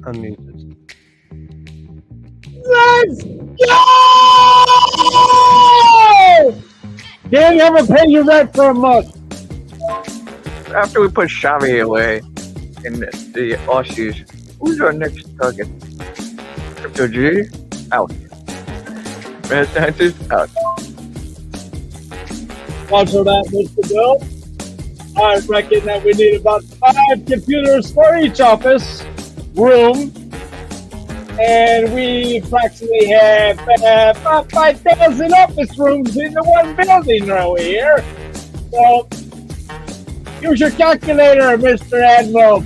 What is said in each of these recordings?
unmuted. Let's go! Danny, I'm gonna pay you rent for a month. After we put Xavi away in the Aussies, who's our next target? Crypto G? Out. Red Sanchez? Out. Also that, Mr. Bill, I reckon that we need about 5 computers for each office room. And we approximately have about 5,000 office rooms in the one building right here. So, use your calculator, Mr. Admiral,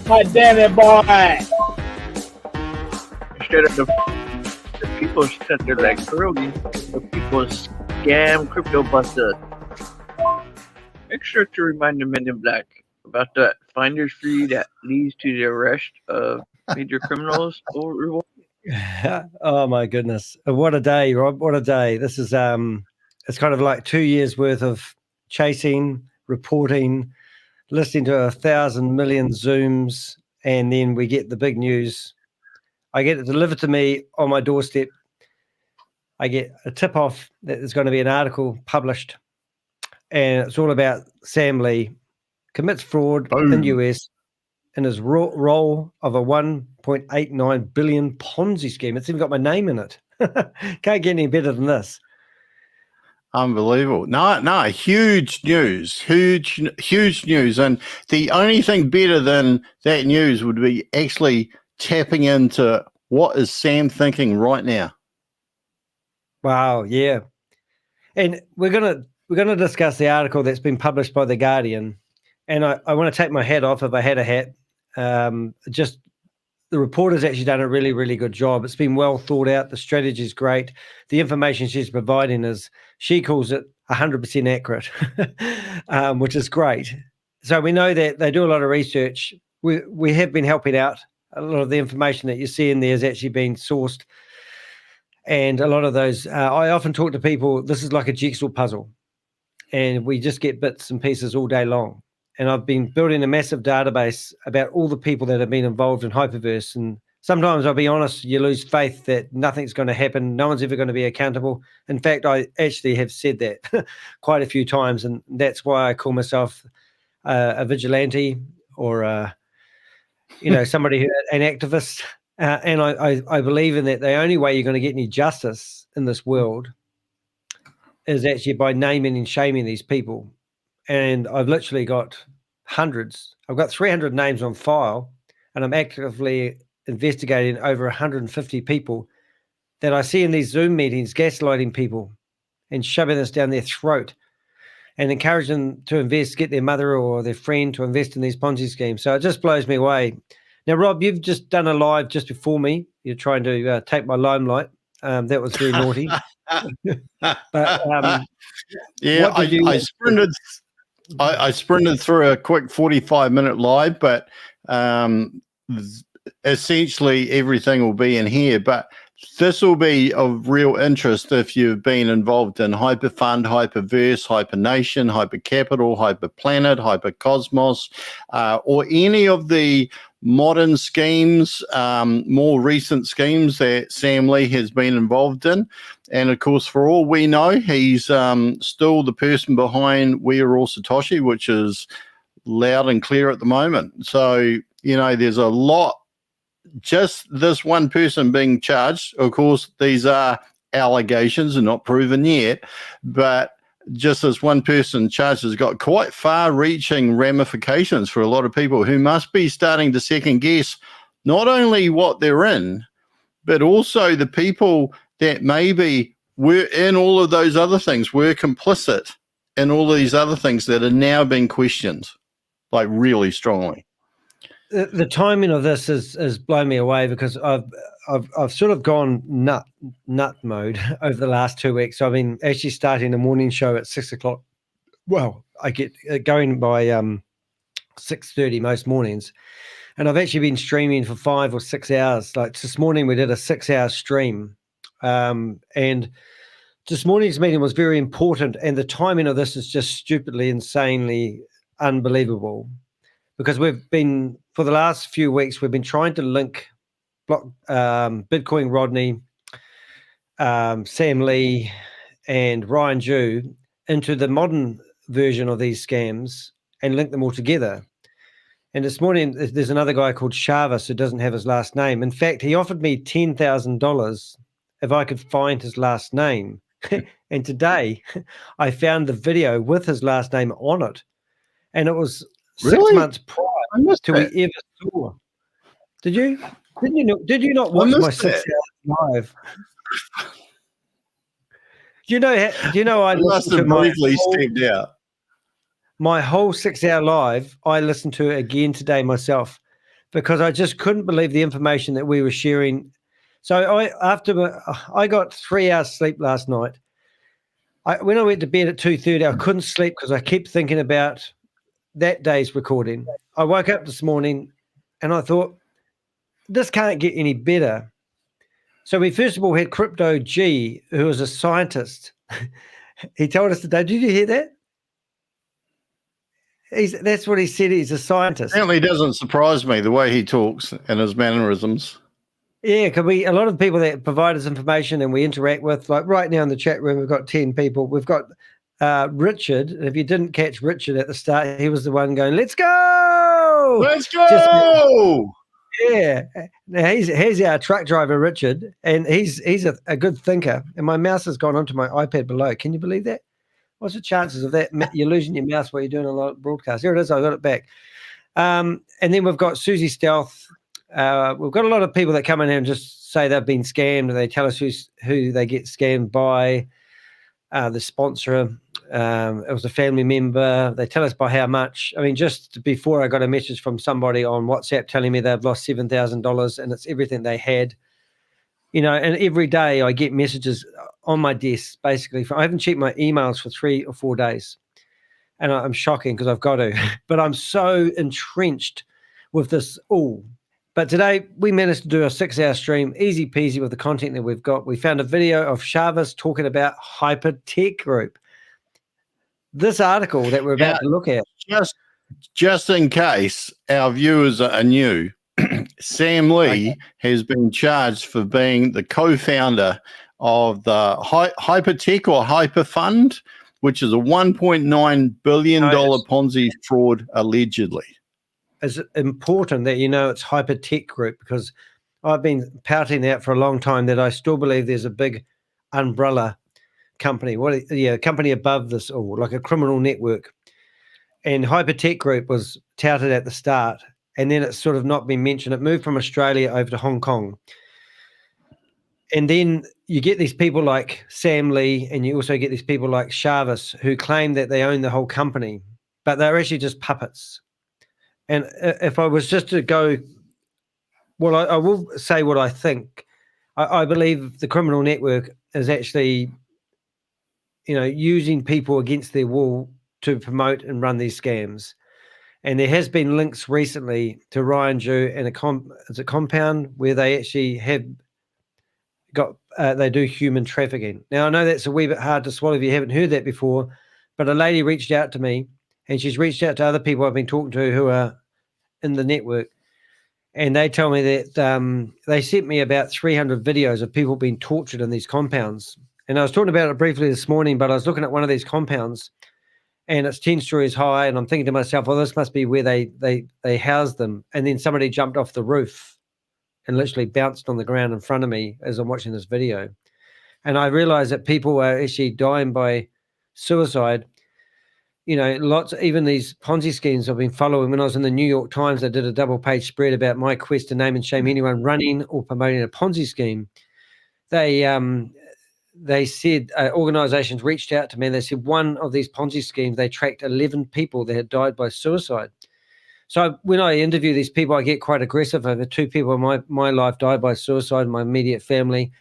my Danny boy. Instead of the people set their legs early, the people scam crypto busters. Make sure to remind the Men in Black about that finder's fee that leads to the arrest of major criminals or reward. Oh my goodness. What a day, Rob. What a day. This is it's kind of like 2 years worth of chasing, reporting, listening to 1,000 million Zooms, and then we get the big news. I get it delivered to me on my doorstep. I get a tip off that there's going to be an article published, and it's all about Sam Lee commits fraud in the US in his role of a 1.89 billion Ponzi scheme. It's even got my name in it. Can't get any better than this. Unbelievable. No, huge news, huge news. And the only thing better than that news would be actually tapping into what is Sam thinking right now. Wow, yeah. And we're gonna discuss the article that's been published by The Guardian. And I want to take my hat off if I had a hat. Just the reporter's actually done a really, really good job. It's been well thought out. The strategy is great. The information she's providing is, she calls it 100% accurate, which is great. So we know that they do a lot of research. We have been helping out. A lot of the information that you see in there has actually been sourced. And a lot of those, I often talk to people, this is like a jigsaw puzzle. And we just get bits and pieces all day long. And I've been building a massive database about all the people that have been involved in HyperVerse. And sometimes, I'll be honest, you lose faith that nothing's going to happen. No one's ever going to be accountable. In fact, I actually have said that quite a few times. And that's why I call myself a vigilante, or, somebody an activist. And I believe in that the only way you're going to get any justice in this world is actually by naming and shaming these people. And I've literally got hundreds. I've got 300 names on file, and I'm actively investigating over 150 people that I see in these Zoom meetings gaslighting people and shoving this down their throat and encouraging them to invest, get their mother or their friend to invest in these Ponzi schemes. So it just blows me away. Now, Rob, you've just done a live just before me. You're trying to take my limelight. That was very naughty. But yeah, I sprinted through a quick 45-minute live, but essentially everything will be in here. But this will be of real interest if you've been involved in HyperFund, HyperVerse, HyperNation, HyperCapital, HyperPlanet, HyperCosmos, or any of the modern schemes, more recent schemes that Sam Lee has been involved in. And of course, for all we know, he's still the person behind We Are All Satoshi, which is loud and clear at the moment. So, there's a lot, just this one person being charged. Of course, these are allegations and not proven yet, but just this one person charged has got quite far-reaching ramifications for a lot of people who must be starting to second guess not only what they're in, but also the people that maybe were in all of those other things, were complicit in all of these other things that are now being questioned, like really strongly. The timing of this is blown me away, because I've sort of gone nut mode over the last 2 weeks. So I've been actually starting the morning show at 6 o'clock. Well, I get going by 6:30 most mornings, and I've actually been streaming for 5 or 6 hours. Like this morning, we did a 6-hour stream, and this morning's meeting was very important. And the timing of this is just stupidly, insanely unbelievable. Because we've been, for the last few weeks, we've been trying to link Bitcoin Rodney, Sam Lee, and Ryan Jew into the modern version of these scams and link them all together. And this morning, there's another guy called Chavis who doesn't have his last name. In fact, he offered me $10,000 if I could find his last name. And today, I found the video with his last name on it. And it was 6 Really? months prior to we ever saw. Did you? Did you not watch my 6 hours live? Do you know I must listened have to briefly stepped out. my whole 6 hour live? I listened to it again today myself because I just couldn't believe the information that we were sharing. So I got 3 hours sleep last night. When I went to bed at 2:30, I couldn't sleep because I kept thinking about that day's recording. I woke up this morning and I thought, this can't get any better. So we first of all had Crypto G, who was a scientist. He told us today, did you hear that? That's what he said, he's a scientist. Apparently doesn't surprise me the way he talks and his mannerisms. Yeah, a lot of people that provide us information and we interact with, like right now in the chat room, we've got 10 people. We've got Richard. If you didn't catch Richard at the start, he was the one going, let's go! Let's go! Yeah. Now he's our truck driver, Richard, and he's a good thinker. And my mouse has gone onto my iPad below. Can you believe that? What's the chances of that? You're losing your mouse while you're doing a lot of broadcast. Here it is. I got it back. And then we've got Susie Stealth. We've got a lot of people that come in here and just say they've been scammed. They tell us who they get scammed by. The sponsor, it was a family member. They tell us by how much. I mean, just before I got a message from somebody on WhatsApp telling me they've lost $7,000 and it's everything they had. You know, and every day I get messages on my desk, basically. I haven't checked my emails for 3 or 4 days. And I'm shocking because I've got to. But I'm so entrenched with this all. But today we managed to do a 6 hour stream, easy peasy with the content that we've got. We found a video of Chavis talking about HyperTech Group. This article that we're about to look at. Just in case our viewers are new, Sam Lee has been charged for being the co-founder of the HyperTech or HyperFund, which is a $1.9 billion Ponzi fraud allegedly. It's important that you know it's HyperTech Group because I've been pouting out for a long time that I still believe there's a big umbrella company, company above this all, like a criminal network. And HyperTech Group was touted at the start, and then it's sort of not been mentioned. It moved from Australia over to Hong Kong. And then you get these people like Sam Lee, and you also get these people like Chavis who claim that they own the whole company, but they're actually just puppets. And if I was just to go, well, I will say what I think. I believe the criminal network is actually, using people against their will to promote and run these scams. And there has been links recently to Ryan Jew and it's a compound where they actually have got, they do human trafficking. Now, I know that's a wee bit hard to swallow if you haven't heard that before, but a lady reached out to me and she's reached out to other people I've been talking to who are in the network. And they tell me that they sent me about 300 videos of people being tortured in these compounds. And I was talking about it briefly this morning, but I was looking at one of these compounds and it's 10 stories high. And I'm thinking to myself, well, this must be where they house them. And then somebody jumped off the roof and literally bounced on the ground in front of me as I'm watching this video. And I realized that people are actually dying by suicide. Even these Ponzi schemes I've been following. When I was in the New York Times, I did a double-page spread about my quest to name and shame anyone running or promoting a Ponzi scheme. They said organizations reached out to me and they said one of these Ponzi schemes, they tracked 11 people that had died by suicide. So when I interview these people, I get quite aggressive. Over 2 people in my life died by suicide in my immediate family.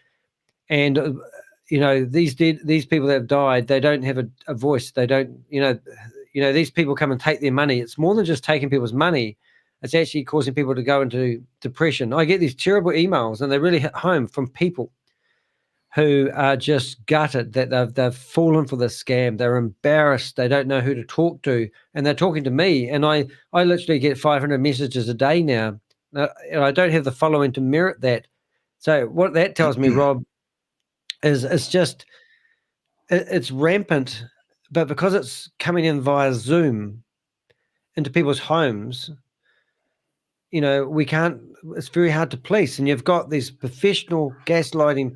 And these people that have died, they don't have a voice. They don't, these people come and take their money. It's more than just taking people's money. It's actually causing people to go into depression. I get these terrible emails and they really hit home from people who are just gutted that they've fallen for this scam. They're embarrassed. They don't know who to talk to. And they're talking to me. And I literally get 500 messages a day now and I don't have the following to merit that. So what that tells me, Rob, is it's rampant, but because it's coming in via Zoom into people's homes, we can't. It's very hard to police, and you've got these professional gaslighting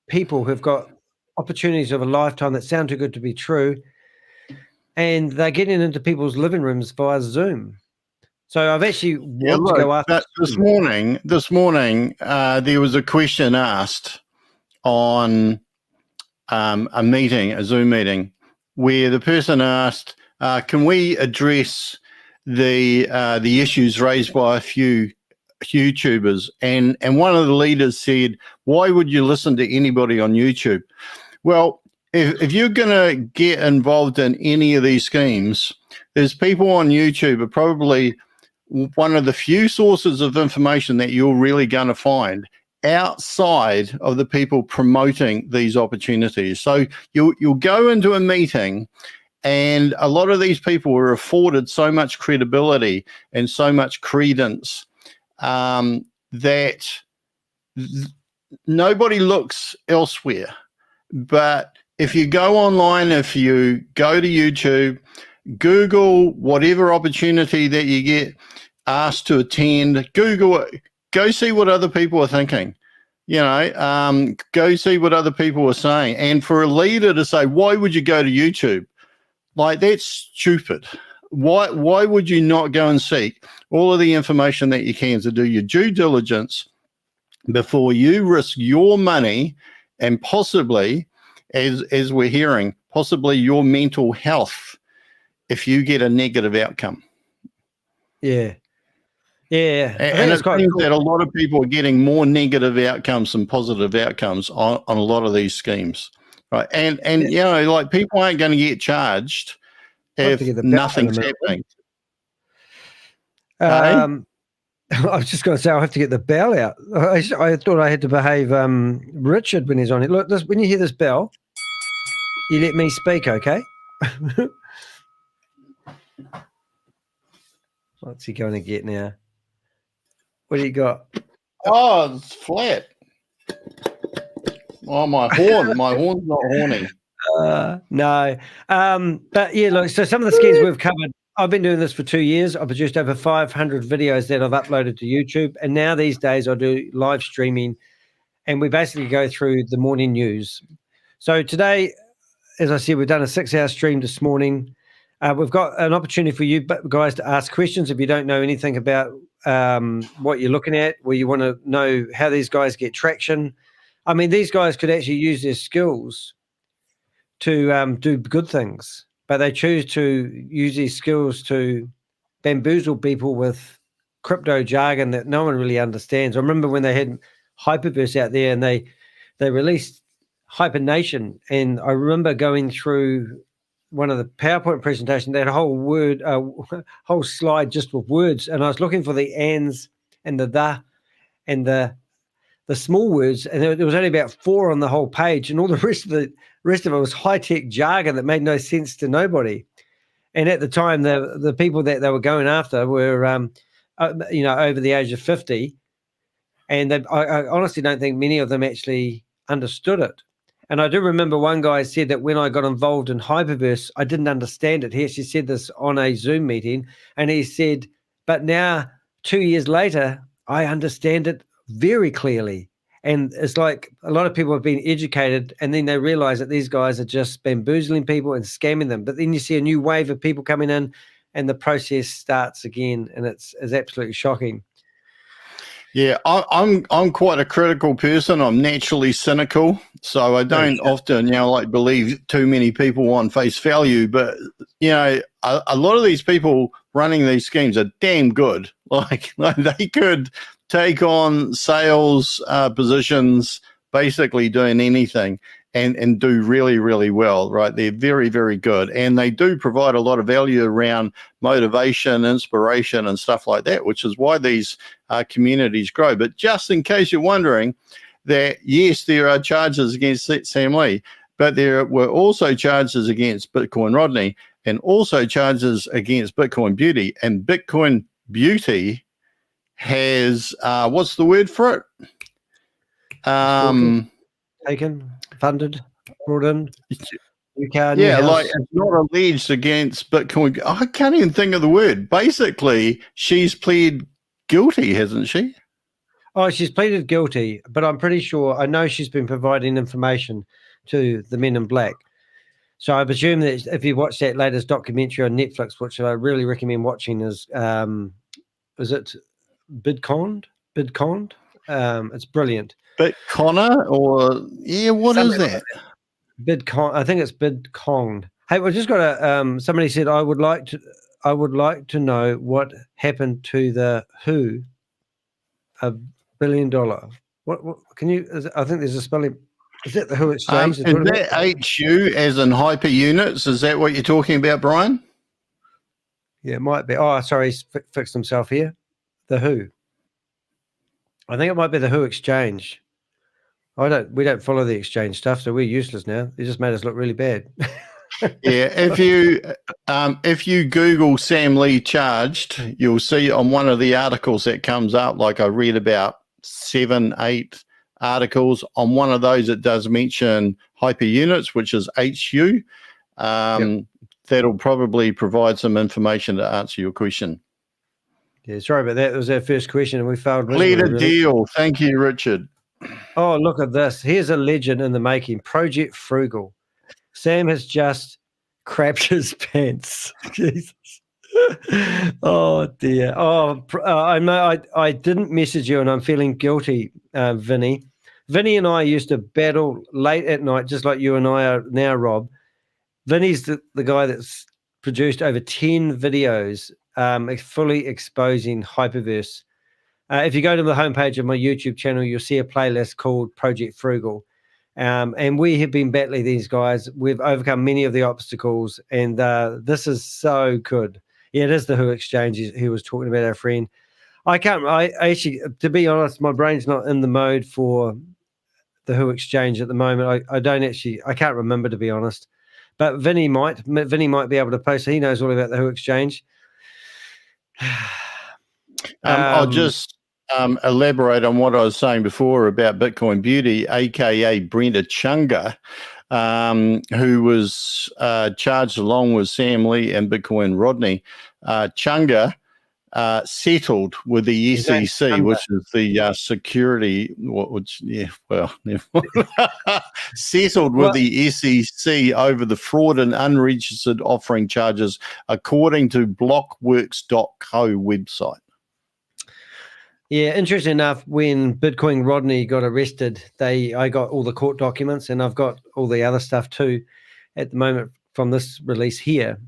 people who've got opportunities of a lifetime that sound too good to be true, and they're getting into people's living rooms via Zoom. So I've actually wanted to go after this morning. There was a question asked on a Zoom meeting, where the person asked, "Can we address the issues raised by a few YouTubers?" And one of the leaders said, "Why would you listen to anybody on YouTube?" Well, if you're going to get involved in any of these schemes, there's people on YouTube are probably one of the few sources of information that you're really going to find outside of the people promoting these opportunities. So you'll go into a meeting, and a lot of these people were afforded so much credibility and so much credence that nobody looks elsewhere. But if you go online, if you go to YouTube, Google whatever opportunity that you get asked to attend, Google it, go see what other people are thinking, go see what other people are saying. And for a leader to say, "Why would you go to YouTube?" Like, that's stupid. Why would you not go and seek all of the information that you can to do your due diligence before you risk your money and possibly, as we're hearing, possibly your mental health if you get a negative outcome? Yeah. Yeah. And it seems that a lot of people are getting more negative outcomes than positive outcomes on a lot of these schemes. Right. And like, people aren't going to get charged if nothing's happening. I was just going to say, I'll have to get the bell out. I thought I had to behave Richard when he's on it. Look, when you hear this bell, you let me speak, okay? What's he going to get now? What do you got? Oh, it's flat. Oh, my horn's not horny. No. But yeah, look, so some of the schemes we've covered, I've been doing this for 2 years. I've produced over 500 videos that I've uploaded to YouTube. And now these days I do live streaming, and we basically go through the morning news. So today, as I said, we've done a 6-hour stream this morning. We've got an opportunity for you guys to ask questions if you don't know anything about what you're looking at, where you want to know how these guys get traction. I mean, these guys could actually use their skills to do good things, but they choose to use these skills to bamboozle people with crypto jargon that no one really understands. I remember when they had HyperVerse out there, and they released HyperNation, and I remember going through one of the PowerPoint presentations, that whole slide just with words, and I was looking for the ands and the and the small words, and there was only about 4 on the whole page, and all the rest of it was high-tech jargon that made no sense to nobody. And at the time, the people that they were going after were over the age of 50, and I honestly don't think many of them actually understood it. And I do remember one guy said that when I got involved in HyperVerse, I didn't understand it. He actually said this on a Zoom meeting, and he said, but now 2 years later, I understand it very clearly. And it's like a lot of people have been educated, and then they realize that these guys are just bamboozling people and scamming them. But then you see a new wave of people coming in, and the process starts again, and it's absolutely shocking. Yeah, I'm quite a critical person. I'm naturally cynical, so I don't often, believe too many people on face value. But a lot of these people running these schemes are damn good. Like they could take on sales positions, basically doing anything, and do really, really well, right? They're very, very good. And they do provide a lot of value around motivation, inspiration, and stuff like that, which is why these communities grow. But just in case you're wondering, that yes, there are charges against Sam Lee, but there were also charges against Bitcoin Rodney, and also charges against Bitcoin Beauty. And Bitcoin Beauty has what's the word for it? Taken, funded, brought in. Yeah, like it's not alleged against Bitcoin. I can't even think of the word. Basically, she's pled guilty, hasn't she? Oh, she's pleaded guilty, but I'm pretty sure, I know she's been providing information to the men in black. So I presume that if you watch that latest documentary on Netflix, which I really recommend watching, is it Bitconned? Bitconned? It's brilliant. Bitconnor or what Something is that? Bitcon, I think it's Bitconned. Hey, we just got a somebody said I would like to know what happened to the WHO, $1 billion. What can you? I think there's a spelling. Is that the WHO exchange? Is that HU as in hyper units? Is that what you're talking about, Brian? Yeah, it might be. Oh, sorry, he's fixed himself here. The WHO. I think it might be the WHO exchange. We don't follow the exchange stuff, so we're useless now. They just made us look really bad. Yeah, if you Google Sam Lee charged, you'll see on one of the articles that comes up, like I read about 7, 8 articles. On one of those, it does mention hyper units, which is HU. That'll probably provide some information to answer your question. Yeah, sorry about that. That was our first question, and we failed. Clear the deal. Thank you, Richard. Oh, look at this. Here's a legend in the making. Project Frugal. Sam has just crapped his pants. Jesus. Oh, dear. Oh, I know I didn't message you, and I'm feeling guilty, Vinny. Vinny and I used to battle late at night, just like you and I are now, Rob. Vinny's the guy that's produced over 10 videos fully exposing HyperVerse. If you go to the homepage of my YouTube channel, you'll see a playlist called Project Frugal. And we have been battling these guys. We've overcome many of the obstacles, and this is so good. Yeah, it is the WHO exchange he was talking about, our friend. I actually, to be honest, my brain's not in the mode for the WHO exchange at the moment. I can't remember, to be honest. But Vinny might be able to post. He knows all about the WHO exchange. I'll just elaborate on what I was saying before about Bitcoin Beauty, aka Brenda Chunga, who was charged along with Sam Lee and Bitcoin Rodney. Chunga settled with the SEC, which is the security, settled with the SEC over the fraud and unregistered offering charges, according to blockworks.co website. Yeah, interesting enough, when Bitcoin Rodney got arrested, I got all the court documents, and I've got all the other stuff too at the moment from this release here.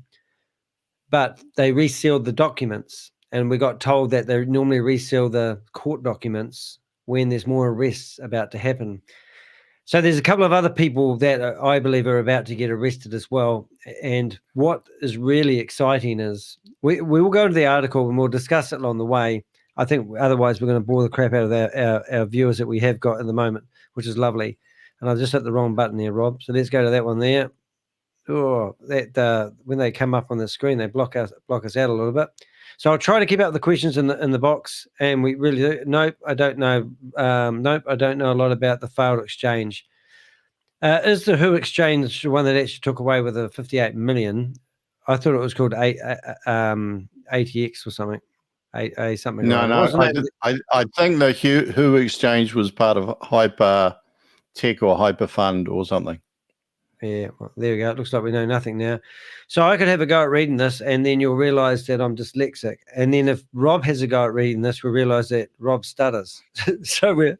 But they resealed the documents, and we got told that they normally reseal the court documents when there's more arrests about to happen. So there's a couple of other people that I believe are about to get arrested as well. And what is really exciting is we will go into the article and we'll discuss it along the way. I think otherwise we're going to bore the crap out of our viewers that we have got at the moment, which is lovely. And I just hit the wrong button there, Rob. So let's go to that one there. Oh, when they come up on the screen, they block us out a little bit. So I'll try to keep up the questions in the box. And we really do. Nope, I don't know. I don't know a lot about the failed exchange. Is the WHO exchange the one that actually took away with the 58 million? I thought it was called ATX or something. Something. No, I think the WHO exchange was part of HyperTech or HyperFund or something. Yeah, well, there we go. It looks like we know nothing now. So I could have a go at reading this, and then you'll realize that I'm dyslexic. And then if Rob has a go at reading this, we'll realize that Rob stutters. So we're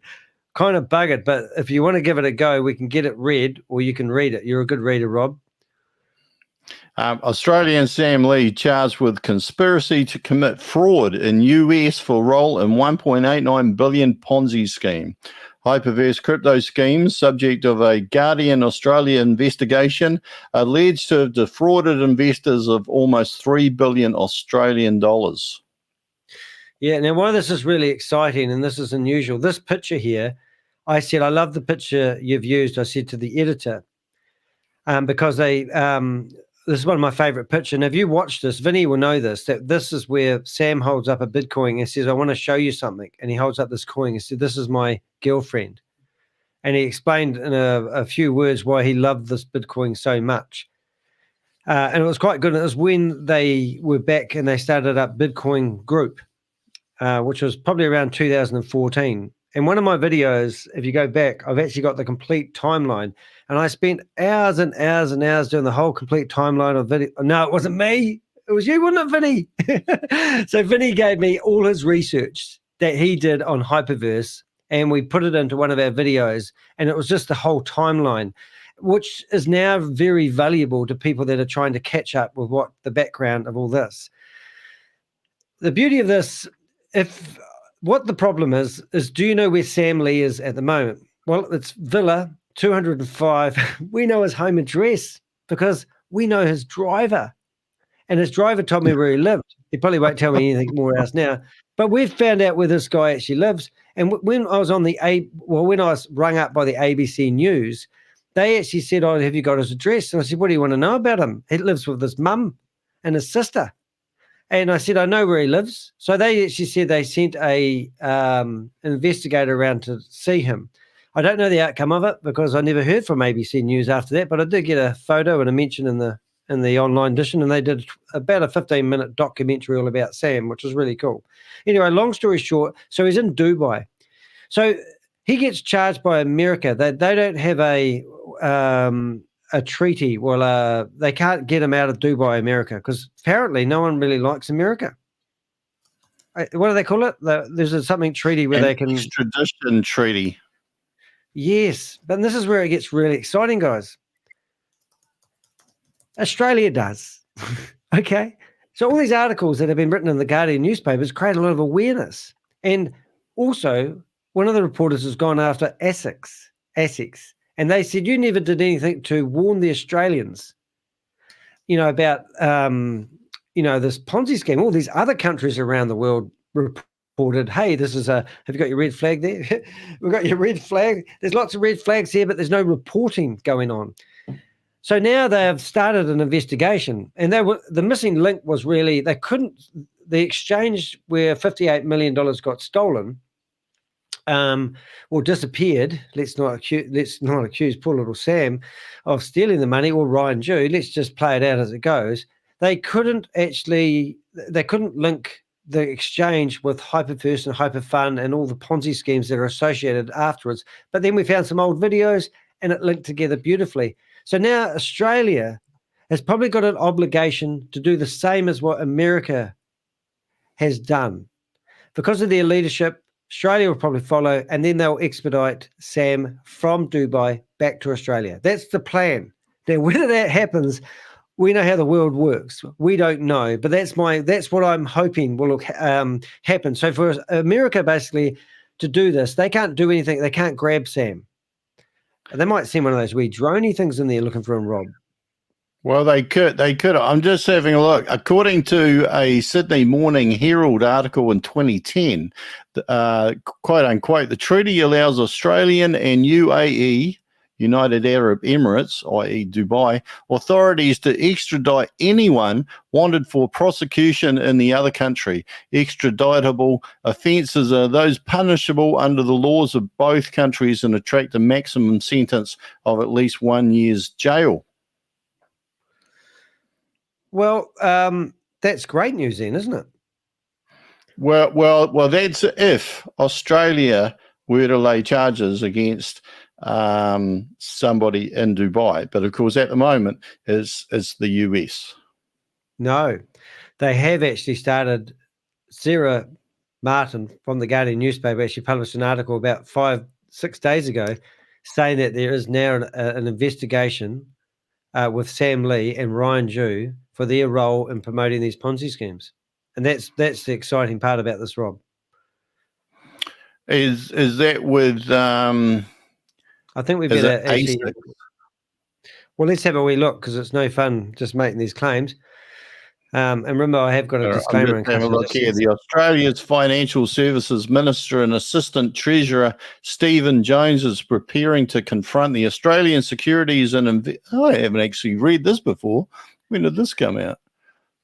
kind of buggered. But if you want to give it a go, we can get it read, or you can read it. You're a good reader, Rob. Australian Sam Lee charged with conspiracy to commit fraud in US for role in 1.89 billion Ponzi scheme. HyperVerse crypto schemes, subject of a Guardian Australia investigation, alleged to have defrauded investors of almost 3 billion Australian dollars. Yeah, now why this is really exciting, and this is unusual. This picture here, I said, I love the picture you've used, I said to the editor, because they this is one of my favorite pictures. And if you watch this, Vinny will know this, that this is where Sam holds up a Bitcoin and says, I want to show you something. And he holds up this coin and said, this is my girlfriend. And he explained in a few words why he loved this Bitcoin so much. And it was quite good. It was when they were back and they started up Bitcoin Group, which was probably around 2014. And one of my videos, if you go back, I've actually got the complete timeline. And I spent hours and hours and hours doing the whole complete timeline of video. No, it wasn't me. It was you, wasn't it, Vinny? So Vinny gave me all his research that he did on HyperVerse, and we put it into one of our videos. And it was just the whole timeline, which is now very valuable to people that are trying to catch up with what the background of all this. The beauty of this, what the problem is do you know where Sam Lee is at the moment? Well, it's Villa 205. We know his home address because we know his driver. And his driver told me where he lived. He probably won't tell me anything more else now. But we've found out where this guy actually lives. And when I was on when I was rung up by the ABC News, they actually said, oh, have you got his address? And I said, what do you want to know about him? He lives with his mum and his sister. And I said, I know where he lives. So they actually said they sent an investigator around to see him. I don't know the outcome of it because I never heard from ABC News after that, but I did get a photo and a mention in the online edition, and they did about a 15-minute documentary all about Sam, which was really cool. Anyway, long story short, so he's in Dubai. So he gets charged by America. They don't have a treaty. Well, they can't get him out of Dubai, America, because apparently no one really likes America. What do they call it? There's something treaty where they can extradition treaty. Yes, but this is where it gets really exciting, guys. Australia does. Okay, so all these articles that have been written in the Guardian newspapers create a lot of awareness, and also one of the reporters has gone after ASICs. And they said, you never did anything to warn the Australians, about, this Ponzi scheme. All these other countries around the world reported, hey, this is have you got your red flag there? We've got your red flag. There's lots of red flags here, but there's no reporting going on. So now they have started an investigation. And the missing link was really, the exchange where $58 million got stolen, or disappeared. Let's not accuse poor little Sam of stealing the money, or Ryan Jew. Let's just play it out as it goes. They couldn't link the exchange with HyperVerse and HyperFund and all the Ponzi schemes that are associated afterwards. But then we found some old videos and it linked together beautifully. So now Australia has probably got an obligation to do the same as what America has done. Because of their leadership, Australia will probably follow, and then they'll expedite Sam from Dubai back to Australia. That's the plan. Now, whether that happens, we know how the world works. We don't know, but that's what I'm hoping will happen. So for America, basically, to do this, they can't do anything. They can't grab Sam. They might send one of those wee droney things in there looking for him, Rob. Well, they could. I'm just having a look. According to a Sydney Morning Herald article in 2010, quote unquote, the treaty allows Australian and UAE, United Arab Emirates, i.e. Dubai, authorities to extradite anyone wanted for prosecution in the other country. Extraditable offences are those punishable under the laws of both countries and attract a maximum sentence of at least 1 year's jail. Well, that's great news then, isn't it? Well, that's if Australia were to lay charges against somebody in Dubai. But of course, at the moment, is the US. No, they have actually started. Sarah Martin from the Guardian newspaper actually published an article about 5-6 days ago saying that there is now an investigation with Sam Lee and Ryan Jew for their role in promoting these Ponzi schemes. And that's the exciting part about this, Rob. Is that with I think we better actually. Well, let's have a wee look because it's no fun just making these claims. And remember, I have got a disclaimer. Have a look here. The Australia's Financial Services Minister and Assistant Treasurer Stephen Jones is preparing to confront the Australian Securities and I haven't actually read this before. When did this come out?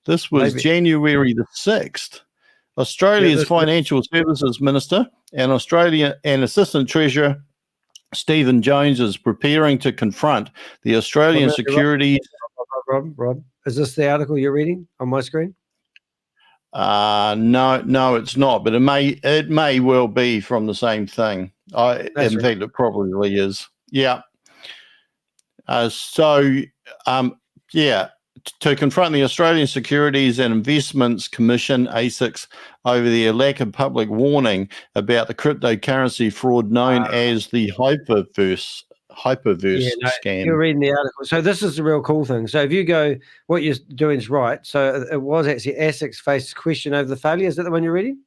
This was Maybe. January the 6th. Australia's Financial Services Minister and Assistant Treasurer Stephen Jones is preparing to confront the Australian Securities. Rob, is this the article you're reading on my screen? No, it's not. But it may well be from the same thing. In fact, it probably is. Yeah. To confront the Australian Securities and Investments Commission, ASIC, over their lack of public warning about the cryptocurrency fraud known as the HyperVerse scam. You're reading the article. So this is the real cool thing. So if you go, what you're doing is right. So it was actually ASIC faced question over the failure. Is that the one you're reading?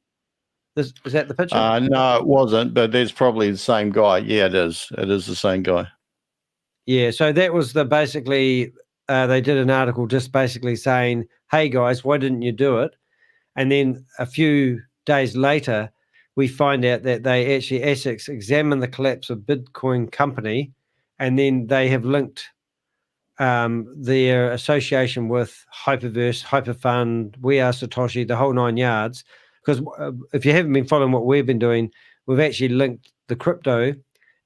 Is that the picture? No, it wasn't, but that's probably the same guy. Yeah, it is. It is the same guy. Yeah, so that was basically they did an article just basically saying, hey guys, why didn't you do it? And then a few days later, we find out that they actually, ASIC examined the collapse of Bitcoin company, and then they have linked their association with HyperVerse, HyperFund, We Are Satoshi, the whole 9 yards. Because if you haven't been following what we've been doing, we've actually linked the crypto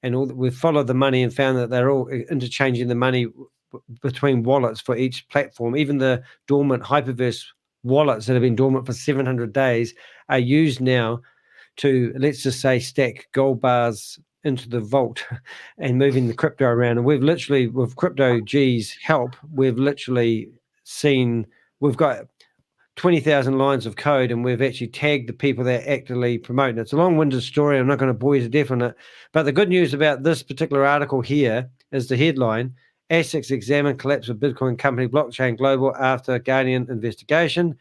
and we've followed the money and found that they're all interchanging the money between wallets for each platform. Even the dormant HyperVerse wallets that have been dormant for 700 days are used now to, let's just say, stack gold bars into the vault and moving the crypto around. And we've literally, with Crypto G's help, we've literally seen, we've got 20,000 lines of code, and we've actually tagged the people that are actively promoting it. It's a long-winded story. I'm not going to bore you to death on it. But the good news about this particular article here is the headline: ASIC examine collapse of Bitcoin company blockchain global after Guardian investigation.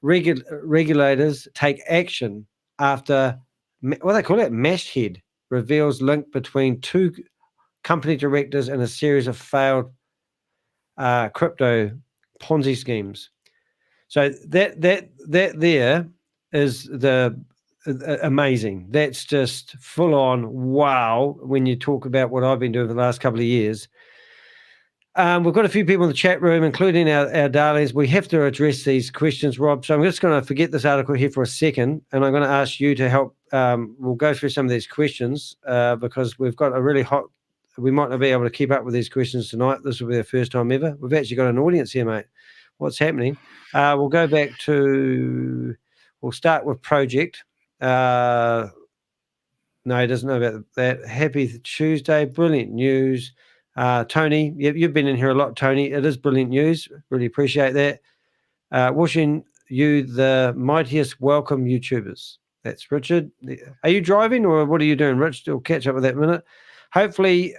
Regulators take action after, what they call it, masthead reveals link between 2 company directors and a series of failed crypto Ponzi schemes. So that there is the amazing. That's just full on wow when you talk about what I've been doing for the last couple of years. We've got a few people in the chat room, including our darlings. We have to address these questions, Rob. So I'm just going to forget this article here for a second, and I'm going to ask you to help. We'll go through some of these questions because we've got a really hot. We might not be able to keep up with these questions tonight. This will be the first time ever. We've actually got an audience here, mate. What's happening? We'll go back to. We'll start with Project. No, he doesn't know about that. Happy Tuesday. Brilliant news. Tony, you've been in here a lot, Tony. It is brilliant news. Really appreciate that. Wishing you the mightiest welcome, YouTubers. That's Richard. Are you driving or what are you doing, Rich? We'll catch up with that in a minute. Hopefully,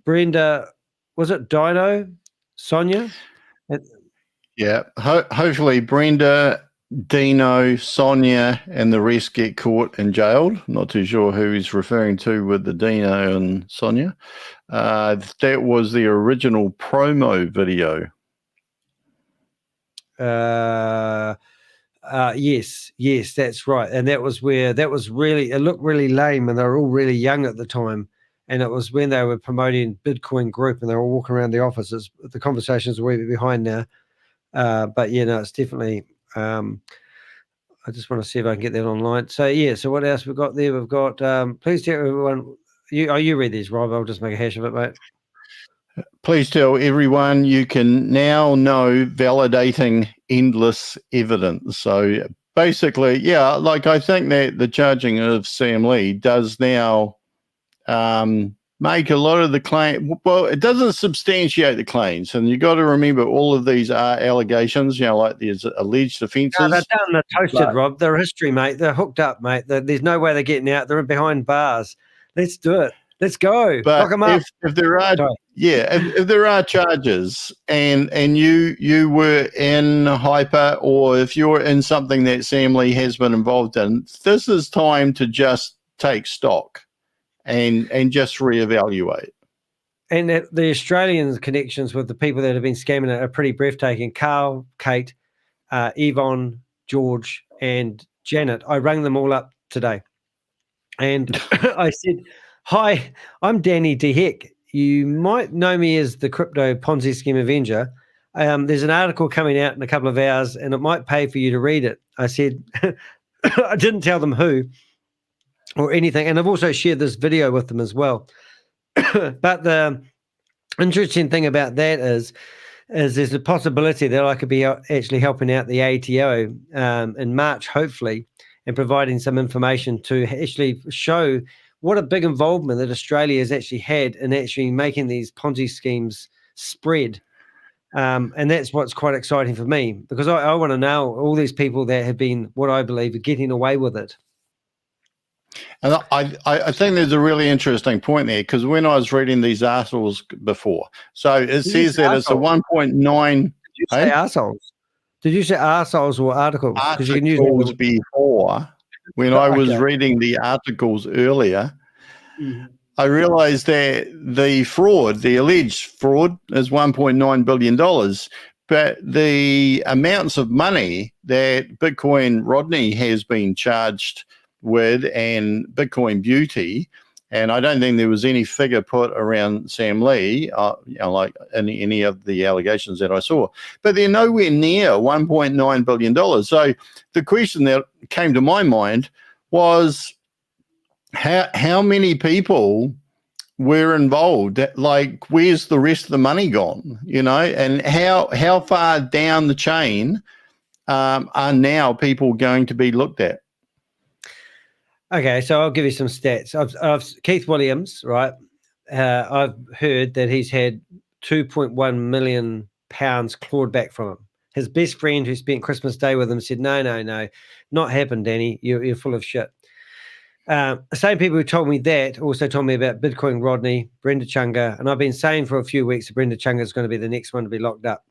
Brenda, was it Dino? Sonia? Yeah. Hopefully, Brenda, Dino, Sonia, and the rest get caught and jailed. Not too sure who he's referring to with the Dino and Sonia. That was the original promo video. Yes, that's right. And that was where it looked really lame, and they were all really young at the time. And it was when they were promoting Bitcoin Group, and they were all walking around the offices. The conversation's a wee bit behind now. But yeah, no, it's definitely. I just want to see if I can get that online. So yeah, so what else we've got there? We've got. Please tell everyone. You read these, Rob. I'll just make a hash of it, mate. Please tell everyone you can now know validating endless evidence. So basically, yeah, like I think that the charging of Sam Lee does now make a lot of the claim. Well, it doesn't substantiate the claims, and you got to remember all of these are allegations. You know, like there's alleged offences. No, they're done. They're toasted, Rob. They're history, mate. They're hooked up, mate. There's no way they're getting out. They're behind bars. Let's do it. Let's go. But lock them up. If there are, if there are charges, and you were in Hyper, or if you're in something that Sam Lee has been involved in, this is time to just take stock and just reevaluate. And the Australian connections with the people that have been scamming it are pretty breathtaking. Carl, Kate, Yvonne, George, and Janet. I rang them all up today. And I said, hi, I'm Danny de Hek. You might know me as the Crypto Ponzi Scheme Avenger. there's an article coming out in a couple of hours, and it might pay for you to read it. I said, I didn't tell them who or anything, and I've also shared this video with them as well. But the interesting thing about that is there's a possibility that I could be actually helping out the ATO in March, hopefully, and providing some information to actually show what a big involvement that Australia has actually had in actually making these Ponzi schemes spread. And that's what's quite exciting for me, because I want to know all these people that have been, what I believe, are getting away with it. And I think there's a really interesting point there, because when I was reading these articles before, so it says that it's a 1.9. Did you say assholes? Did you say assholes or articles? Articles you can use before, when I was reading the articles earlier, I realized that the alleged fraud is $1.9 billion, but the amounts of money that Bitcoin Rodney has been charged with and Bitcoin Beauty, and I don't think there was any figure put around Sam Lee, like any of the allegations that I saw, but they're nowhere near $1.9 billion. So the question that came to my mind was, how many people were involved? Like, where's the rest of the money gone? And how far down the chain are now people going to be looked at? Okay, so I'll give you some stats. I've Keith Williams, right? I've heard that he's had £2.1 million clawed back from him. His best friend, who spent Christmas Day with him, said, no, not happened, Danny. You're full of shit. Same people who told me that also told me about Bitcoin Rodney, Brenda Chunga, and I've been saying for a few weeks that Brenda Chunga is going to be the next one to be locked up.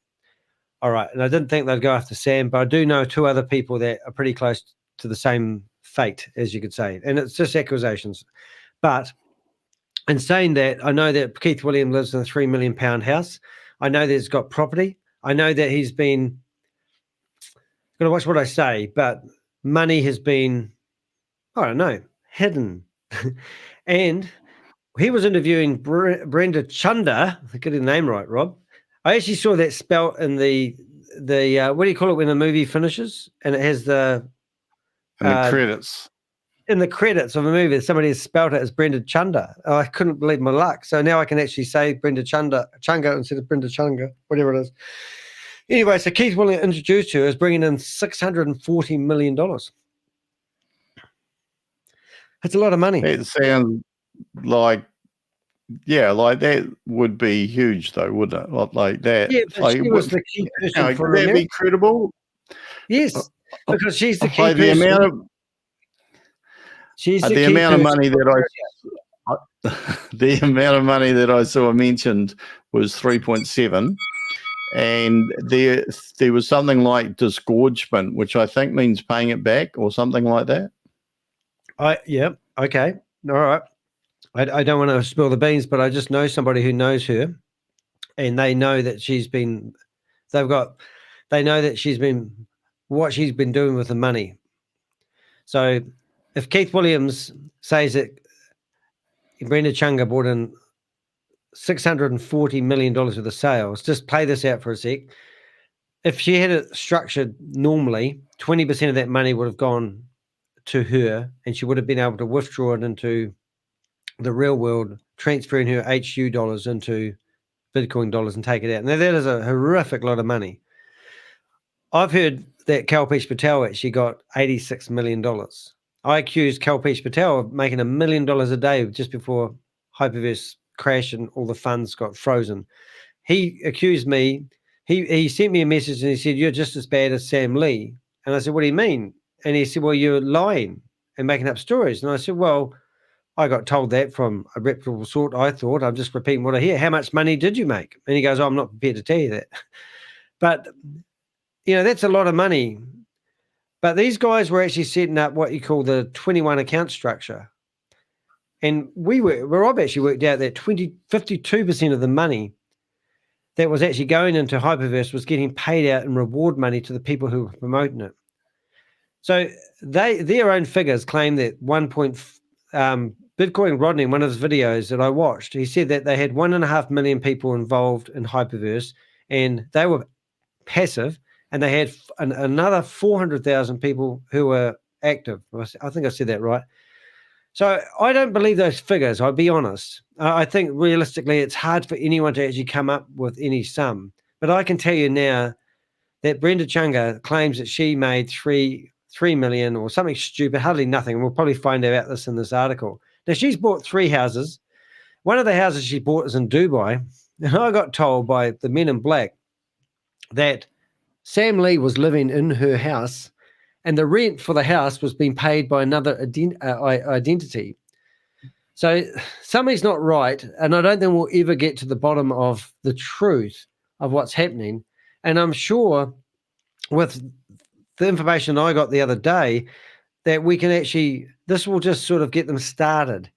All right, and I didn't think they'd go after Sam, but I do know two other people that are pretty close to the same fate, as you could say, and it's just accusations. But in saying that, I know that Keith Williams lives in a £3 million house. I know that he's got property. I know that he's been, got to watch what I say, but money has been, I don't know, hidden. And he was interviewing Brenda Chunda. I get his name right, Rob. I actually saw that spelt in the what do you call it when a movie finishes and it has the credits. In the credits of a movie, somebody has spelled it as Brenda Chunda. Oh, I couldn't believe my luck. So now I can actually say Brenda Chunga instead of Brenda Chunga, whatever it is. Anyway, so Keith Williams introduced her as bringing in $640 million. That's a lot of money. It sounds like, like that would be huge, though, wouldn't it? Like that. Yeah, but like, she was the key person for would that be credible? Yes, because she's the key person. The amount of money that I saw mentioned was 3.7, and there was something like disgorgement, which I think means paying it back or something like that. Yeah, okay, all right. I don't want to spill the beans, but I just know somebody who knows her, and they know that they know that she's been what she's been doing with the money. So if Keith Williams says that Brenda Chunga brought in $640 million worth of sales, just play this out for a sec. If she had it structured normally, 20% of that money would have gone to her, and she would have been able to withdraw it into the real world, transferring her HU dollars into Bitcoin dollars and take it out. Now, that is a horrific lot of money. I've heard that Kalpesh Patel actually got $86 million. I accused Kalpesh Patel of making $1 million a day just before HyperVerse crashed and all the funds got frozen. He accused me. He sent me a message and he said, "You're just as bad as Sam Lee." And I said, "What do you mean?" And he said, "Well, you're lying and making up stories." And I said, "Well, I got told that from a reputable sort. I thought I'm just repeating what I hear. How much money did you make?" And he goes, "Oh, I'm not prepared to tell you that." But, that's a lot of money. But these guys were actually setting up what you call the 21 account structure. And Rob actually worked out that 52% of the money that was actually going into HyperVerse was getting paid out in reward money to the people who were promoting it. So their own figures claim that Bitcoin Rodney, in one of his videos that I watched, he said that they had 1.5 million people involved in HyperVerse, and they were passive, and they had another 400,000 people who were active. I think I said that right. So I don't believe those figures, I'll be honest. I think realistically it's hard for anyone to actually come up with any sum. But I can tell you now that Brenda Chunga claims that she made 3 million or something stupid, hardly nothing. We'll probably find out this in this article. Now, she's bought 3 houses. One of the houses she bought is in Dubai. And I got told by the men in black that Sam Lee was living in her house, and the rent for the house was being paid by another identity. So something's not right, and I don't think we'll ever get to the bottom of the truth of what's happening. And I'm sure with the information I got the other day that we can actually, this will just sort of get them started.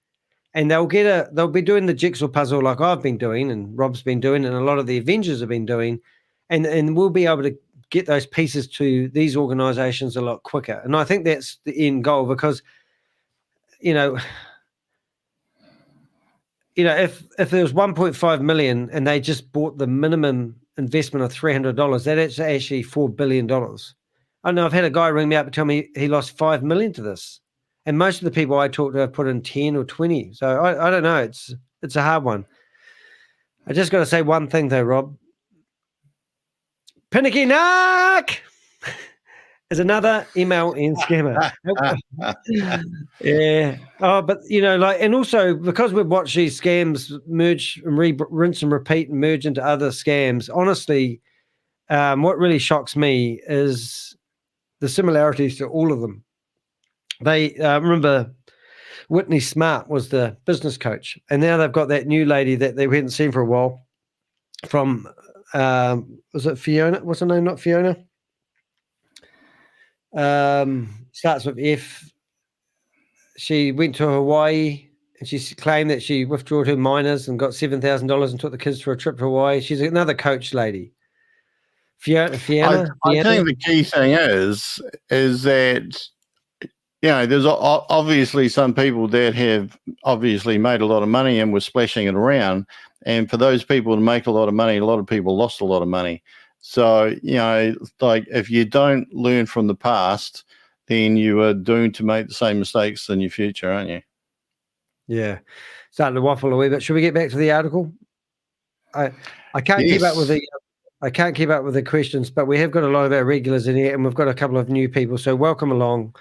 And they'll be doing the jigsaw puzzle like I've been doing and Rob's been doing and a lot of the Avengers have been doing. And we'll be able to get those pieces to these organizations a lot quicker. And I think that's the end goal because, if there was 1.5 million and they just bought the minimum investment of $300, that's actually $4 billion. I know I've had a guy ring me up and tell me he lost 5 million to this. And most of the people I talk to have put in 10 or 20. So I don't know. It's a hard one. I just got to say one thing though, Rob. Pinicky Nark is another MLM scammer. Yeah. Oh, but and also because we've watched these scams merge and rinse and repeat and merge into other scams, honestly, what really shocks me is the similarities to all of them. They remember Whitney Smart was the business coach, and now they've got that new lady that they hadn't seen for a while from, was it Fiona? What's her name? Not Fiona. Starts with F. She went to Hawaii and she claimed that she withdrew her minors and got $7,000 and took the kids for a trip to Hawaii. She's another coach lady. Fiona. I think the key thing is that, there's obviously some people that have obviously made a lot of money and were splashing it around. And for those people to make a lot of money, a lot of people lost a lot of money. So, like if you don't learn from the past, then you are doomed to make the same mistakes in your future, aren't you? Yeah. Starting to waffle a wee bit. Should we get back to the article? I can't keep up with the questions, but we have got a lot of our regulars in here and we've got a couple of new people. So welcome along.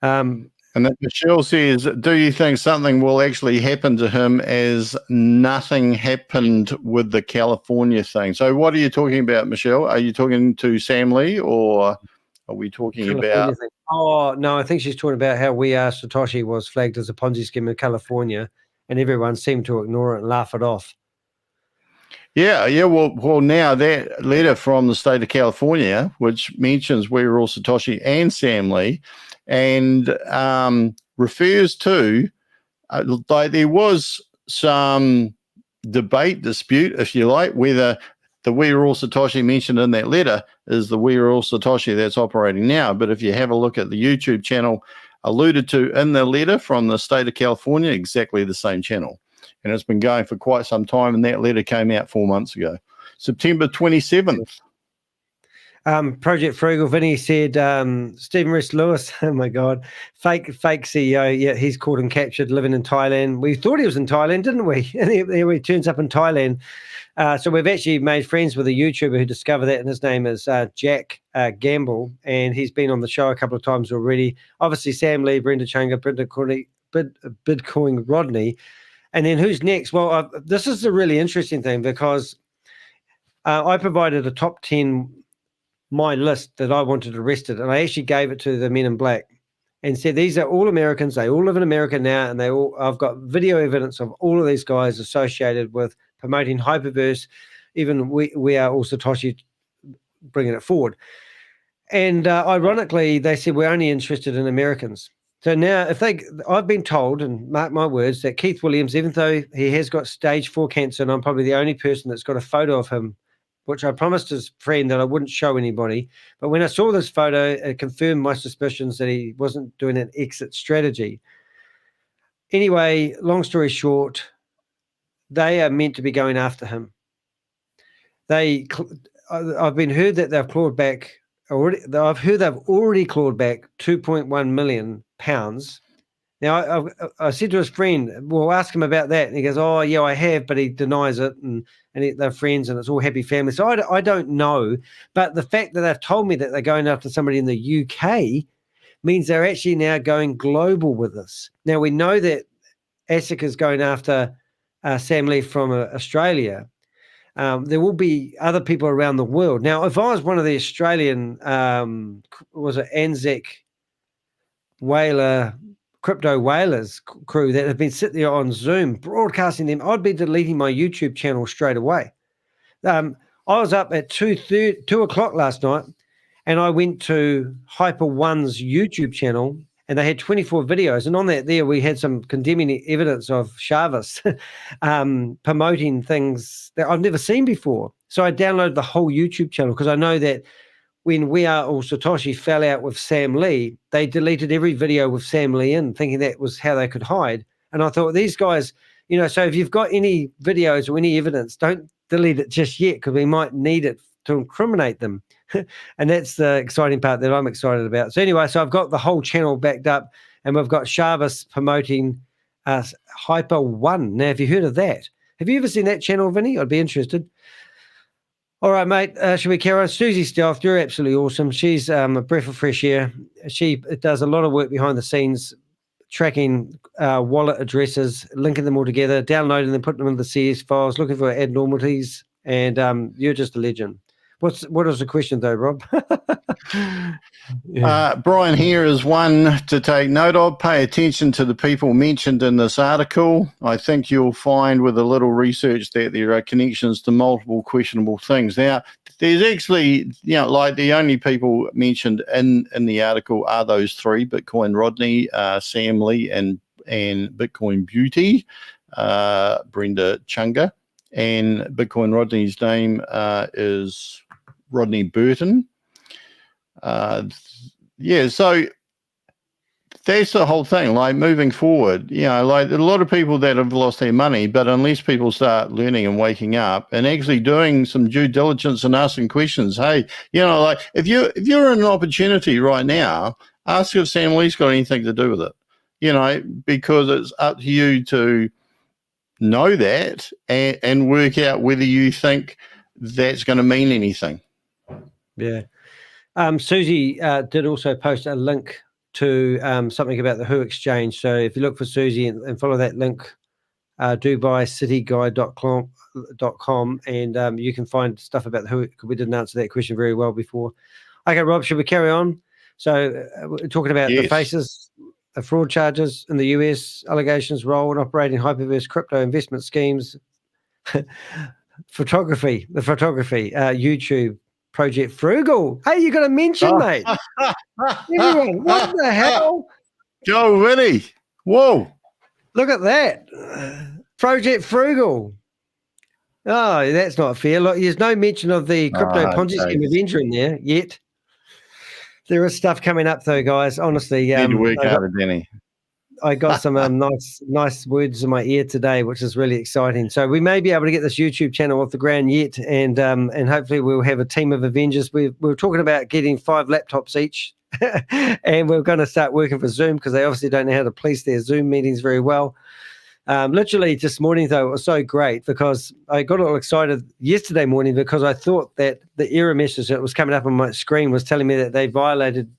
And then Michelle says, do you think something will actually happen to him as nothing happened with the California thing? So what are you talking about, Michelle? Are you talking to Sam Lee or are we talking California about... thing. Oh, no, I think she's talking about how We Are Satoshi was flagged as a Ponzi scheme in California and everyone seemed to ignore it and laugh it off. Yeah. Well, now that letter from the state of California, which mentions We Are All Satoshi and Sam Lee, and refers to, like there was some dispute, if you like, whether the We Are All Satoshi mentioned in that letter is the We Are All Satoshi that's operating now. But if you have a look at the YouTube channel alluded to in the letter from the state of California, exactly the same channel. And it's been going for quite some time, and that letter came out 4 months ago, September 27th. Project Frugal, Vinny said, Stephen Rhys Lewis, oh my God, fake CEO. Yeah, he's caught and captured living in Thailand. We thought he was in Thailand, didn't we? And he turns up in Thailand. So we've actually made friends with a YouTuber who discovered that, and his name is Jack Gamble, and he's been on the show a couple of times already. Obviously, Sam Lee, Brenda Chunga, Bitcoin Rodney. And then who's next? Well, this is a really interesting thing because I provided a top 10 my list that I wanted arrested, and I actually gave it to the men in black and said these are all Americans, they all live in America now, and I've got video evidence of all of these guys associated with promoting HyperVerse, even we are all Satoshi bringing it forward. And ironically, they said we're only interested in Americans. So now I've been told, and mark my words, that Keith Williams, even though he has got stage 4 cancer, and I'm probably the only person that's got a photo of him, which I promised his friend that I wouldn't show anybody. But when I saw this photo, it confirmed my suspicions that he wasn't doing an exit strategy. Anyway, long story short, they are meant to be going after him. I've been heard that they've clawed back already. I've heard they've already clawed back £2.1 million. Now, I said to his friend, well, ask him about that. And he goes, oh, yeah, I have, but he denies it. And they're friends and it's all happy family. So I don't know. But the fact that they've told me that they're going after somebody in the UK means they're actually now going global with this. Now, we know that ASIC is going after Sam Lee from Australia. There will be other people around the world. Now, if I was one of the Australian, was it Anzac whaler, crypto whalers crew that have been sitting there on Zoom broadcasting them, I'd be deleting my YouTube channel straight away. I was up at 2 o'clock last night, and I went to HyperOne's YouTube channel, and they had 24 videos. And on that there, we had some condemning evidence of Chavis promoting things that I've never seen before. So I downloaded the whole YouTube channel because I know that when We Are All Satoshi fell out with Sam Lee, they deleted every video with Sam Lee in, thinking that was how they could hide. And I thought, these guys, so if you've got any videos or any evidence, don't delete it just yet because we might need it to incriminate them. And that's the exciting part that I'm excited about. So anyway, so I've got the whole channel backed up, and we've got Chavis promoting Hyper One. Now, have you heard of that? Have you ever seen that channel, Vinny? I'd be interested. All right, mate. Should we carry on? Susie Stealth, you're absolutely awesome. She's a breath of fresh air. She does a lot of work behind the scenes, tracking wallet addresses, linking them all together, downloading them, putting them in the CS files, looking for abnormalities, and you're just a legend. What is the question though, Rob? Brian here is one to take note of. Pay attention to the people mentioned in this article. I think you'll find with a little research that there are connections to multiple questionable things. Now, there's actually, like the only people mentioned in the article are those three: Bitcoin Rodney, Sam Lee, and Bitcoin Beauty, Brenda Chunga. And Bitcoin Rodney's name is Rodney Burton. So that's the whole thing. Like, moving forward, like a lot of people that have lost their money, but unless people start learning and waking up and actually doing some due diligence and asking questions, hey, like if you're in an opportunity right now, ask if Sam Lee's got anything to do with it, because it's up to you to know that and work out whether you think that's going to mean anything. Yeah. Susie did also post a link to something about the Who exchange. So if you look for Susie and follow that link, DubaiCityGuide.com, and you can find stuff about the Who, because we didn't answer that question very well before. Okay, Rob, should we carry on? So we're talking about the faces, the fraud charges in the US, allegations, role in operating HyperVerse crypto investment schemes, photography, YouTube, Project Frugal. Hey, you got to mention, mate. Everyone, what the hell? Go, Vinny. Whoa. Look at that. Project Frugal. Oh, that's not fair. Look, there's no mention of the Crypto Ponzi Scheme Avenger in there yet. There is stuff coming up, though, guys. Honestly, need to work harder, Danny. I got some nice words in my ear today, which is really exciting. So we may be able to get this YouTube channel off the ground yet, and hopefully we'll have a team of Avengers. We were talking about getting 5 laptops each, and we're going to start working for Zoom because they obviously don't know how to police their Zoom meetings very well. Literally this morning, though, it was so great because I got all excited yesterday morning because I thought that the error message that was coming up on my screen was telling me that they violated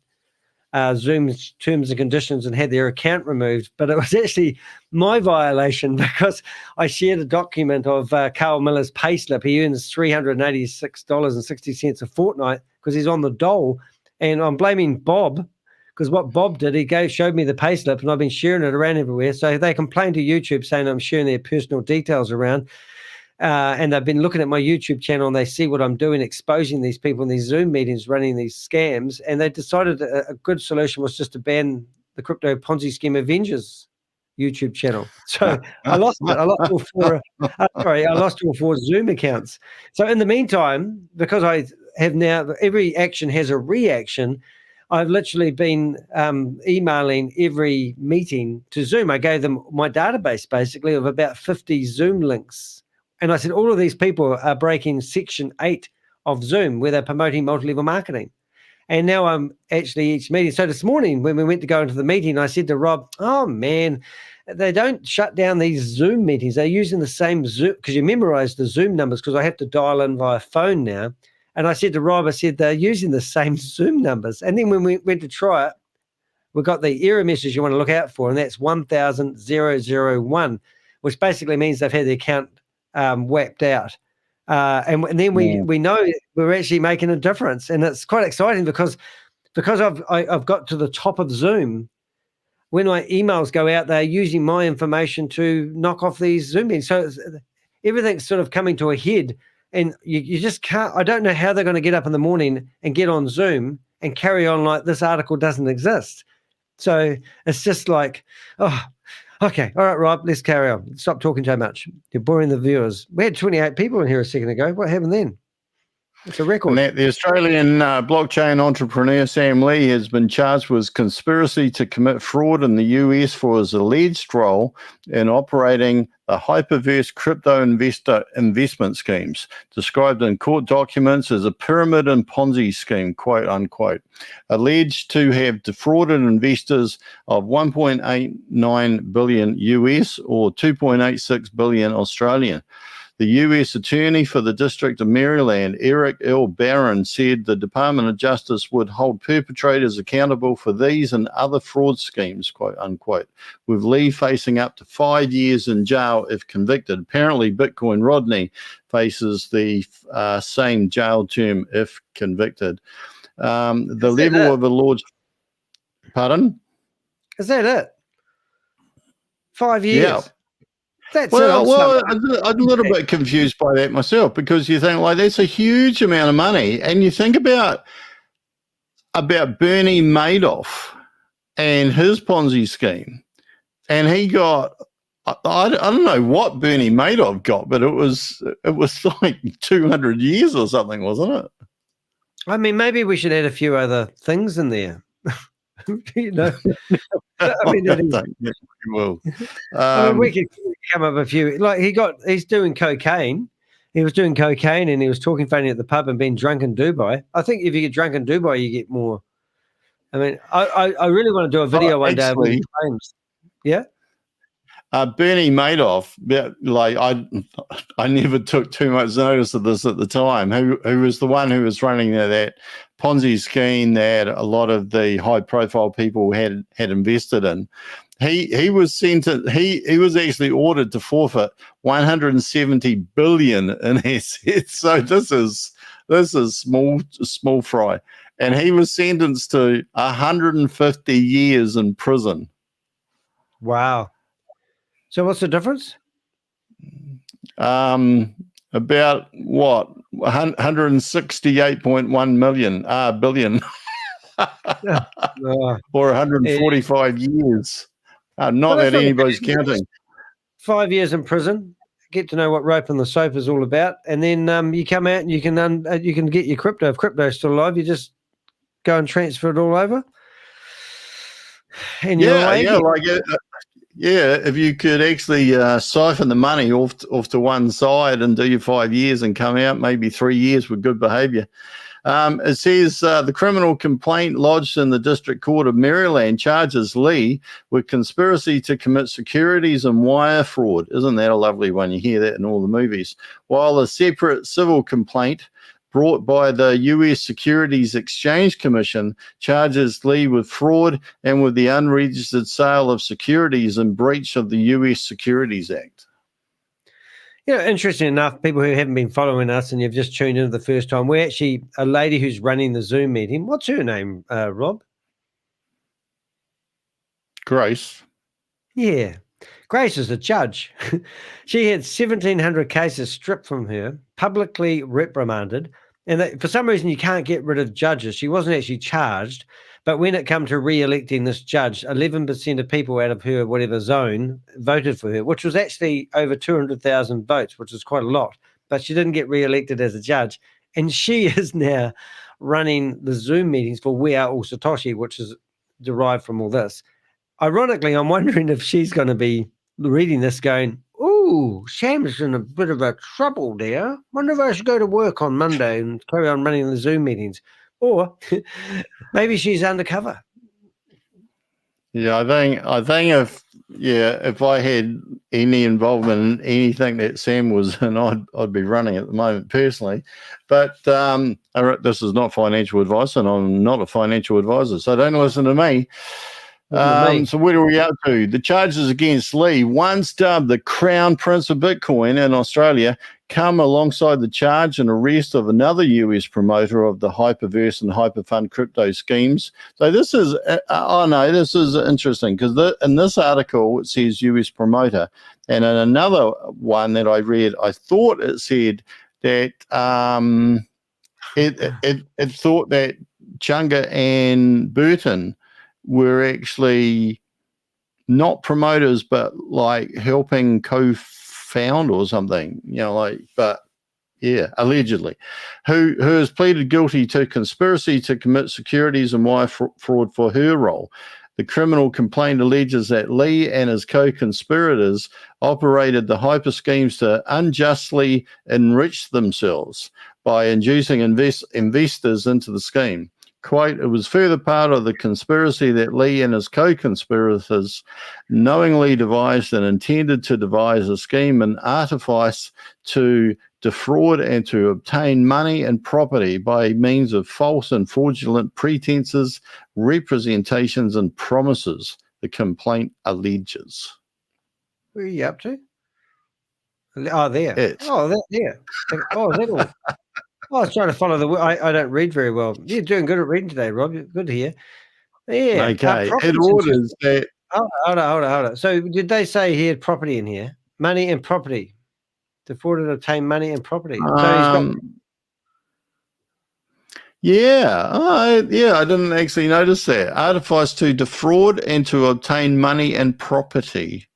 Zoom's terms and conditions and had their account removed, but it was actually my violation because I shared a document of Carl Miller's payslip. He earns $386.60 a fortnight because he's on the dole, and I'm blaming Bob because what Bob did, he showed me the payslip, and I've been sharing it around everywhere. So they complained to YouTube saying I'm sharing their personal details around. And they've been looking at my YouTube channel, and they see what I'm doing, exposing these people in these Zoom meetings, running these scams. And they decided a good solution was just to ban the Crypto Ponzi Scheme Avengers YouTube channel. So I lost it. I lost all four Zoom accounts. So in the meantime, because I have now, every action has a reaction, I've literally been emailing every meeting to Zoom. I gave them my database, basically, of about 50 Zoom links. And I said, all of these people are breaking Section 8 of Zoom, where they're promoting multi-level marketing. And now I'm actually each meeting. So this morning when we went to go into the meeting, I said to Rob, oh, man, they don't shut down these Zoom meetings. They're using the same Zoom, because you memorize the Zoom numbers, because I have to dial in via phone now. And I said to Rob, I said, they're using the same Zoom numbers. And then when we went to try it, we got the error message you want to look out for, and that's 100001, which basically means they've had the account whacked out. And then we know we're actually making a difference, and it's quite exciting because I've got to the top of Zoom. When my emails go out, they're using my information to knock off these Zoom meetings. So everything's sort of coming to a head, and you just can't. I don't know how they're going to get up in the morning and get on Zoom and carry on like this article doesn't exist. So it's just like, oh, okay, all right, Rob, let's carry on. Stop talking so much. You're boring the viewers. We had 28 people in here a second ago. What happened then? It's a record. And the Australian blockchain entrepreneur Sam Lee has been charged with conspiracy to commit fraud in the US for his alleged role in operating the HyperVerse crypto investment schemes, described in court documents as a pyramid and Ponzi scheme, quote unquote, alleged to have defrauded investors of 1.89 billion US or 2.86 billion Australian. The U.S. Attorney for the District of Maryland, Eric L. Barron, said the Department of Justice would hold perpetrators accountable for these and other fraud schemes, quote unquote, with Lee facing up to 5 years in jail if convicted. Apparently, Bitcoin Rodney faces the same jail term if convicted. The level of a lord's... Pardon? Is that it? 5 years? Yeah. That's well, I'm a little bit confused by that myself, because you think, like, that's a huge amount of money, and you think about Bernie Madoff and his Ponzi scheme, and he got, I don't know what Bernie Madoff got, but it was like 200 years or something, wasn't it? I mean, maybe we should add a few other things in there. You know, I mean, we could come up with a few. Like he's doing cocaine. He was doing cocaine, and he was talking funny at the pub and being drunk in Dubai. I think if you get drunk in Dubai, you get more. I mean, I really want to do a video one day. Yeah. Bernie Madoff, like I never took too much notice of this at the time. Who was the one who was running that Ponzi scheme that a lot of the high-profile people had invested in? He was he was actually ordered to forfeit 170 billion in assets. So this is small fry, and he was sentenced to 150 years in prison. Wow. So what's the difference? About what? 168.1 billion. Or 145 years. Not that anybody's counting. 5 years in prison, get to know what rope and the soap is all about, and then you come out and you can get your crypto. If crypto's still alive, you just go and transfer it all over. And if you could actually siphon the money off to one side and do your 5 years and come out maybe 3 years with good behavior. It says the criminal complaint lodged in the District Court of Maryland charges Lee with conspiracy to commit securities and wire fraud. Isn't that a lovely one? You hear that in all the movies. While a separate civil complaint brought by the U.S. Securities Exchange Commission charges Lee with fraud and with the unregistered sale of securities in breach of the U.S. Securities Act. You know, interesting enough, people who haven't been following us and you've just tuned in the first time, we're actually a lady who's running the Zoom meeting. What's her name, Rob? Grace. Yeah. Grace is a judge. She had 1,700 cases stripped from her, publicly reprimanded, and for some reason you can't get rid of judges. She wasn't actually charged, but when it came to re-electing this judge, 11% of people out of her whatever zone voted for her, which was actually over 200,000 votes, which is quite a lot, but she didn't get re-elected as a judge, and she is now running the Zoom meetings for We Are All Satoshi, which is derived from all this. Ironically, I'm wondering if she's going to be reading this going, ooh, ooh, Sam's in a bit of a trouble there. Wonder if I should go to work on Monday and carry on running the Zoom meetings. Or maybe she's undercover. Yeah, I think if I had any involvement in anything that Sam was in, I'd be running at the moment personally. But this is not financial advice, and I'm not a financial advisor, so don't listen to me. So what are we up to? The charges against Lee, once dubbed the Crown Prince of Bitcoin in Australia, come alongside the charge and arrest of another US promoter of the HyperVerse and HyperFund crypto schemes. So this is, this is interesting because in this article it says US promoter, and in another one that I read, I thought it said that it thought that Chunga and Burton were actually not promoters, but like helping co-found or something, but yeah, allegedly, who has pleaded guilty to conspiracy to commit securities and wire fraud for her role. The criminal complaint alleges that Lee and his co-conspirators operated the hyper schemes to unjustly enrich themselves by inducing investors into the scheme. Quote, it was further part of the conspiracy that Lee and his co-conspirators knowingly devised and intended to devise a scheme and artifice to defraud and to obtain money and property by means of false and fraudulent pretenses, representations, and promises, the complaint alleges. Where are you up to? Oh, there. There. Oh, that all. I was trying to follow I don't read very well. You're doing good at reading today, Rob. Good to hear. Yeah. Okay. It orders that. Hold on. So did they say he had property in here? Money and property. Defrauded to obtain money and property. So he's got. I didn't actually notice that. Artifice to defraud and to obtain money and property.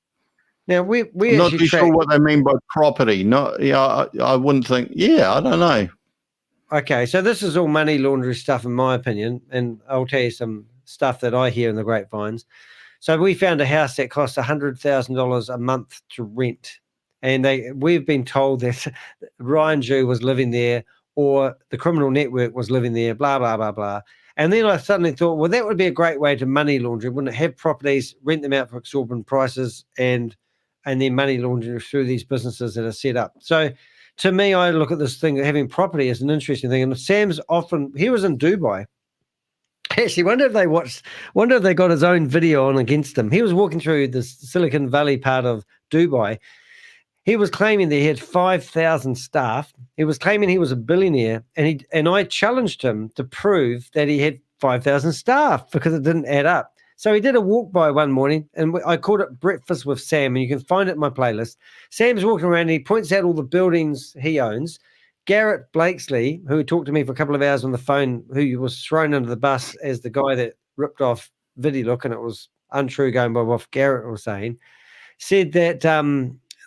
Now we're not too sure what they mean by property. I wouldn't think. I don't know. Okay, so this is all money laundering stuff, in my opinion, and I'll tell you some stuff that I hear in the grapevines. So we found a house that costs $100,000 a month to rent, and we've been told that Ryan Jew was living there, or the criminal network was living there, blah blah blah blah. And then I suddenly thought, well, that would be a great way to money launder, wouldn't it? Have properties, rent them out for exorbitant prices, and then money laundering through these businesses that are set up. So to me, I look at this thing, having property as an interesting thing. And Sam's he was in Dubai. Actually, wonder if they got his own video on against him. He was walking through the Silicon Valley part of Dubai. He was claiming that he had 5,000 staff. He was claiming he was a billionaire. And I challenged him to prove that he had 5,000 staff because it didn't add up. So he did a walk by one morning, and I called it Breakfast with Sam, and you can find it in my playlist. Sam's walking around, and he points out all the buildings he owns. Garrett Blakesley, who talked to me for a couple of hours on the phone, who was thrown under the bus as the guy that ripped off VidiLook, and it was untrue going by what Garrett was saying, said that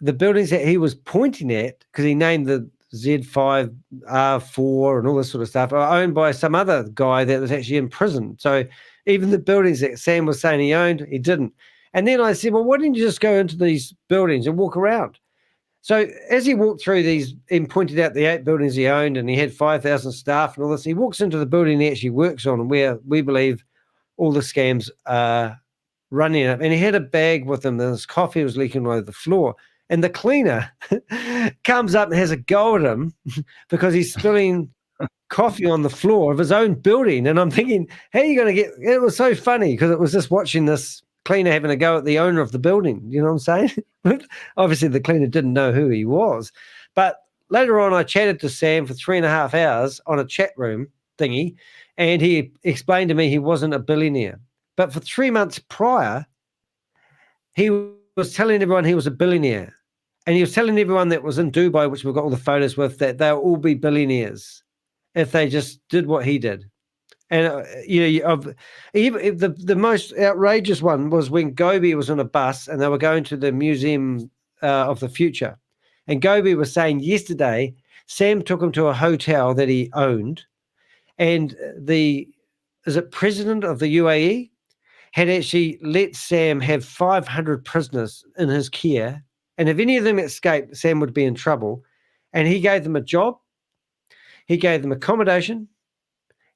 the buildings that he was pointing at, because he named the Z5, R4, and all this sort of stuff, are owned by some other guy that was actually in prison. So even the buildings that Sam was saying he owned, he didn't. And then I said, well, why didn't you just go into these buildings and walk around? So as he walked through these and pointed out the 8 buildings he owned, and he had 5,000 staff and all this, he walks into the building he actually works on, where we believe all the scams are running up. And he had a bag with him, and his coffee was leaking all over the floor. And the cleaner comes up and has a go at him because he's spilling coffee on the floor of his own building. And I'm thinking, how are you going to get it? Was so funny because it was just watching this cleaner having a go at the owner of the building. You know what I'm saying? Obviously, the cleaner didn't know who he was. But later on, I chatted to Sam for 3.5 hours on a chat room thingy, and he explained to me he wasn't a billionaire. But for 3 months prior, he was telling everyone he was a billionaire. And he was telling everyone that was in Dubai, which we've got all the photos with, that they'll all be billionaires if they just did what he did. And the most outrageous one was when Gobi was on a bus and they were going to the Museum of the Future. And Gobi was saying yesterday, Sam took him to a hotel that he owned, and is it president of the UAE had actually let Sam have 500 prisoners in his care And if any of them escaped, Sam would be in trouble. And he gave them a job. He gave them accommodation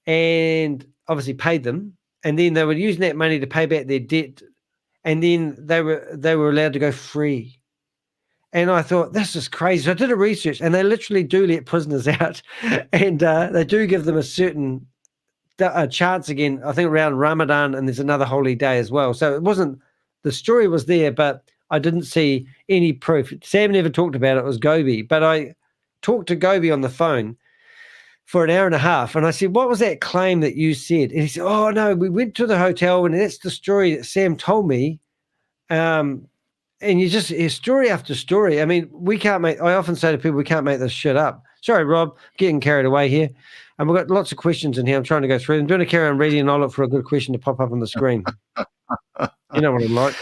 and obviously paid them. And then they were using that money to pay back their debt. And then they were allowed to go free. And I thought, this is crazy. So I did a research, and they literally do let prisoners out. And they do give them a certain chance again, I think around Ramadan, and there's another holy day as well. So it wasn't, the story was there, but I didn't see any proof. Sam never talked about it. It was Gobi. But I talked to Gobi on the phone for an hour and a half. And I said, what was that claim that you said? And he said, oh, no, we went to the hotel, and that's the story that Sam told me. And you just hear story after story. I mean, I often say to people, we can't make this shit up. Sorry, Rob, getting carried away here. And we've got lots of questions in here. I'm trying to go through them. I'm going to carry on reading, and I'll look for a good question to pop up on the screen. You know what I'm like.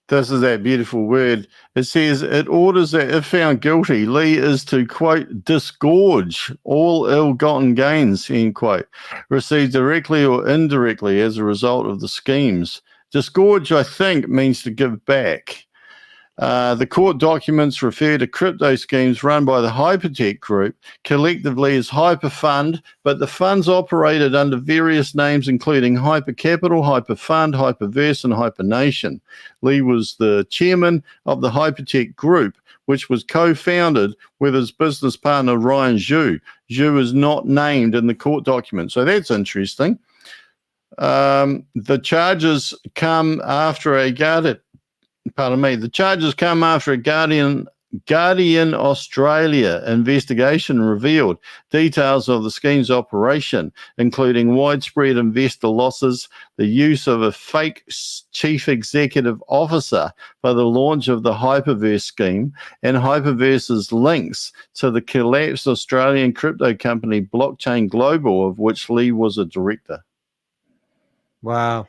This is that beautiful word. It says, it orders that if found guilty, Lee is to, quote, disgorge all ill-gotten gains, end quote, received directly or indirectly as a result of the schemes. Disgorge, I think, means to give back. The court documents refer to crypto schemes run by the HyperTech group, collectively as HyperFund, but the funds operated under various names, including HyperCapital, HyperFund, HyperVerse, and HyperNation. Lee was the chairman of the HyperTech group, which was co-founded with his business partner, Ryan Zhu. Zhu is not named in the court documents, so that's interesting. The charges come after a Guardian Australia investigation revealed details of the scheme's operation, including widespread investor losses, the use of a fake chief executive officer for the launch of the HyperVerse scheme, and HyperVerse's links to the collapsed Australian crypto company Blockchain Global, of which Lee was a director. Wow.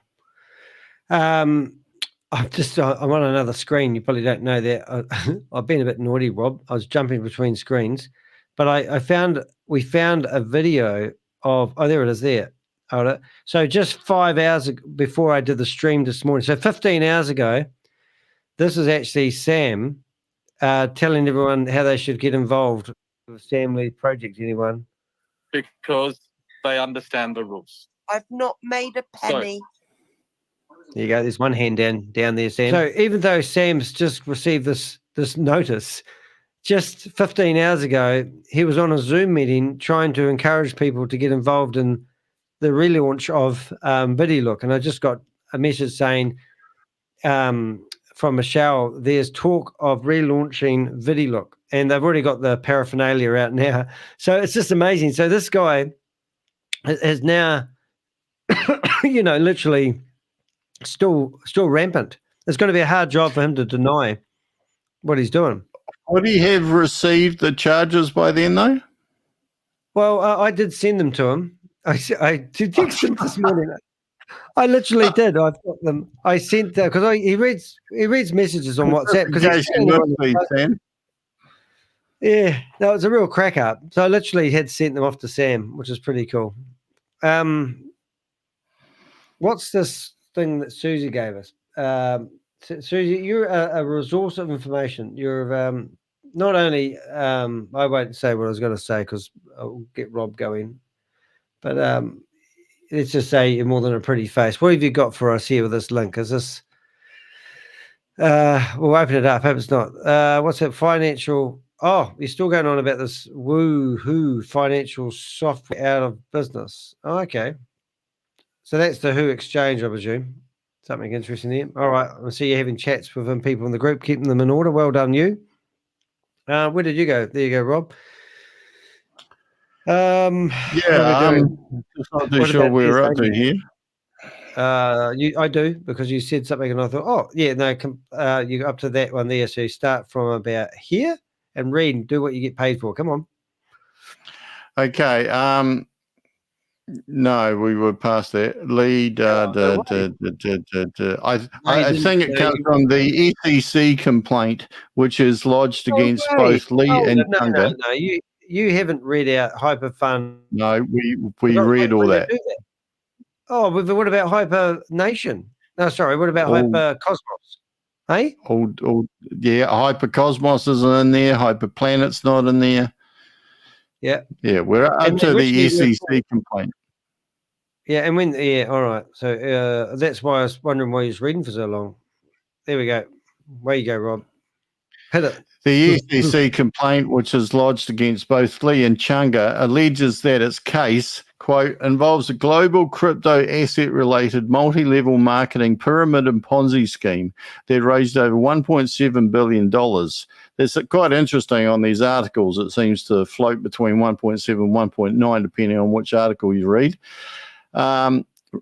I'm on another screen. You probably don't know that. I've been a bit naughty, Rob. I was jumping between screens, but we found a video of, there it is there. So just 5 hours before I did the stream this morning, so 15 hours ago, this is actually Sam telling everyone how they should get involved with Sam Lee project. Anyone? Because they understand the rules. I've not made a penny. There you go. There's one hand down there, Sam. So even though Sam's just received this notice, just 15 hours ago, he was on a Zoom meeting trying to encourage people to get involved in the relaunch of VidiLook. And I just got a message saying from Michelle, there's talk of relaunching VidiLook, and they've already got the paraphernalia out now. So it's just amazing. So this guy is now, literally still rampant. It's going to be a hard job for him to deny what he's doing. Would he have received the charges by then, though? Well, I did send them to him. I did text him this morning. I literally did. I've got them. I sent that because he reads messages on WhatsApp because yeah, no, it's a real crack up. So I literally had sent them off to Sam, which is pretty cool. What's this thing that Susie gave us? Susie, you're a resource of information. You're not only I won't say what I was going to say because I'll get Rob going, but let's just say you're more than a pretty face. What have you got for us here with this link? Is this we'll open it up. Hope it's not what's it, financial? Oh, you're still going on about this woo-hoo financial software out of business. Oh, okay. So that's the Who exchange, I presume. Something interesting there. All right. I see you having chats with people in the group, keeping them in order. Well done, you. Where did you go? There you go, Rob. I'm just not too sure where we're up to here. I do, because you said something and I thought, oh, yeah, no, you up to that one there. So you start from about here and read and do what you get paid for. Come on. Okay. No, we were past that. Lead. I think it comes from the SEC complaint, which is lodged against both Lee and Tunga. No, you haven't read out HyperFund. No, we read all that. Oh, but what about HyperNation? No, sorry. What about HyperCosmos? Hey? Yeah, HyperCosmos isn't in there. HyperPlanet's not in there. Yeah. Yeah, we're up to the SEC complaint. Yeah, and all right. So that's why I was wondering why he was reading for so long. There we go. Way you go, Rob. Hit it. The SEC complaint, which is lodged against both Lee and Chunga, alleges that its case, quote, involves a global crypto asset-related multi-level marketing pyramid and Ponzi scheme that raised over $1.7 billion. It's quite interesting on these articles. It seems to float between 1.7 and 1.9, depending on which article you read.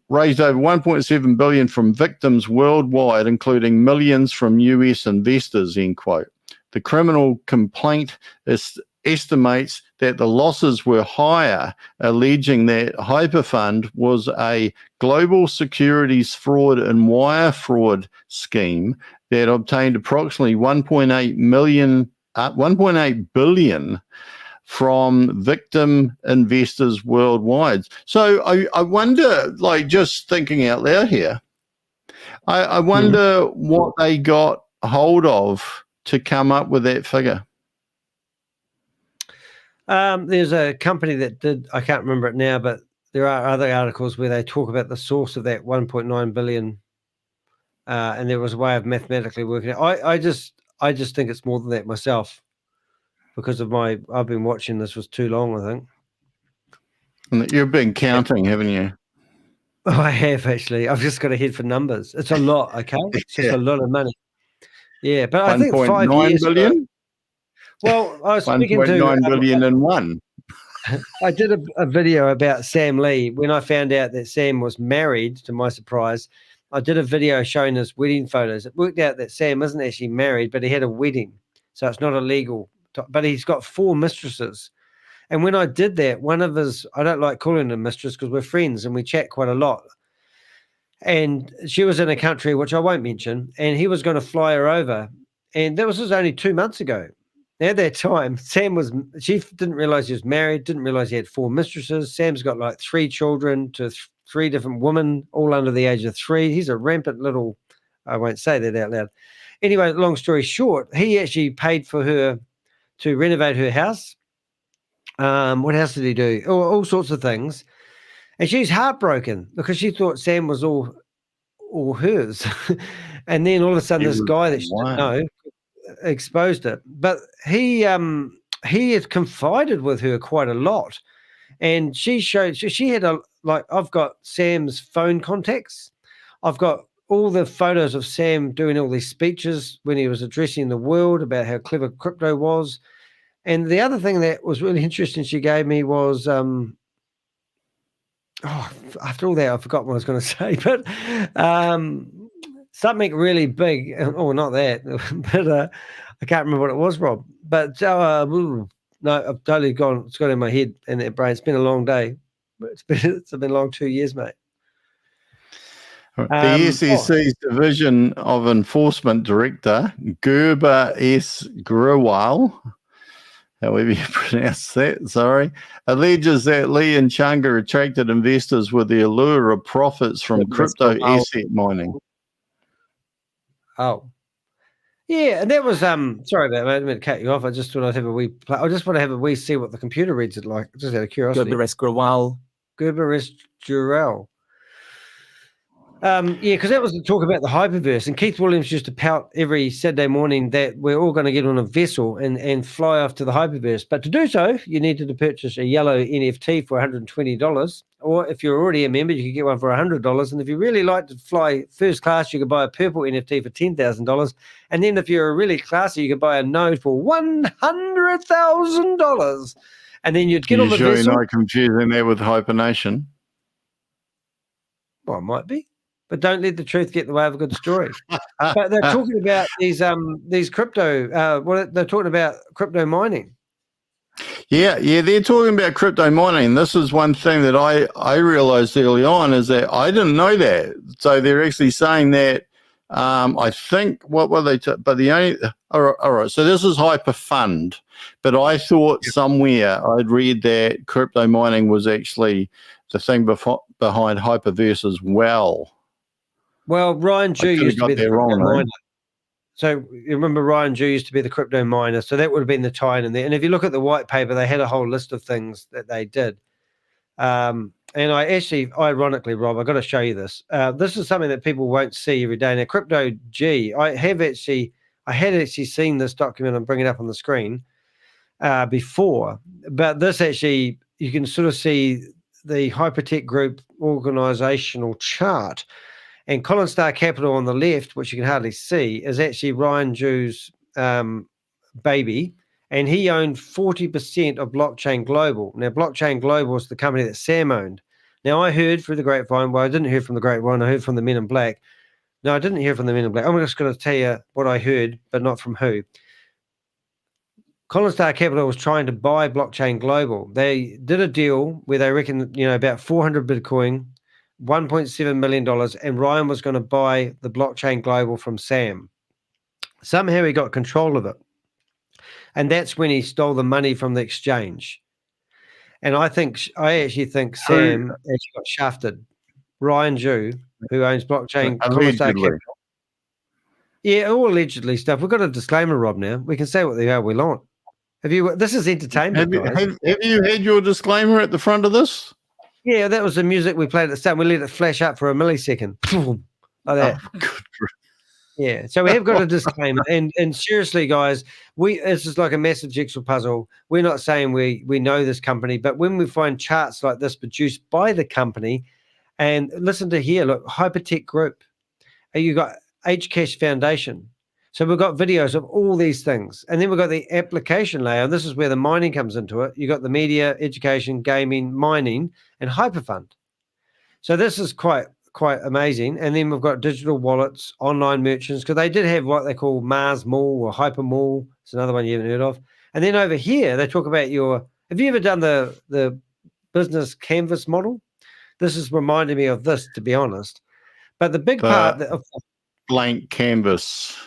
Raised over 1.7 billion from victims worldwide, including millions from US investors, end quote. The criminal complaint estimates that the losses were higher, alleging that HyperFund was a global securities fraud and wire fraud scheme that obtained approximately 1.8 billion from victim investors worldwide. So I wonder, like, just thinking out loud here, I wonder what they got hold of to come up with that figure. There's a company that did, I can't remember it now, but there are other articles where they talk about the source of that 1.9 billion, and there was a way of mathematically working it. I just think it's more than that myself, because of I've been watching this for too long, I think. And you've been counting, haven't you? Oh, I have, actually. I've just got a head for numbers. It's a lot, okay? It's just a lot of money. Yeah, but I think 5 years. Billion? Well, I was speaking to 1.9 billion in one. I did a video about Sam Lee. When I found out that Sam was married, to my surprise, I did a video showing his wedding photos. It worked out that Sam isn't actually married, but he had a wedding. So it's not illegal. But he's got 4 mistresses. And when I did that, one of his, I don't like calling her mistress because we're friends and we chat quite a lot. And she was in a country which I won't mention, and he was going to fly her over. And that was just only 2 months ago. At that time, she didn't realize he was married, didn't realize he had 4 mistresses. Sam's got like 3 children to 3 different women, all under the age of 3. He's a rampant little, I won't say that out loud. Anyway, long story short, he actually paid for her to renovate her house. What else did he do? All sorts of things. And she's heartbroken because she thought Sam was all hers. And then all of a sudden, this guy that she didn't know exposed it. But he had confided with her quite a lot. And she had I've got Sam's phone contacts. I've got all the photos of Sam doing all these speeches when he was addressing the world about how clever crypto was. And the other thing that was really interesting she gave me was, after all that, I forgot what I was going to say, but something really big. Oh, not that, but I can't remember what it was, Rob. But no, I've totally gone. It's got in my head and that brain. It's been a long day. It's been a long 2 years, mate. The SEC's Division of Enforcement Director, Gerber S. Grewal, however you pronounce that, sorry, alleges that Lee and Chunga attracted investors with the allure of profits from crypto asset mining. Oh. Yeah, and that was sorry about that. I didn't mean to cut you off. I just thought I'd have a wee play. I just want to have a wee see what the computer reads it like, just out of curiosity. Gerber S. Grewal. Gerber S. Grewal. Yeah, because that was the talk about the HyperVerse, and Keith Williams used to pout every Saturday morning that we're all going to get on a vessel and fly off to the HyperVerse. But to do so, you needed to purchase a yellow NFT for $120, or if you're already a member, you could get one for $100. And if you really like to fly first class, you could buy a purple NFT for $10,000. And then if you're really classy, you could buy a node for $100,000. And then you'd get on the vessel. You're not confusing that with HyperNation? Well, it might be. But don't let the truth get in the way of a good story. But they're talking about these crypto. They're talking about crypto mining. Yeah, they're talking about crypto mining. This is one thing that I realized early on is that I didn't know that. So they're actually saying that. I think what were they? But the only all right. So this is HyperFund, but I thought somewhere I'd read that crypto mining was actually the thing behind HyperVerse as well. Well, Ryan Jew used to be the crypto miner. So you remember Ryan Jew used to be the crypto miner, so that would have been the tie-in in there. And if you look at the white paper, they had a whole list of things that they did. And I actually, ironically, Rob, I've got to show you this. This is something that people won't see every day. Now, Crypto G, I had actually seen this document. I'm bringing it up on the screen before, but this actually, you can sort of see the HyperTech Group organizational chart. And Colin Star Capital on the left, which you can hardly see, is actually Ryan Jew's baby. And he owned 40% of Blockchain Global. Now, Blockchain Global is the company that Sam owned. Now, I heard through the grapevine, well, I didn't hear from the grapevine, I heard from the Men in Black. No, I didn't hear from the Men in Black. I'm just going to tell you what I heard, but not from who. Colin Star Capital was trying to buy Blockchain Global. They did a deal where they reckon, about 400 Bitcoin, $1.7 million, and Ryan was going to buy the Blockchain Global from Sam. Somehow he got control of it. And that's when he stole the money from the exchange. And I actually think Sam actually got shafted. Ryan Jew, who owns Blockchain, Colin Star Capital. Yeah, all allegedly stuff. We've got a disclaimer, Rob, now. We can say what the hell we want. This is entertainment, guys. Have you had your disclaimer at the front of this? Yeah, that was the music we played at the start. We let it flash up for a millisecond. Like that. Oh, good. Yeah, so we have got a disclaimer, and seriously, guys, this is like a massive jigsaw puzzle. We're not saying we know this company, but when we find charts like this produced by the company, and listen to here, look, HyperTech Group, you got Hcash Foundation. So we've got videos of all these things, and then we've got the application layer. And this is where the mining comes into it. You got the media, education, gaming, mining, and HyperFund. So this is quite amazing. And then we've got digital wallets, online merchants, because they did have what they call Mars Mall or Hyper Mall. It's another one you haven't heard of. And then over here, they talk about have you ever done the business canvas model? This is reminding me of this, to be honest. But the big part of blank canvas.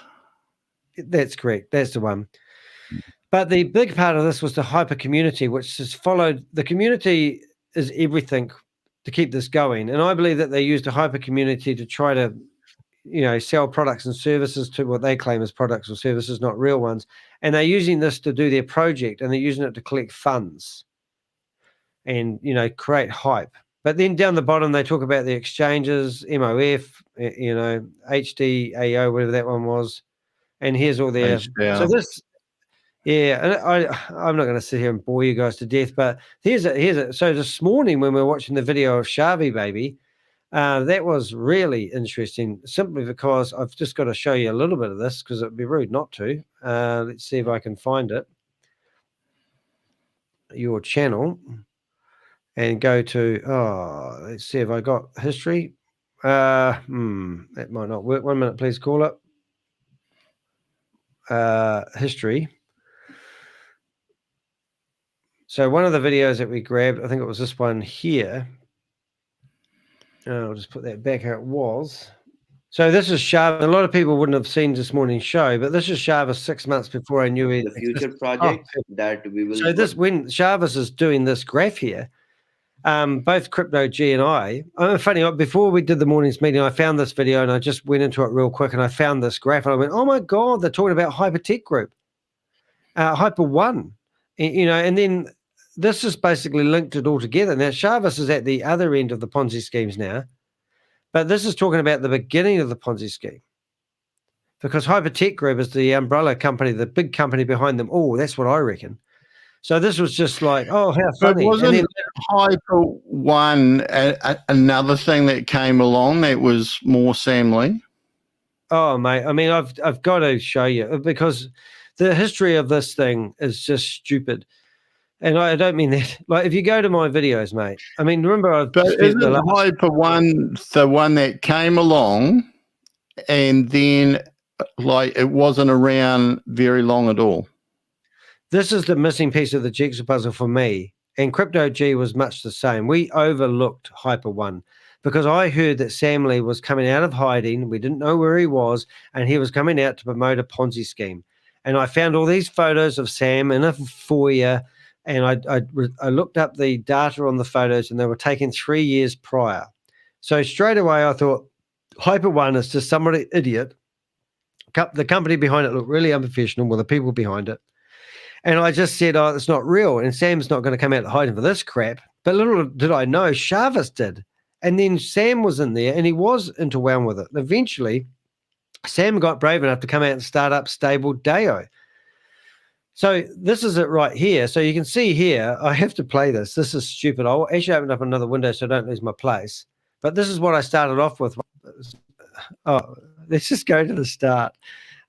That's correct. That's the one. But the big part of this was the hyper community, which has followed. The community is everything to keep this going. And I believe that they used a hyper community to try to, sell products and services to what they claim as products or services, not real ones. And they're using this to do their project, and they're using it to collect funds and, create hype. But then down the bottom, they talk about the exchanges, MOF, HDAO, whatever that one was. And here's all their. So this, yeah, and I'm not going to sit here and bore you guys to death, but here's it. So this morning when we were watching the video of Shavi Baby, that was really interesting, simply because I've just got to show you a little bit of this because it'd be rude not to. Let's see if I can find it. Your channel and go to, let's see if I got history. That might not work. 1 minute, please. Call it. History. So one of the videos that we grabbed, I think it was this one here. I'll just put that back how it was. So this is Shava. A lot of people wouldn't have seen this morning's show, but this is Shava 6 months before I knew it. The future project that we will. So this, when Shavas is doing this graph here, both Crypto G and I, funny, before we did the morning's meeting, I found this video and I just went into it real quick and I found this graph and I went, oh my God, they're talking about HyperTech Group, Hyper One, and then this is basically linked it all together. Now, Shavas is at the other end of the Ponzi schemes now, but this is talking about the beginning of the Ponzi scheme because HyperTech Group is the umbrella company, the big company behind them all. That's what I reckon. So this was just like, oh, how funny. But wasn't Hyper One another thing that came along that was more Sam Lee? Oh, mate. I mean, I've got to show you because the history of this thing is just stupid. And I don't mean that. Like, if you go to my videos, mate, I mean, remember But isn't Hyper One the one that came along and then, it wasn't around very long at all? This is the missing piece of the jigsaw puzzle for me. And Crypto G was much the same. We overlooked Hyper One because I heard that Sam Lee was coming out of hiding. We didn't know where he was, and he was coming out to promote a Ponzi scheme. And I found all these photos of Sam in a foyer, and I looked up the data on the photos, and they were taken 3 years prior. So straight away I thought Hyper One is just somebody idiot The company behind it looked really unprofessional, well, the people behind it. And I just said, oh, it's not real. And Sam's not going to come out hiding for this crap. But little did I know, Shavis did. And then Sam was in there and he was interwound with it. And eventually, Sam got brave enough to come out and start up Stable Deo. So this is it right here. So you can see here, I have to play this. This is stupid. I'll actually open up another window so I don't lose my place. But this is what I started off with. Oh, let's just go to the start.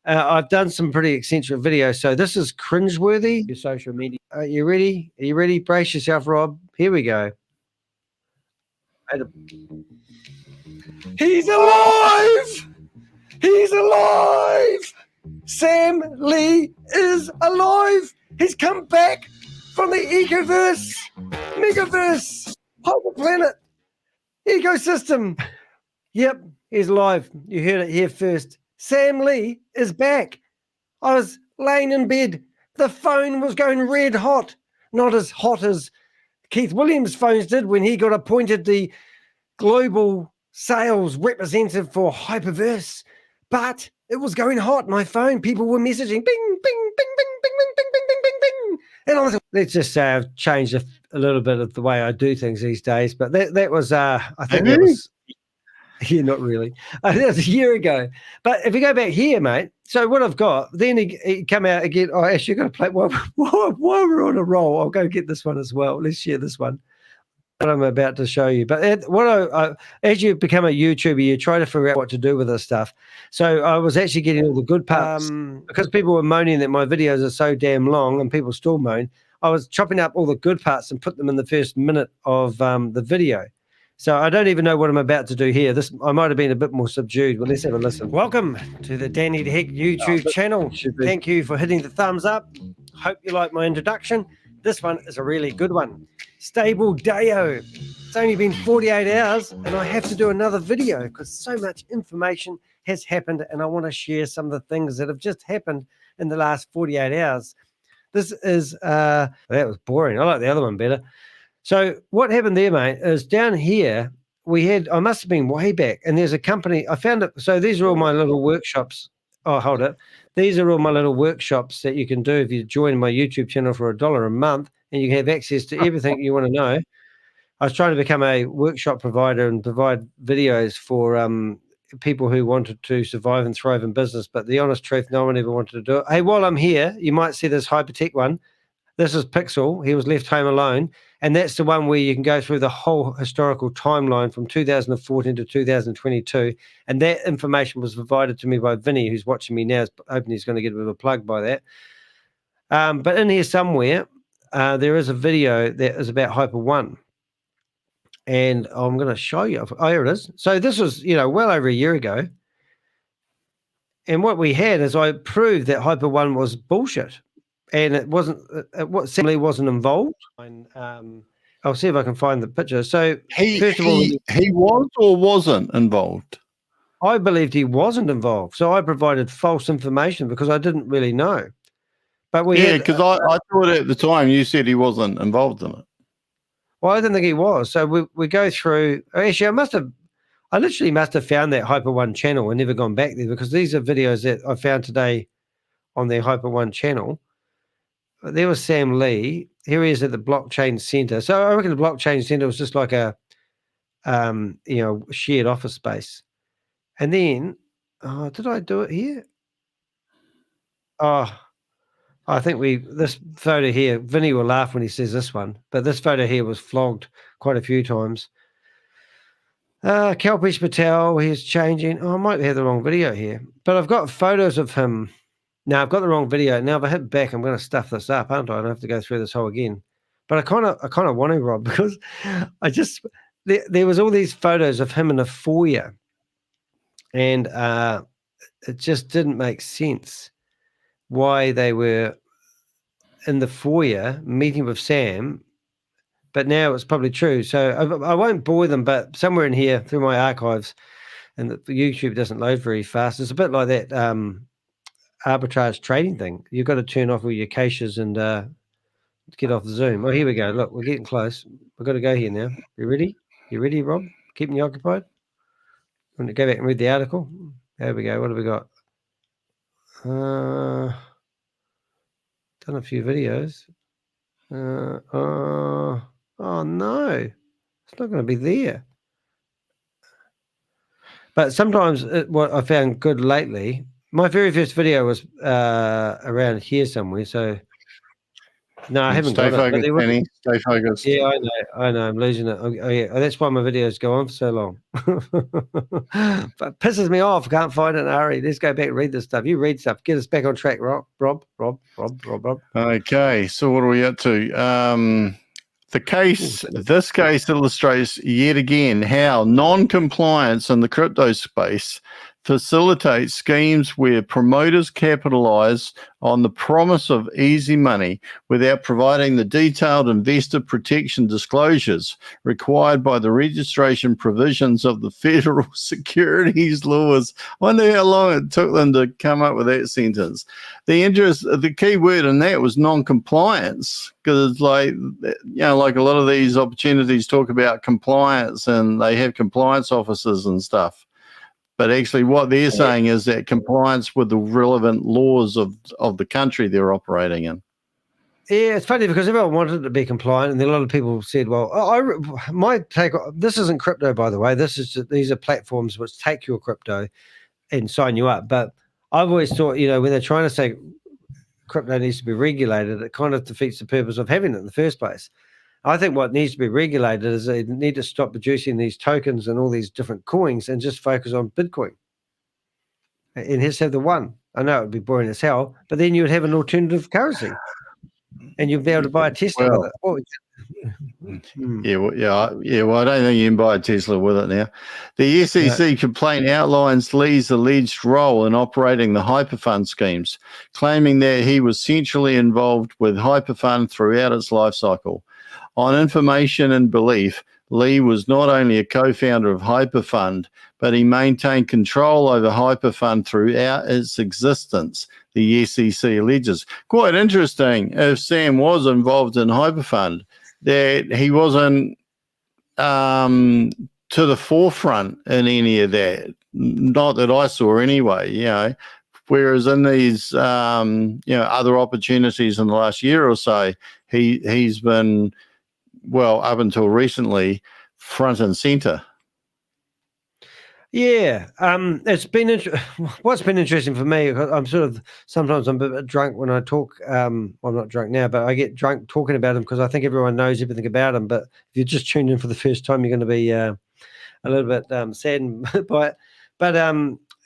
I've done some pretty eccentric videos. So this is cringeworthy. Your social media. Are you ready? Are you ready? Brace yourself, Rob. Here we go. He's alive! He's alive! Sam Lee is alive! He's come back from the Ecoverse, Megaverse, Hyperplanet, ecosystem. Yep, he's alive. You heard it here first. Sam Lee is back. I was laying in bed. The phone was going red hot. Not as hot as Keith Williams' phones did when he got appointed the global sales representative for HyperVerse. But it was going hot. My phone, people were messaging, bing, bing, bing, bing, bing, bing, bing, bing, bing, bing, bing. And I was like, let's just say I've changed a little bit of the way I do things these days. But that was, I think that was, yeah, not really. That was a year ago. But if you go back here, mate, so what I've got, then he come out again. Oh, actually, got to play while we're on a roll. I'll go get this one as well. Let's share this one. What I'm about to show you. But as you become a YouTuber, you try to figure out what to do with this stuff. So I was actually getting all the good parts because people were moaning that my videos are so damn long, and people still moan. I was chopping up all the good parts and put them in the first minute of the video. So I don't even know what I'm about to do here. I might have been a bit more subdued. Well, let's have a listen. Welcome to the Danny de Hek YouTube channel. Thank you for hitting the thumbs up. Hope you like my introduction. This one is a really good one. Stable Deo. It's only been 48 hours and I have to do another video because so much information has happened and I want to share some of the things that have just happened in the last 48 hours. This is, that was boring. I like the other one better. So what happened there, mate, is down here I must have been way back, and there's a company, I found it. So these are all my little workshops. Oh, hold it. These are all my little workshops that you can do if you join my YouTube channel for $1 a month, and you have access to everything you want to know. I was trying to become a workshop provider and provide videos for people who wanted to survive and thrive in business, but the honest truth, no one ever wanted to do it. Hey, while I'm here, you might see this HyperTech one. This is Pixel. He was left home alone. And that's the one where you can go through the whole historical timeline from 2014 to 2022. And that information was provided to me by Vinny, who's watching me now. Hoping he's going to get a bit of a plug by that. But in here somewhere, there is a video that is about Hyper One. And I'm going to show you. Oh, here it is. So this was, well over a year ago. And what we had is I proved that Hyper One was bullshit. And it wasn't, what Sam Lee wasn't involved. And, I'll see if I can find the picture. So, first of all, he was or wasn't involved? I believed he wasn't involved. So I provided false information because I didn't really know. But because I thought at the time you said he wasn't involved in it. Well, I didn't think he was. So we go through. Actually, I literally must have found that Hyper One channel and never gone back there because these are videos that I found today on their Hyper One channel. There was Sam Lee. Here he is at the blockchain center. So I reckon the blockchain center was just like a, shared office space. And then, did I do it here? Oh, I think this photo here, Vinny will laugh when he says this one, but this photo here was flogged quite a few times. Kalpesh Patel, he's changing. Oh, I might have the wrong video here, but I've got photos of him. Now I've got the wrong video. Now if I hit back, I'm going to stuff this up, aren't I? I don't have to go through this whole again. But I kind of want to, Rob, because there was all these photos of him in a foyer, and it just didn't make sense why they were in the foyer meeting with Sam. But now it's probably true. So I won't bore them, but somewhere in here through my archives, and the YouTube doesn't load very fast. It's a bit like that. Arbitrage trading thing. You've got to turn off all your caches and get off the Zoom. Oh, here we go. Look, we're getting close. We've got to go here now. You ready? You ready, Rob? Keeping you occupied? Want to go back and read the article? There we go. What have we got? Done a few videos. Oh no, it's not going to be there. But sometimes what I found good lately, my very first video was around here somewhere. So no, I haven't Stay got it. But focused, there was, Danny. Stay focused. yeah, I know, I'm losing it. Oh yeah, that's why my videos go on for so long. But it pisses me off. Can't find it in a hurry. Let's go back and read this stuff. You read stuff. Get us back on track, Rob. Okay, so what are we up to? This case illustrates yet again how non-compliance in the crypto space facilitates schemes where promoters capitalize on the promise of easy money without providing the detailed investor protection disclosures required by the registration provisions of the federal securities laws. I wonder how long it took them to come up with that sentence. The key word in that was non-compliance, because like a lot of these opportunities talk about compliance and they have compliance officers and stuff. But actually what they're saying is that compliance with the relevant laws of the country they're operating in. Yeah, it's funny because everyone wanted to be compliant, and then a lot of people said, "Well, my take. This isn't crypto, by the way. These are platforms which take your crypto and sign you up." But I've always thought, when they're trying to say crypto needs to be regulated, it kind of defeats the purpose of having it in the first place. I think what needs to be regulated is they need to stop producing these tokens and all these different coins and just focus on Bitcoin. And just have the one. I know it would be boring as hell, but then you would have an alternative currency. And you'll be able to buy a Tesla with it. Well, I don't think you can buy a Tesla with it now. The SEC complaint outlines Lee's alleged role in operating the HyperFund schemes, claiming that he was centrally involved with HyperFund throughout its life cycle. On information and belief, Lee was not only a co-founder of HyperFund, but he maintained control over HyperFund throughout its existence, the SEC alleges. Quite interesting if Sam was involved in HyperFund, that he wasn't to the forefront in any of that. Not that I saw anyway, Whereas in these, other opportunities in the last year or so, he's been, well, up until recently, front and center. Yeah, it's been what's been interesting for me. I'm sometimes I'm a bit drunk when I talk. I'm not drunk now, but I get drunk talking about him because I think everyone knows everything about him. But if you're just tuned in for the first time, you're going to be a little bit saddened by it. But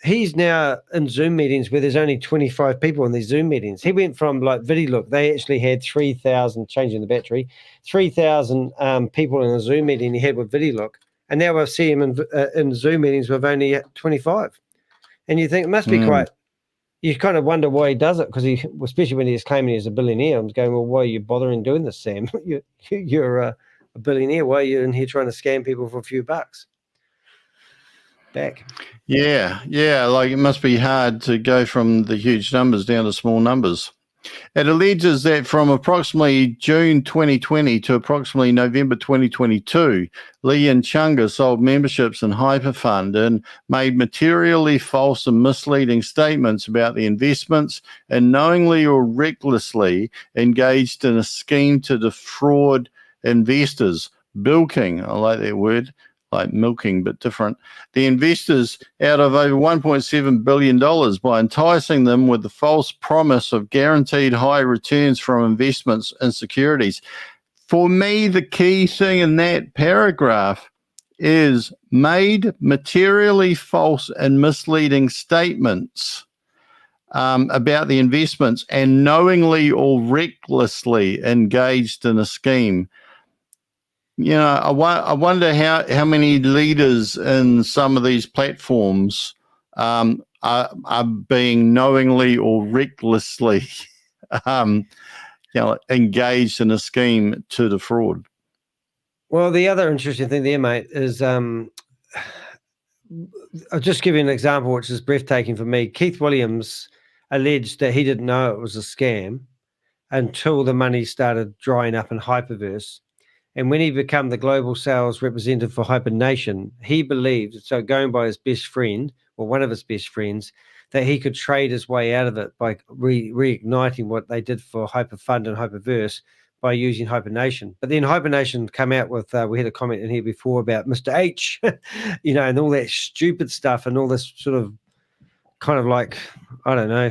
he's now in Zoom meetings where there's only 25 people in these Zoom meetings. He went from like VidiLook, they actually had 3,000 changing the battery, 3,000 people in a Zoom meeting he had with VidiLook. And now I see him in Zoom meetings with only 25. And you think it must be quite, you kind of wonder why he does it, because especially when he's claiming he's a billionaire. I'm going, well, why are you bothering doing this, Sam? You're a billionaire. Why are you in here trying to scam people for a few bucks? Back. Yeah, like it must be hard to go from the huge numbers down to small numbers. It alleges that from approximately June 2020 to approximately November 2022, Lee and Chunga sold memberships in HyperFund and made materially false and misleading statements about the investments, and knowingly or recklessly engaged in a scheme to defraud investors. Bilking, I like that word, like milking, but different, the investors out of over $1.7 billion by enticing them with the false promise of guaranteed high returns from investments in securities. For me, the key thing in that paragraph is made materially false and misleading statements about the investments and knowingly or recklessly engaged in a scheme. I wonder how many leaders in some of these platforms are being knowingly or recklessly engaged in a scheme to defraud. Well, the other interesting thing there, mate, is I'll just give you an example which is breathtaking for me. Keith Williams alleged that he didn't know it was a scam until the money started drying up in HyperVerse. And when he became the global sales representative for HyperNation, he believed, so going by his best friend, or one of his best friends, that he could trade his way out of it by reigniting what they did for HyperFund and HyperVerse by using HyperNation. But then HyperNation come out with, we had a comment in here before about Mr. H, and all that stupid stuff and all this sort of kind of like, I don't know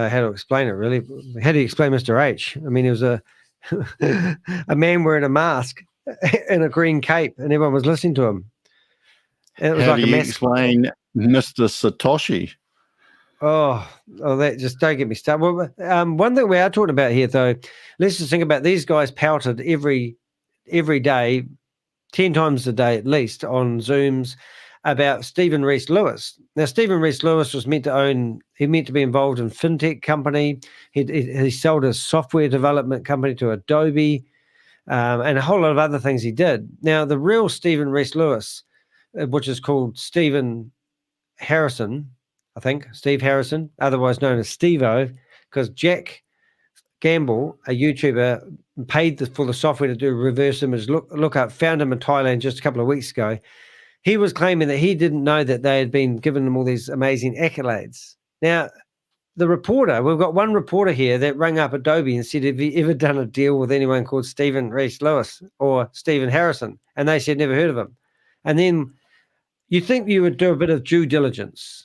how to explain it really. How do you explain Mr. H? I mean, he was a man wearing a mask and a green cape and everyone was listening to him. And it was How like do you explain Mr. Satoshi? Oh, that just don't get me started. Well, one thing we are talking about here, though, let's just think about these guys pouted every day, 10 times a day at least, on Zooms about Stephen Reese Lewis. Now, Stephen Reese Lewis was meant to be involved in fintech company. He sold a software development company to Adobe, and a whole lot of other things he did. Now, the real Stephen Reese Lewis, which is called Stephen Harrison, I think, Steve Harrison, otherwise known as Steve-O, because Jack Gamble, a YouTuber, paid for the software to do reverse image lookup, found him in Thailand just a couple of weeks ago. He was claiming that he didn't know that they had been giving him all these amazing accolades. Now, the reporter, we've got one reporter here that rang up Adobe and said, have you ever done a deal with anyone called Stephen Reese Lewis or Stephen Harrison? And they said, never heard of him. And then you think you would do a bit of due diligence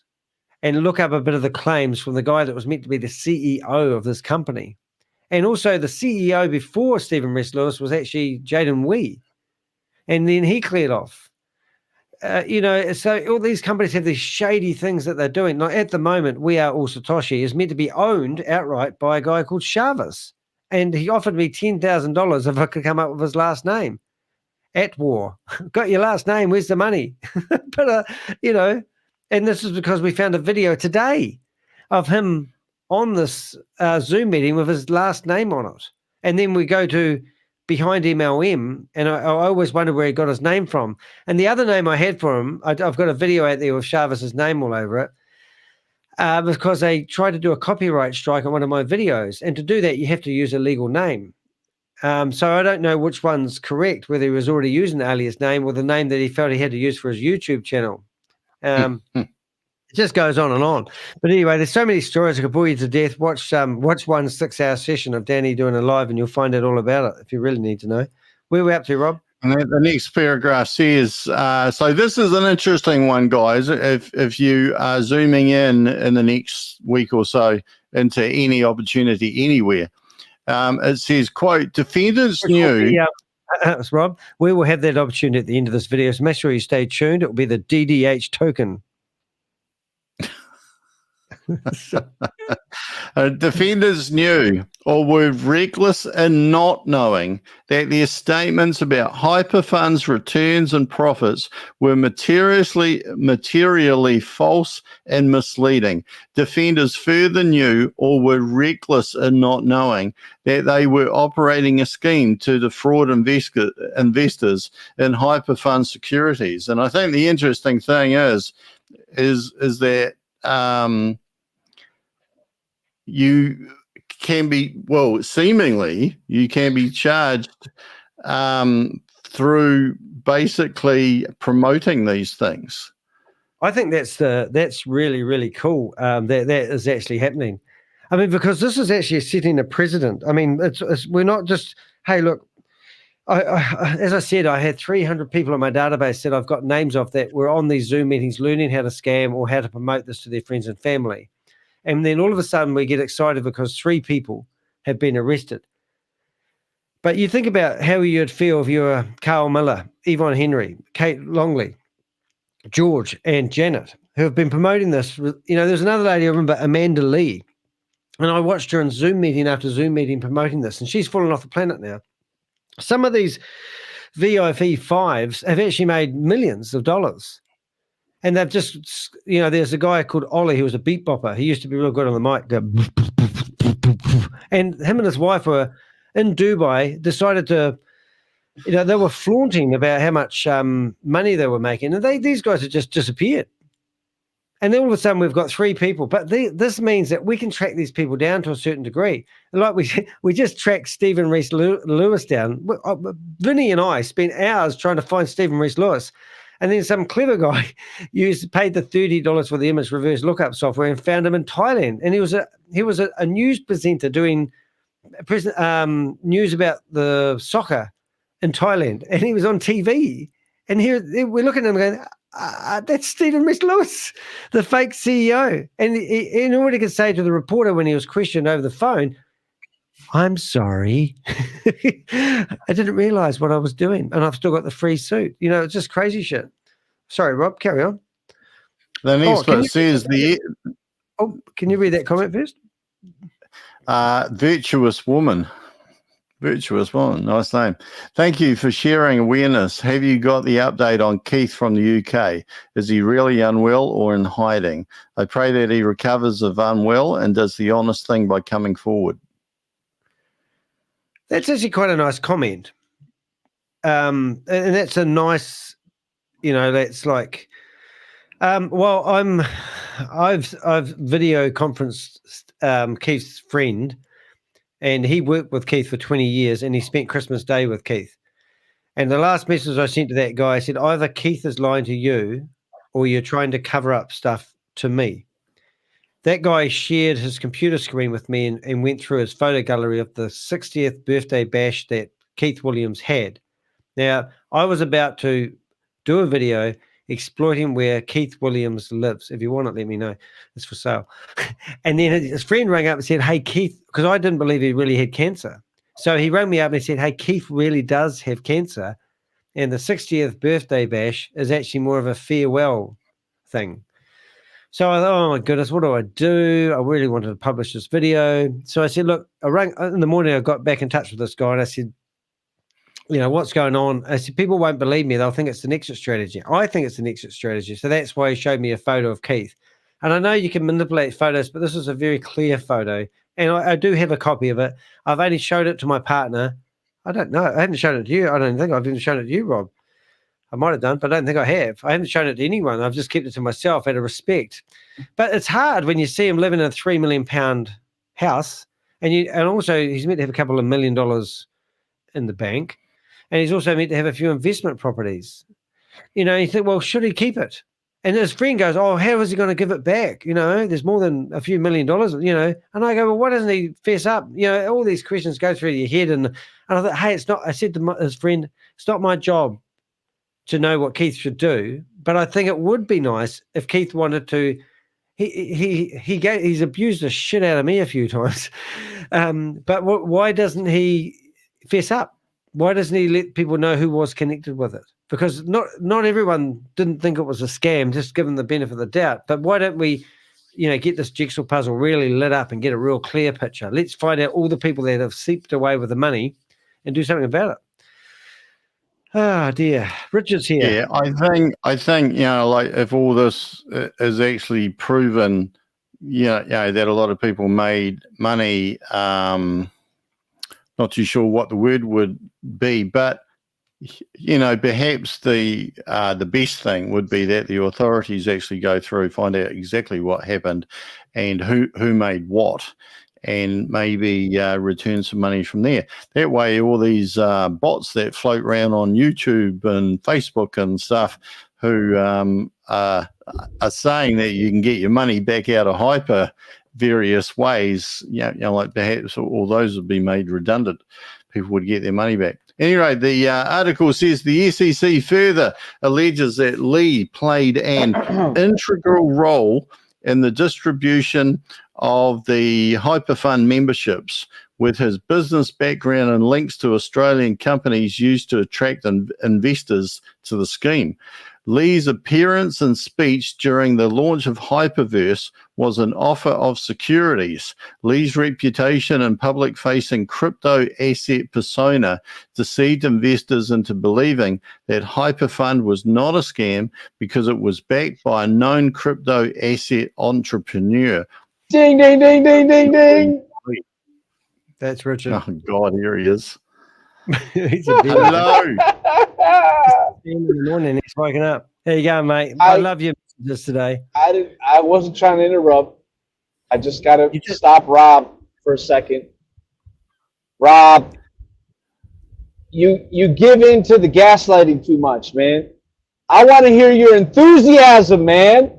and look up a bit of the claims from the guy that was meant to be the CEO of this company. And also the CEO before Stephen Reese Lewis was actually Jaden Wee. And then he cleared off. So all these companies have these shady things that they're doing. Like at the moment, We Are All Satoshi is meant to be owned outright by a guy called Chavez. And he offered me $10,000 if I could come up with his last name. At war. Got your last name, where's the money? But, and this is because we found a video today of him on this Zoom meeting with his last name on it. And then we go to Behind MLM, and I always wonder where he got his name from. And the other name I had for him, I've got a video out there with Chavez's name all over it, because they tried to do a copyright strike on one of my videos. And to do that, you have to use a legal name. So I don't know which one's correct, whether he was already using the alias name or the name that he felt he had to use for his YouTube channel. It just goes on and on. But anyway, there's so many stories I could bore you to death. Watch one 6-hour session of Danny doing a live and you'll find out all about it if you really need to know. Where are we up to, Rob? And the next paragraph says, so this is an interesting one, guys. If you are zooming in the next week or so into any opportunity anywhere, it says, quote, defendants knew... Rob, we will have that opportunity at the end of this video, so make sure you stay tuned. It will be the DDH token. Defenders knew or were reckless in not knowing that their statements about HyperFund's returns and profits were materially false and misleading. Defenders further knew or were reckless in not knowing that they were operating a scheme to defraud investors in HyperFund securities. And I think the interesting thing is that you can be, seemingly you can be charged through basically promoting these things. I think that's really, really cool. That is actually happening. I mean, because this is actually setting a precedent. I mean, we're not just, hey, look, as I said, I had 300 people on my database that I've got names of that were on these Zoom meetings learning how to scam or how to promote this to their friends and family. And then all of a sudden we get excited because 3 people have been arrested. But you think about how you'd feel if you were Carl Miller, Yvonne Henry, Kate Longley, George, and Janet, who have been promoting this. There's another lady I remember, Amanda Lee, and I watched her in Zoom meeting after Zoom meeting promoting this, and she's fallen off the planet now. Some of these VIP 5s have actually made millions of dollars. And they've just, there's a guy called Ollie who was a beat bopper. He used to be real good on the mic. And him and his wife were in Dubai, decided to, they were flaunting about how much money they were making. And these guys have just disappeared. And then all of a sudden we've got 3 people. But this means that we can track these people down to a certain degree. Like we just tracked Stephen Reese Lewis down. Vinny and I spent hours trying to find Stephen Reese Lewis. And then some clever guy paid the $30 for the image reverse lookup software and found him in Thailand. And he was a news presenter doing news about the soccer in Thailand, and he was on TV. And here we're looking at him going, that's Stephen Lewis, the fake CEO. And all he could say to the reporter when he was questioned over the phone, I'm sorry. I didn't realize what I was doing, and I've still got the free suit. You know, it's just crazy shit. Sorry, Rob, carry on. The next one says can you read that comment first? Virtuous woman. Virtuous woman, nice name. Thank you for sharing awareness. Have you got the update on Keith from the UK? Is he really unwell or in hiding? I pray that he recovers of unwell and does the honest thing by coming forward. That's actually quite a nice comment. And that's a nice, that's like, well, I've video conferenced Keith's friend, and he worked with Keith for 20 years, and he spent Christmas Day with Keith. And the last message I sent to that guy, I said, either Keith is lying to you or you're trying to cover up stuff to me. That guy shared his computer screen with me and went through his photo gallery of the 60th birthday bash that Keith Williams had. Now, I was about to do a video exploiting where Keith Williams lives. If you want it, let me know. It's for sale. And then his friend rang up and said, hey, Keith, because I didn't believe he really had cancer. So he rang me up and said, hey, Keith really does have cancer. And the 60th birthday bash is actually more of a farewell thing. So I thought, oh my goodness, what do I do? I really wanted to publish this video. So I said, look, I rang in the morning, I got back in touch with this guy and I said, what's going on? I said, people won't believe me. They'll think it's an exit strategy. I think it's an exit strategy. So that's why he showed me a photo of Keith. And I know you can manipulate photos, but this is a very clear photo. And I do have a copy of it. I've only showed it to my partner. I don't know. I haven't shown it to you. I don't think I've even shown it to you, Rob. I might have done, but I don't think I have. I haven't shown it to anyone. I've just kept it to myself out of respect. But it's hard when you see him living in a £3 million house, and also he's meant to have a couple of $1 million in the bank, and he's also meant to have a few investment properties. You think, well, should he keep it? And his friend goes, oh, how is he going to give it back? There's more than a few $1 million, And I go, well, why doesn't he fess up? All these questions go through your head. And I thought, hey, I said to his friend, it's not my job to know what Keith should do, but I think it would be nice if Keith wanted to. He's abused the shit out of me a few times, but why doesn't he fess up? Why doesn't he let people know who was connected with it? Because not everyone didn't think it was a scam, just given the benefit of the doubt. But why don't we, get this jigsaw puzzle really lit up and get a real clear picture? Let's find out all the people that have seeped away with the money and do something about it. Oh dear, Richard's here. Yeah, I think like if all this is actually proven, that a lot of people made money. Not too sure what the word would be, but perhaps the best thing would be that the authorities actually go through, find out exactly what happened, and who made what. And maybe return some money from there. That way, all these bots that float around on YouTube and Facebook and stuff who are saying that you can get your money back out of Hyper various ways, like perhaps all those would be made redundant. People would get their money back. Anyway, the article says the SEC further alleges that Lee played an integral role in the distribution of the HyperFund memberships, with his business background and links to Australian companies used to attract investors to the scheme. Lee's appearance and speech during the launch of HyperVerse was an offer of securities. Lee's reputation and public-facing crypto asset persona deceived investors into believing that HyperFund was not a scam because it was backed by a known crypto asset entrepreneur. Ding, ding, ding, ding, ding, ding. That's Richard. Oh, God, here he is. He's a Hello. in the morning, he's waking up. There you go, mate. I love your messages today. I wasn't trying to interrupt. I just got to stop Rob for a second. Rob, you give in to the gaslighting too much, man. I want to hear your enthusiasm, man.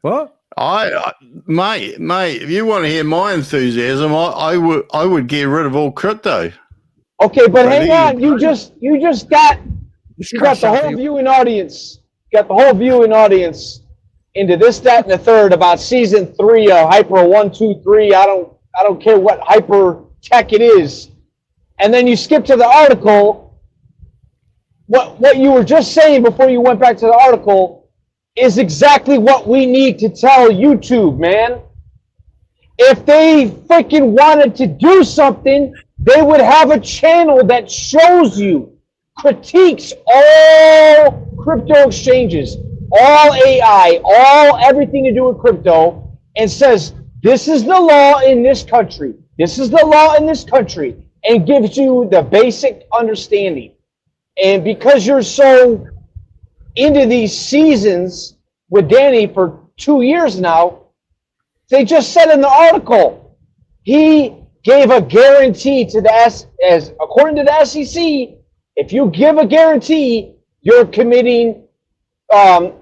What? Mate, if you want to hear my enthusiasm, I would get rid of all crypto. Okay, but So hang on. You got the whole viewing audience. Got the whole viewing audience into this, that, and the third about season 3 of Hyper 1, 2, 3. I don't care what HyperTech it is. And then you skip to the article. What you were just saying before you went back to the article is exactly what we need to tell YouTube, man. If they freaking wanted to do something, they would have a channel that shows you, critiques all crypto exchanges, all AI, everything to do with crypto, and says, this is the law in this country. This is the law in this country, and gives you the basic understanding. And because you're so into these seasons with Danny for 2 years now, they just said in the article, he gave a guarantee to as according to the SEC, if you give a guarantee, you're committing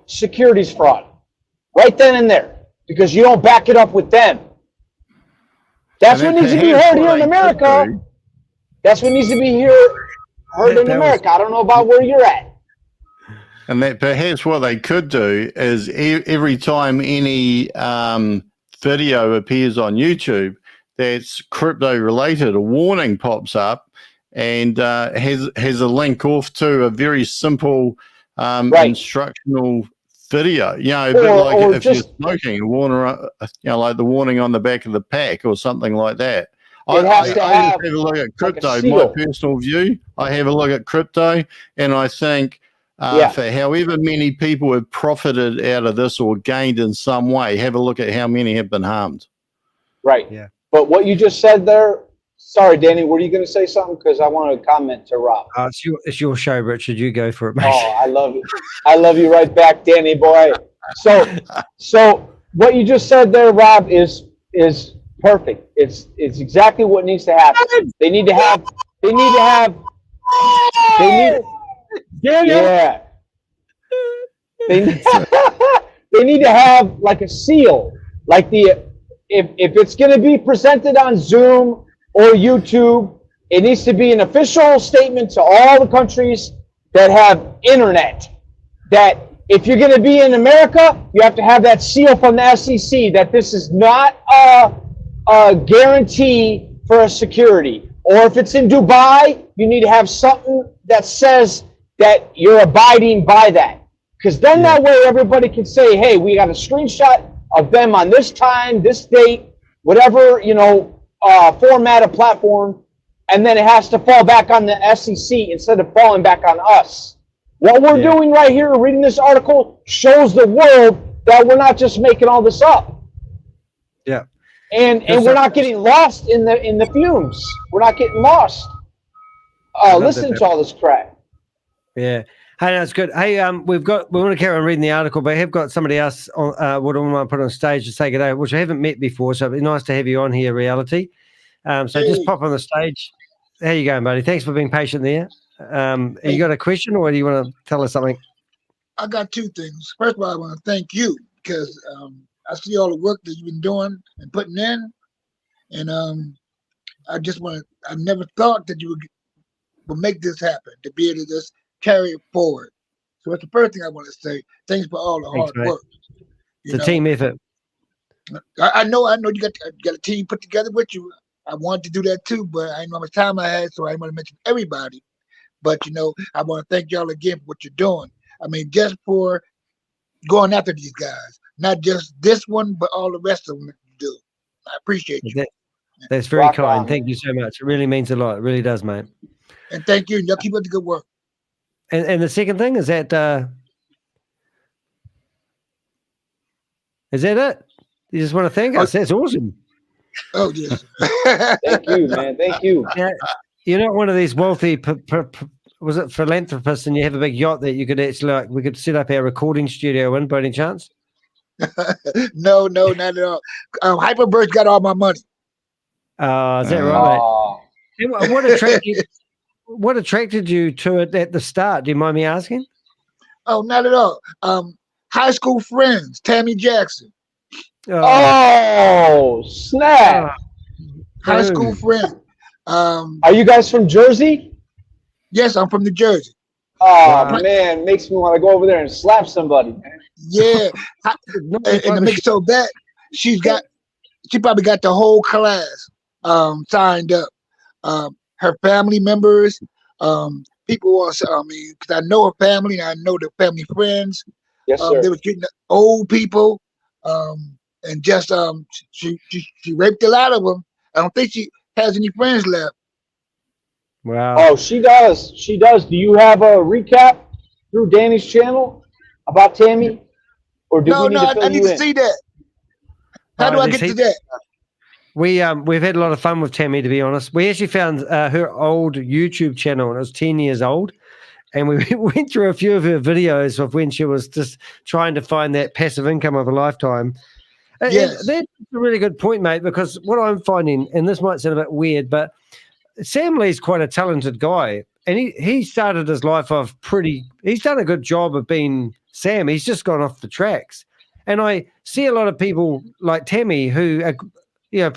securities fraud right then and there because you don't back it up with them. That's what needs to be heard here in America. That's what needs to be heard in America. I don't know about where you're at. And that perhaps what they could do is every time any video appears on YouTube that's crypto related, a warning pops up and has a link off to a very simple instructional video. You know, a bit like if you're smoking, a warning, like the warning on the back of the pack or something like that. I have a look at crypto, my personal view. I have a look at crypto and I think for however many people have profited out of this or gained in some way, have a look at how many have been harmed. Right. Yeah. But what you just said there, sorry, Danny, were you going to say something? Because I want to comment to Rob. It's your show, Richard. You go for it, mate. Oh, I love you. I love you right back, Danny boy. So what you just said there, Rob, is perfect. It's exactly what needs to happen. They need to have like a seal, like if it's going to be presented on Zoom or YouTube, it needs to be an official statement to all the countries that have internet that if you're going to be in America, you have to have that seal from the SEC that this is not a guarantee for a security. Or if it's in Dubai, you need to have something that says that you're abiding by that. Because then that way everybody can say, hey, we got a screenshot of them on this time, this date, whatever, format of platform, and then it has to fall back on the SEC instead of falling back on us. What we're doing right here, reading this article, shows the world that we're not just making all this up. Yeah. And we're not getting lost in the fumes. We're not getting lost listening to all this crap. Yeah. Hey, that's good. Hey, we want to carry on reading the article, but I have got somebody else on what I want to put on stage to take it over, which I haven't met before, so it'd be nice to have you on here, Reality. So just pop on the stage. How you going, buddy? Thanks for being patient there. You got a question, or do you want to tell us something? I got two things. First of all, I want to thank you because I see all the work that you've been doing and putting in, and I never thought that you would make this happen, to be able to just carry it forward. So that's the first thing I want to say. Thanks for all the hard work. It's a team effort. I know you got a team put together with you. I wanted to do that too, but I didn't know how much time I had, so I didn't want to mention everybody. But I want to thank y'all again for what you're doing. I mean, just for going after these guys, not just this one, but all the rest of them that you do. I appreciate you. That's very kind. Thank you so much. It really means a lot. It really does, mate. And thank you. And y'all keep up the good work. And the second thing is that it? You just want to thank us? That's awesome. Oh yes. Thank you, man. Thank you. Yeah, you're not one of these wealthy was it philanthropists, and you have a big yacht that you could actually we could set up our recording studio in by any chance? No, not at all. HyperVerse got all my money. Is that right? What attracted you to it at the start? Do you mind me asking? Oh, not at all. High school friends, Tammy Jackson. Oh, snap. High school friend. Are you guys from Jersey? Yes, I'm from New Jersey. Oh, man, makes me want to go over there and slap somebody. Yeah. And to make it so bad, she probably got the whole class signed up. Her family members, people because I know her family and I know the family friends. Yes, sir. They was getting the old people, and just she raped a lot of them. I don't think she has any friends left. Wow. Oh, she does. She does. Do you have a recap through Danny's channel about Tammy? Or do we need to fill I need you to in? see that. How do I get to that? We've had a lot of fun with Tammy, to be honest. We actually found her old YouTube channel, and it was 10 years old. And we went through a few of her videos of when she was just trying to find that passive income of a lifetime. Yes. And that's a really good point, mate, because what I'm finding, and this might sound a bit weird, but Sam Lee's quite a talented guy. And he started his life off he's done a good job of being Sam. He's just gone off the tracks. And I see a lot of people like Tammy who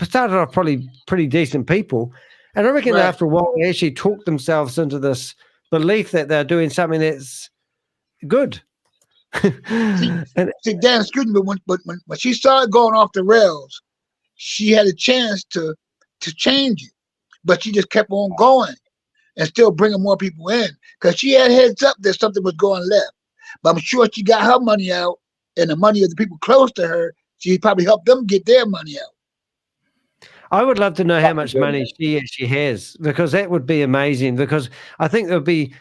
started off probably pretty decent people. And I reckon after a while, they actually talk themselves into this belief that they're doing something that's good. See, Dan, excuse me, but when she started going off the rails, she had a chance to change it, but she just kept on going and still bringing more people in because she had heads up that something was going left. But I'm sure she got her money out, and the money of the people close to her, she probably helped them get their money out. I would love to know how much money she actually has, because that would be amazing. Because I think there'll be,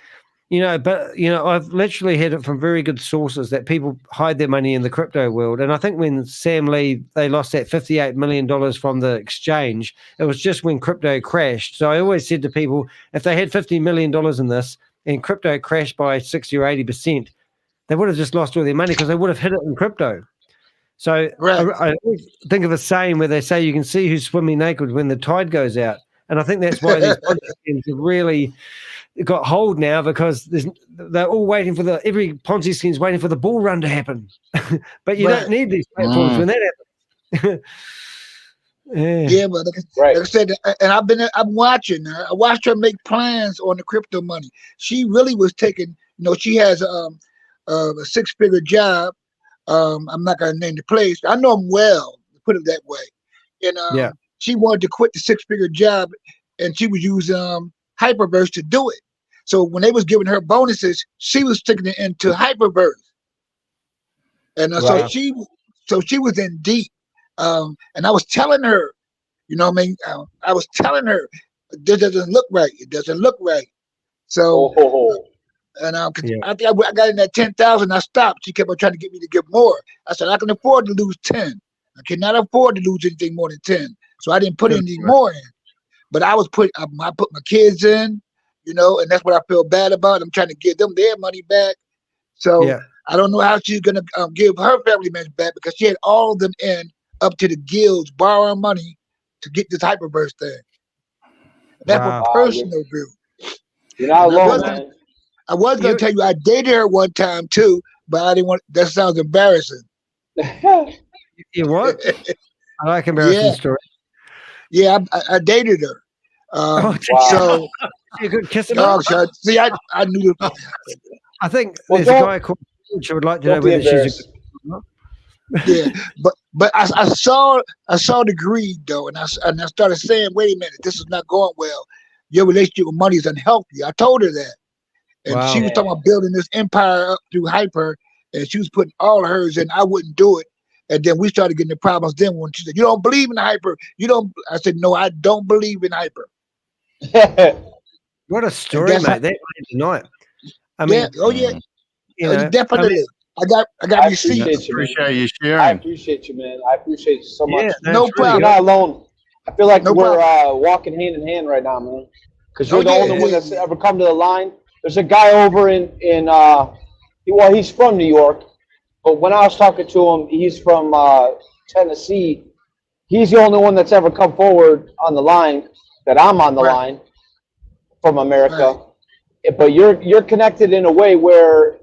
I've literally had it from very good sources that people hide their money in the crypto world. And I think when Sam Lee, they lost that $58 million from the exchange, it was just when crypto crashed. So I always said to people, if they had $50 million in this and crypto crashed by 60 or 80%, they would have just lost all their money because they would have hid it in crypto. So I always think of a saying where they say you can see who's swimming naked when the tide goes out. And I think that's why these Ponzi schemes have really got hold now, because they're all waiting for every Ponzi scheme is waiting for the bull run to happen. But you don't need these platforms when that happens. Yeah, but like I said, and I'm watching her. I watched her make plans on the crypto money. She really was taking, she has a 6-figure job. I'm not going to name the place. I know him well, to put it that way. And she wanted to quit the 6-figure job, and she was using HyperVerse to do it. So when they was giving her bonuses, she was sticking it into HyperVerse. And so she was in deep. And I was telling her, I was telling her, this doesn't look right. It doesn't look right. So, and I think I got in that 10,000. I stopped. She kept on trying to get me to give more. I said, I can afford to lose 10. I cannot afford to lose anything more than 10. So I didn't put any more in. But I put my kids in, and that's what I feel bad about. I'm trying to give them their money back. So I don't know how she's going to give her family members back, because she had all of them in up to the gills, borrowing money to get this HyperVerse thing. That's a personal view. You're not alone, man. I was going to tell you I dated her one time too, but I didn't want. That sounds embarrassing. You what? I like embarrassing stories. Yeah, I dated her. So you could kiss her. See, I knew. I think there's a guy called George who would like to know whether she's a yeah, but I saw the greed though, and I started saying, wait a minute, this is not going well. Your relationship with money is unhealthy. I told her that, and she was talking about building this empire up through Hyper, and she was putting all of hers in. I wouldn't do it, and then we started getting the problems. Then when she said, "You don't believe in Hyper," I said, "No, I don't believe in Hyper." What a story, mate! That tonight. I mean, definitely. I got receipts. Appreciate you sharing. I appreciate you, man. I appreciate you so much. No problem. You're not alone. I feel like we're walking hand in hand right now, man. Because you're the only one that's ever come to the line. There's a guy over he's from New York, but when I was talking to him, he's from Tennessee. He's the only one that's ever come forward on the line that I'm on the line from America. But you're connected in a way where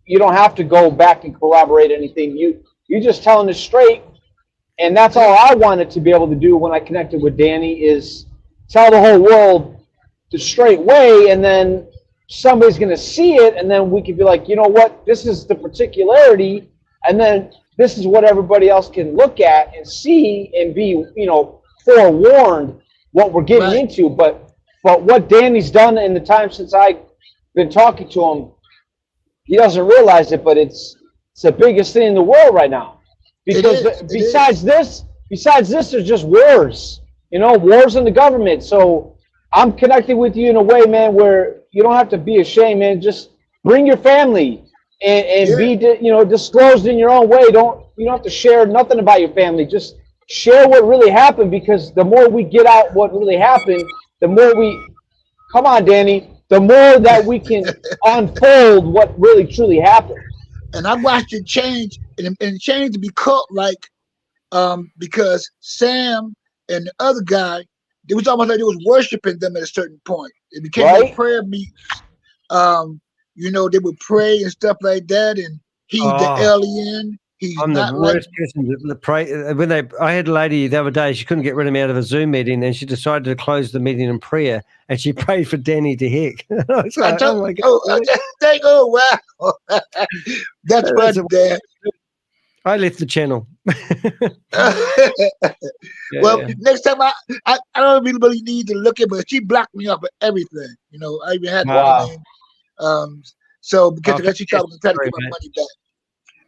you don't have to go back and corroborate anything. You're just telling it straight. And that's all I wanted to be able to do when I connected with Danny is tell the whole world the straight way, and then somebody's going to see it, and then we could be like, you know what, this is the particularity, and then this is what everybody else can look at and see and be, forewarned what we're getting into. But what Danny's done in the time since I've been talking to him, he doesn't realize it, but it's the biggest thing in the world right now. Because besides this, there's just wars, wars in the government. So I'm connected with you in a way, man, where you don't have to be ashamed, man. Just bring your family and be, disclosed in your own way. You don't have to share nothing about your family. Just share what really happened, because the more we get out what really happened, the more come on, Danny, the more that we can unfold what really truly happened. And I watched it change, and change to be cult because Sam and the other guy, it was almost like they was worshiping them at a certain point. It became like prayer meetings. They would pray and stuff like that, and he's the alien. I'm the worst person to pray. I had a lady the other day, she couldn't get rid of me out of a Zoom meeting, and she decided to close the meeting in prayer, and she prayed for Danny de Hek. I was like, oh my God. Wow. That's funny, Dad. I left the channel. Next time I don't really need to look at, but she blocked me up for everything. I even had her name. So because she tried to get my money back.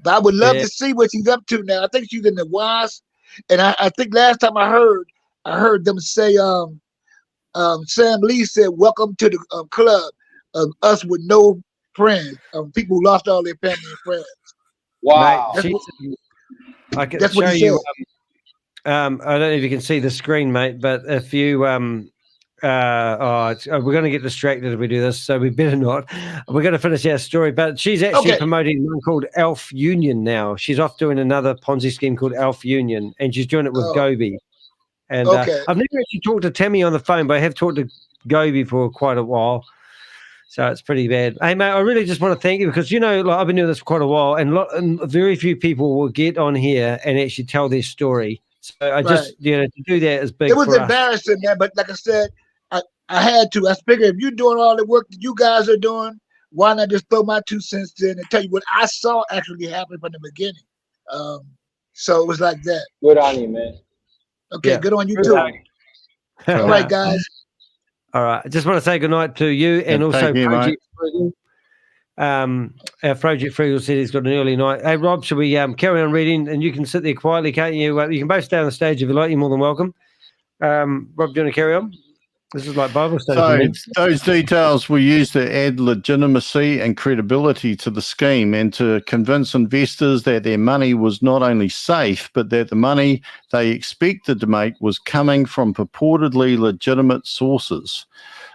But I would love to see what she's up to now. I think she's in the WAS, and I think last time I heard them say, Sam Lee said, "Welcome to the club of us with no friends, people who lost all their family and friends." Wow, mate, I can show you. I don't know if you can see the screen, mate, but if you we're going to get distracted if we do this, so we better not. We're going to finish our story, but she's actually promoting one called Alf Union now. She's off doing another Ponzi scheme called Alf Union, and she's doing it with Gobi. And I've never actually talked to Tammy on the phone, but I have talked to Gobi for quite a while, so it's pretty bad. Hey, mate, I really just want to thank you because, I've been doing this for quite a while, and very few people will get on here and actually tell their story. So I just, to do that is big. It was embarrassing, man, but like I said, I had to. I figured if you're doing all the work that you guys are doing, why not just throw my 2 cents in and tell you what I saw actually happen from the beginning? So it was like that. Good on you, man. Okay, good on you too. All right, guys. All right. I just want to say good night to you and also Project Frugal. Our Project Frugal said he's got an early night. Hey, Rob, should we carry on reading? And you can sit there quietly, can't you? You can both stay on the stage if you like. You're more than welcome. Rob, do you want to carry on? This is like Bible study. So those details were used to add legitimacy and credibility to the scheme and to convince investors that their money was not only safe, but that the money they expected to make was coming from purportedly legitimate sources.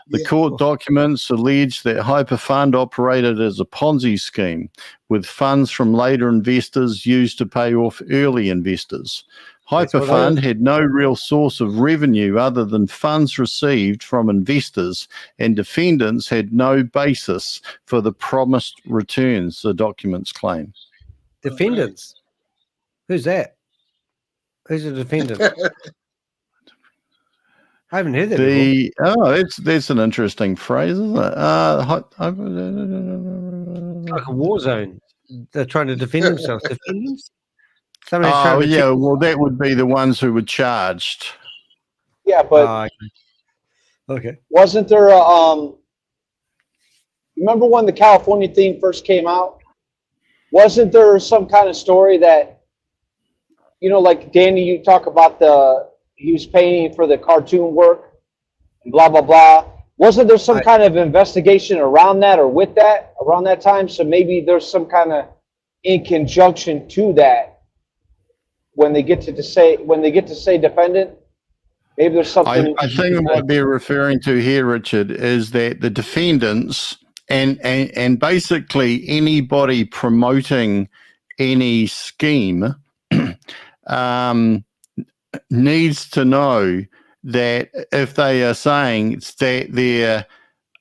The court documents allege that HyperFund operated as a Ponzi scheme, with funds from later investors used to pay off early investors. HyperFund had no real source of revenue other than funds received from investors, and defendants had no basis for the promised returns, the documents claim. Defendants? Who's that? Who's the defendant? I haven't heard that before. That's an interesting phrase, isn't it? Like a war zone. They're trying to defend themselves. Defendants? Well, that would be the ones who were charged. Yeah, but okay. Wasn't there remember when the California theme first came out? Wasn't there some kind of story that, like Danny, you talk about he was paying for the cartoon work and blah, blah, blah. Wasn't there some kind of investigation around that or with that around that time? So maybe there's some kind of in conjunction to that. When they get to say defendant, maybe there's something. I think what they're referring to here, Richard, is that the defendants and basically anybody promoting any scheme needs to know that if they are saying that their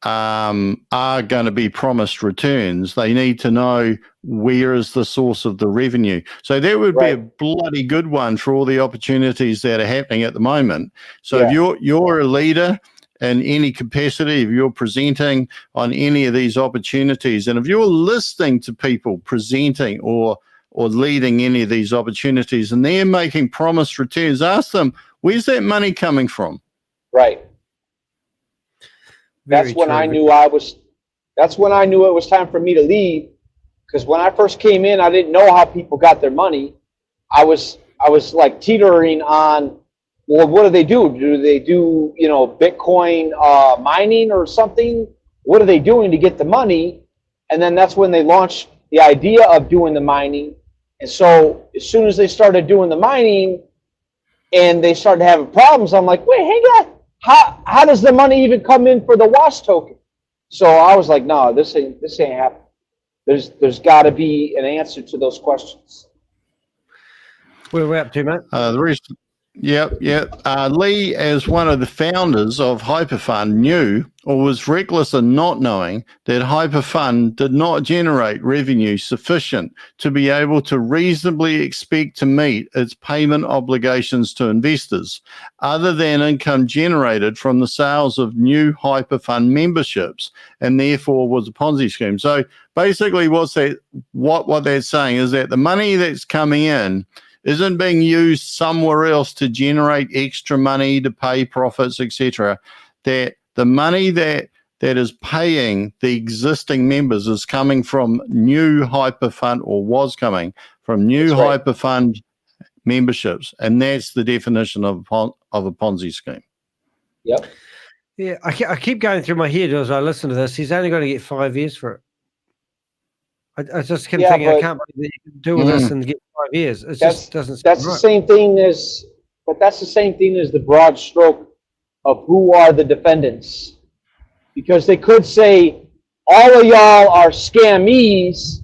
are going to be promised returns. They need to know where is the source of the revenue. So that would be a bloody good one for all the opportunities that are happening at the moment. So if you're a leader in any capacity, if you're presenting on any of these opportunities, and if you're listening to people presenting or leading any of these opportunities and they're making promised returns, ask them, where's that money coming from? Right. That's when I knew it was time for me to leave, because when I first came in, I didn't know how people got their money. I was like teetering on, well, what do they do? Do they do, Bitcoin mining or something? What are they doing to get the money? And then that's when they launched the idea of doing the mining. And so as soon as they started doing the mining and they started having problems, I'm like, wait, hang on. How does the money even come in for the WAS token? So I was like, no, this ain't happening. There's got to be an answer to those questions. Where are we up to, mate? Yep. Lee, as one of the founders of HyperFund, knew or was reckless in not knowing that HyperFund did not generate revenue sufficient to be able to reasonably expect to meet its payment obligations to investors, other than income generated from the sales of new HyperFund memberships, and therefore was a Ponzi scheme. So basically what they're saying is that the money that's coming in isn't being used somewhere else to generate extra money to pay profits, etc. That the money that is paying the existing members is coming from new HyperFund, or was coming from new HyperFund memberships, and that's the definition of a Ponzi scheme. Yep. Yeah, I keep going through my head as I listen to this. He's only going to get 5 years for it. I just keep thinking, I can't believe that you can do all this and get 5 years. It just doesn't seem that's right. the same thing as, but that's the same thing as the broad stroke of who are the defendants. Because they could say, all of y'all are scammees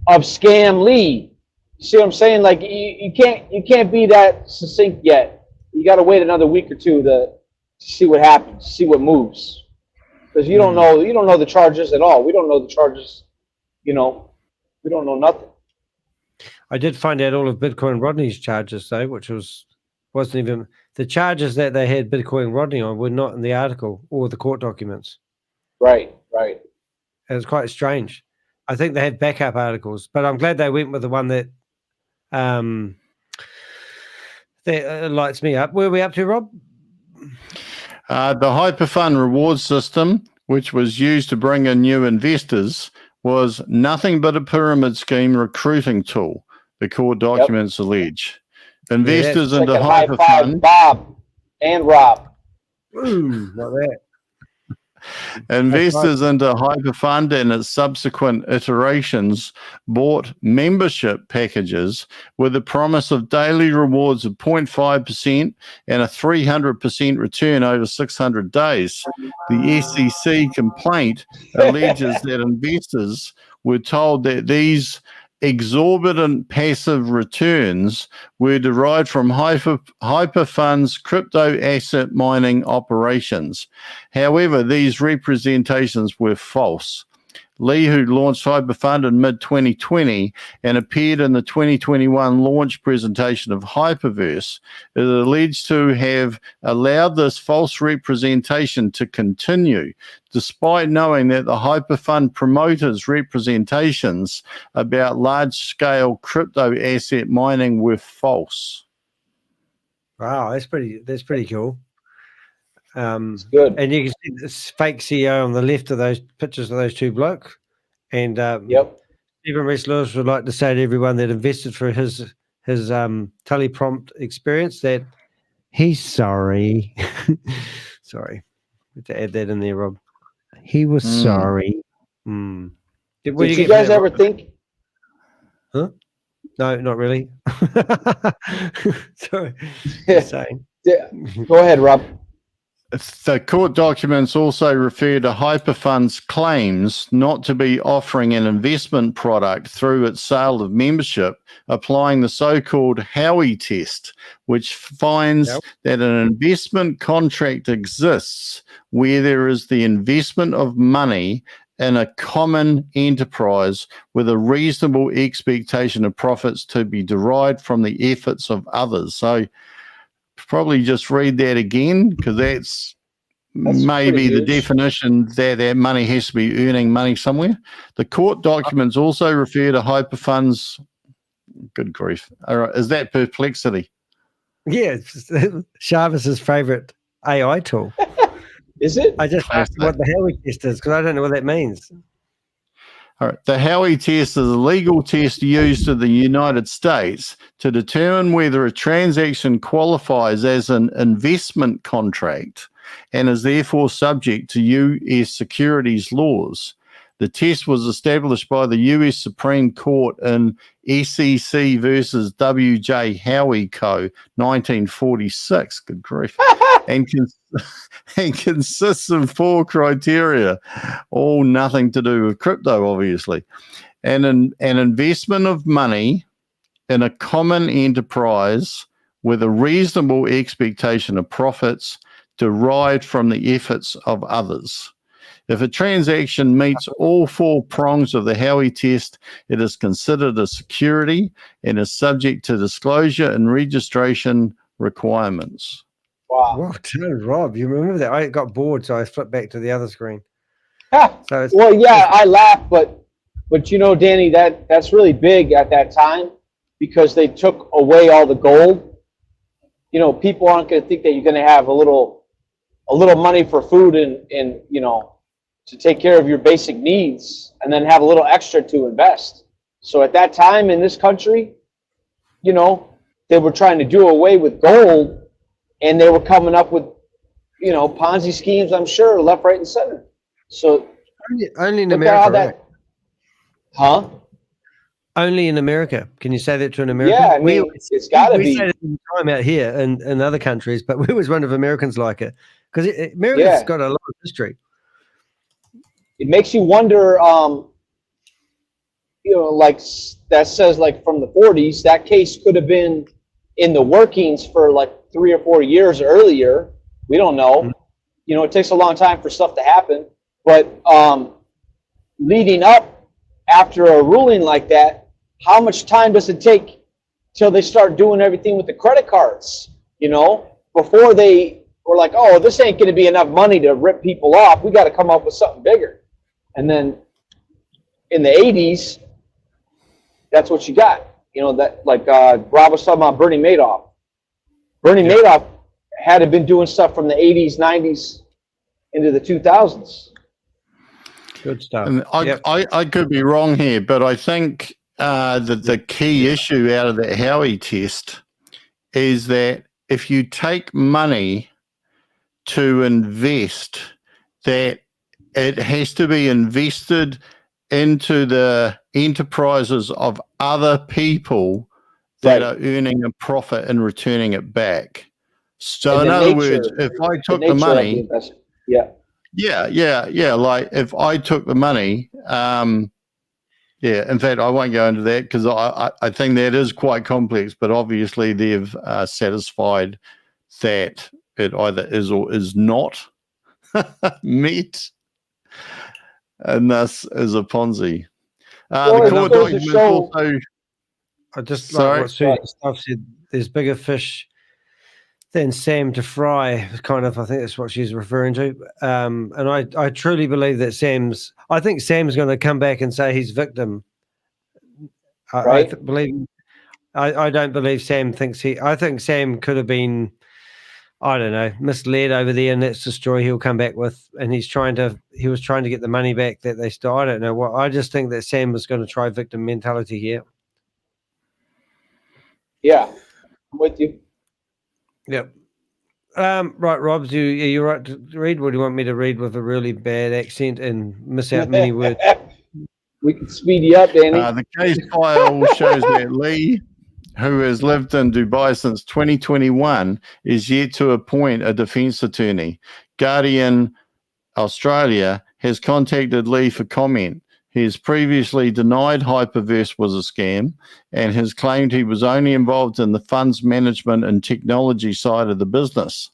of Scam Lee. You see what I'm saying? Like you can't be that succinct yet. You got to wait another week or two to see what happens, see what moves. Because you don't know the charges at all. We don't know the charges. We don't know nothing. I did find out all of Bitcoin Rodney's charges, though, which wasn't even the charges that they had Bitcoin Rodney on were not in the article or the court documents. Right. It was quite strange. I think they had backup articles, but I'm glad they went with the one that lights me up. Where are we up to, Rob? The HyperFund reward system, which was used to bring in new investors, was nothing but a pyramid scheme recruiting tool, the court documents allege. Investors into HyperFund. Bob and Rob. Ooh, not that. Investors into HyperFund and its subsequent iterations bought membership packages with the promise of daily rewards of 0.5% and a 300% return over 600 days. The SEC complaint alleges that investors were told that these exorbitant passive returns were derived from HyperFund's crypto asset mining operations. However, these representations were false. Lee, who launched HyperFund in mid-2020 and appeared in the 2021 launch presentation of HyperVerse, is alleged to have allowed this false representation to continue, despite knowing that the HyperFund promoters' representations about large-scale crypto asset mining were false. Wow, that's pretty cool. It's good. And you can see this fake CEO on the left of those pictures of those two blokes. And Stephen Rees Lewis would like to say to everyone that invested for his teleprompt experience that he's sorry. Sorry. We have to add that in there, Rob. He was sorry. Did you guys ever think? Huh? No, not really. Sorry. Just saying. Go ahead, Rob. The court documents also refer to HyperFund's claims not to be offering an investment product through its sale of membership, applying the so-called Howey test, which finds that an investment contract exists where there is the investment of money in a common enterprise with a reasonable expectation of profits to be derived from the efforts of others. So probably just read that again, because that's maybe the definition that money has to be earning money somewhere. The court documents also refer to HyperFund's, good grief, all right, is that Perplexity? Yeah, it's Jarvis's favorite AI tool. Is it? I just asked what the Howey test is because I don't know what that means. All right. The Howey test is a legal test used in the United States to determine whether a transaction qualifies as an investment contract and is therefore subject to U.S. securities laws. The test was established by the U.S. Supreme Court in SEC versus W.J. Howey Co. 1946. Good grief. and consists of 4 criteria, all nothing to do with crypto, obviously. And an investment of money in a common enterprise with a reasonable expectation of profits derived from the efforts of others. If a transaction meets all 4 prongs of the Howey test, it is considered a security and is subject to disclosure and registration requirements. Wow. Whoa, Rob, you remember that? I got bored, so I flipped back to the other screen. So well, yeah, I laugh, but you know, Danny, that's really big at that time because they took away all the gold. You know, people aren't going to think that you're going to have a little money for food and you know, to take care of your basic needs and then have a little extra to invest. So at that time in this country, you know, they were trying to do away with gold and they were coming up with, you know, Ponzi schemes, I'm sure, left, right, and center. So only in America, right? Huh? Only in America. Can you say that to an American? Yeah, I mean, it's got to be. We say that all the time out here and in other countries, but we always wonder if Americans like it because America's got a lot of history. It makes you wonder, you know, like that says like from the 40s, that case could have been in the workings for like 3 or 4 years earlier. We don't know. Mm-hmm. You know, it takes a long time for stuff to happen. But leading up after a ruling like that, how much time does it take till they start doing everything with the credit cards? You know, before they were like, oh, this ain't going to be enough money to rip people off. We got to come up with something bigger. And then in the 80s, that's what you got. You know, that like Rob was talking about Bernie Madoff. Bernie Madoff had been doing stuff from the 80s, 90s into the 2000s. Good stuff. And I could be wrong here, but I think that the key issue out of the Howey test is that if you take money to invest, that it has to be invested into the enterprises of other people that are earning a profit and returning it back. So in other words, if I took the money, like if I took the money, in fact, I won't go into that because I think that is quite complex, but obviously they've satisfied that it either is or is not met, and thus is a Ponzi. The court documents also... I just like what Susan Stuff said, there's bigger fish than Sam to fry, kind of, I think that's what she's referring to. And I truly believe that I think Sam's going to come back and say he's victim. I don't believe Sam thinks I think Sam could have been, I don't know, misled over there, and that's the story he'll come back with. And he was trying to get the money back that they stole. I don't know what. I just think that Sam was going to try victim mentality here. Yeah, I'm with you. Yep. Right, Rob, are you right to read? Or do you want me to read with a really bad accent and miss out many words? We can speed you up, Danny. The case file shows that Lee who has lived in Dubai since 2021, is yet to appoint a defense attorney. Guardian Australia has contacted Lee for comment. He has previously denied HyperVerse was a scam and has claimed he was only involved in the funds management and technology side of the business.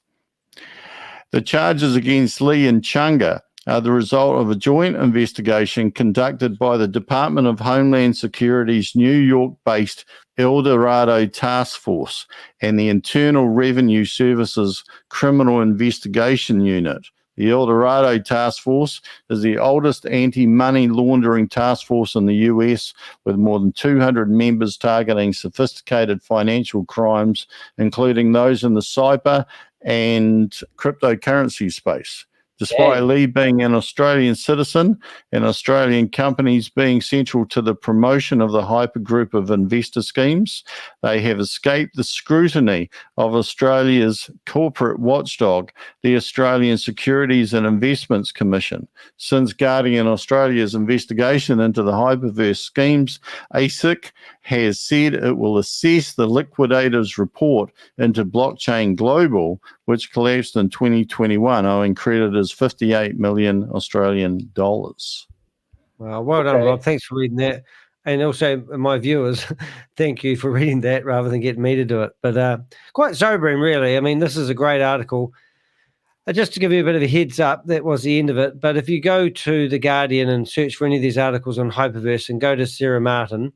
The charges against Lee and Chunga are the result of a joint investigation conducted by the Department of Homeland Security's New York-based El Dorado Task Force and the Internal Revenue Service's Criminal Investigation Unit. The El Dorado Task Force is the oldest anti-money laundering task force in the US, with more than 200 members targeting sophisticated financial crimes, including those in the cyber and cryptocurrency space. Despite Lee being an Australian citizen and Australian companies being central to the promotion of the hypergroup of investor schemes, they have escaped the scrutiny of Australia's corporate watchdog, the Australian Securities and Investments Commission. Since Guardian Australia's investigation into the HyperVerse schemes, ASIC has said it will assess the liquidator's report into Blockchain Global, which collapsed in 2021, owing creditors 58 million Australian dollars. Well done, Rob. Thanks for reading that. And also, my viewers, thank you for reading that rather than getting me to do it. But quite sobering, really. I mean, this is a great article. Just to give you a bit of a heads up, that was the end of it. But if you go to The Guardian and search for any of these articles on HyperVerse and go to Sarah Martin,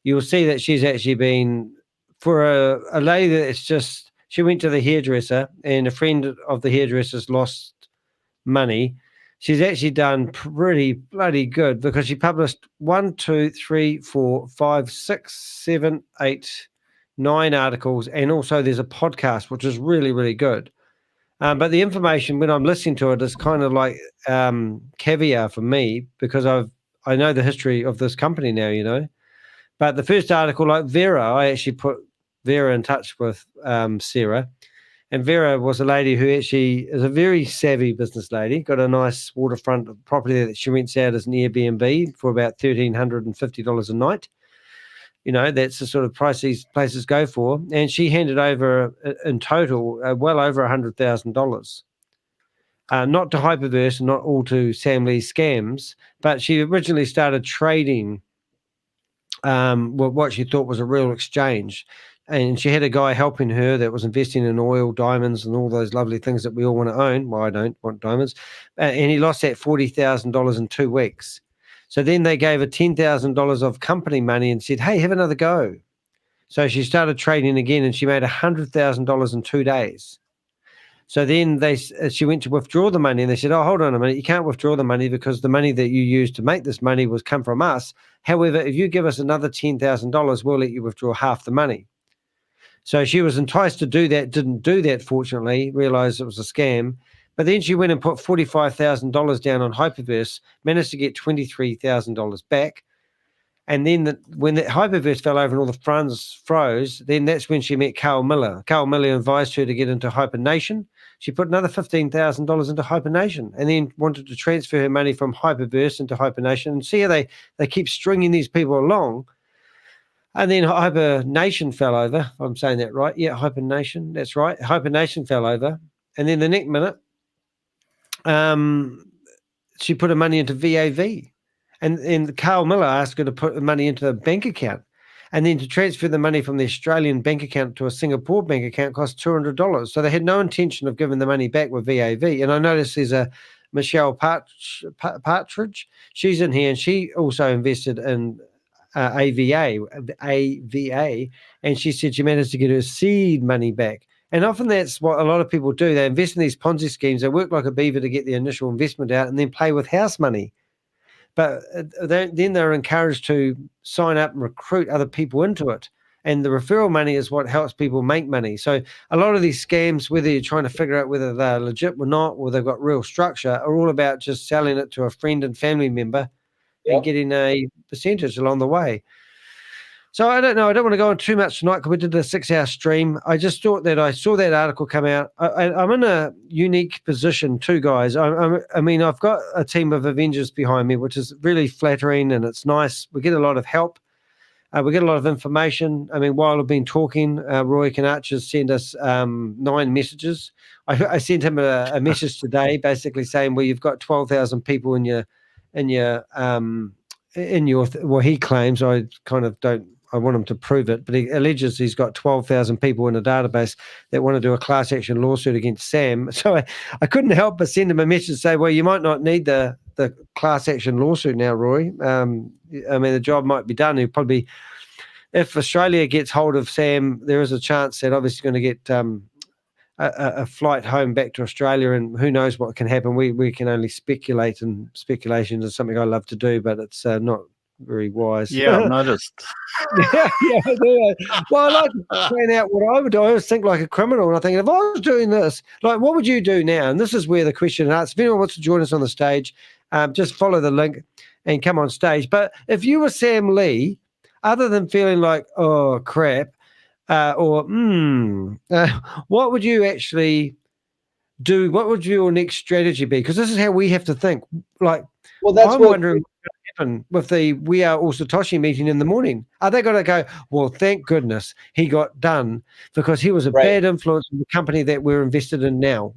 you'll see that she's actually been, for a lady that's just, she went to the hairdresser and a friend of the hairdresser's lost money. She's actually done pretty bloody good because she published 1, 2, 3, 4, 5, 6, 7, 8, 9 articles. And also there's a podcast, which is really, really good. But the information, when I'm listening to it, is kind of like caviar for me because I know the history of this company now, you know. But the first article, like Vera, I actually put Vera in touch with Sarah. And Vera was a lady who actually is a very savvy business lady, got a nice waterfront property that she rents out as an Airbnb for about $1,350 a night. You know, that's the sort of price these places go for. And she handed over in total well over $100,000. Not to HyperVerse, not all to Sam Lee's scams, but she originally started trading what she thought was a real exchange. And she had a guy helping her that was investing in oil, diamonds, and all those lovely things that we all want to own. Well, I don't want diamonds. And he lost that $40,000 in 2 weeks. So then they gave her $10,000 of company money and said, hey, have another go. So she started trading again and she made $100,000 in 2 days. So then she went to withdraw the money and they said, oh, hold on a minute. You can't withdraw the money because the money that you used to make this money was come from us. However, if you give us another $10,000, we'll let you withdraw half the money. So she was enticed to do that, didn't do that, fortunately, realized it was a scam. But then she went and put $45,000 down on HyperVerse, managed to get $23,000 back. And then when the HyperVerse fell over and all the funds froze, then that's when she met Carl Miller. Carl Miller advised her to get into HyperNation. She put another $15,000 into HyperNation and then wanted to transfer her money from HyperVerse into HyperNation. And see how they keep stringing these people along. And then HyperNation fell over, if I'm saying that right. Yeah, HyperNation, that's right. HyperNation fell over. And then the next minute, she put her money into VAV. And Carl Miller asked her to put the money into a bank account. And then to transfer the money from the Australian bank account to a Singapore bank account cost $200. So they had no intention of giving the money back with VAV. And I noticed there's a Michelle Partridge. She's in here and she also invested in AVA, and she said she managed to get her seed money back. And often that's what a lot of people do. They invest in these Ponzi schemes. They work like a beaver to get the initial investment out and then play with house money. But then they're encouraged to sign up and recruit other people into it. And the referral money is what helps people make money. So a lot of these scams, whether you're trying to figure out whether they're legit or not, or they've got real structure, are all about just selling it to a friend and family member and getting a percentage along the way. So I don't know. I don't want to go on too much tonight because we did a 6-hour stream. I just thought that I saw that article come out. I'm in a unique position too, guys. I mean, I've got a team of Avengers behind me, which is really flattering and it's nice. We get a lot of help. We get a lot of information. I mean, while I've been talking, Roy Canach has sent us 9 messages. I sent him a message today, basically saying, "Well, you've got 12,000 people in your well, he claims. I kind of don't. I want him to prove it, but he alleges he's got 12,000 people in a database that want to do a class action lawsuit against Sam. So I couldn't help but send him a message and say, well, you might not need the class action lawsuit now, Roy. I mean, the job might be done. He'll probably, if Australia gets hold of Sam, there is a chance that obviously going to get a flight home back to Australia, and who knows what can happen. We can only speculate, and speculation is something I love to do, but it's not very wise. Yeah, I've noticed. yeah. Well, I like to plan out what I would do. I always think like a criminal, and I think, if I was doing this, like, what would you do now? And this is where the question asks. If anyone wants to join us on the stage, just follow the link and come on stage. But if you were Sam Lee, other than feeling like, oh, crap, what would you actually do? What would your next strategy be? Because this is how we have to think. Like, Well, that's I'm what wondering what's going to happen with the We Are All Satoshi meeting in the morning. Are they going to go, well, thank goodness he got done because he was a bad influence in the company that we're invested in now?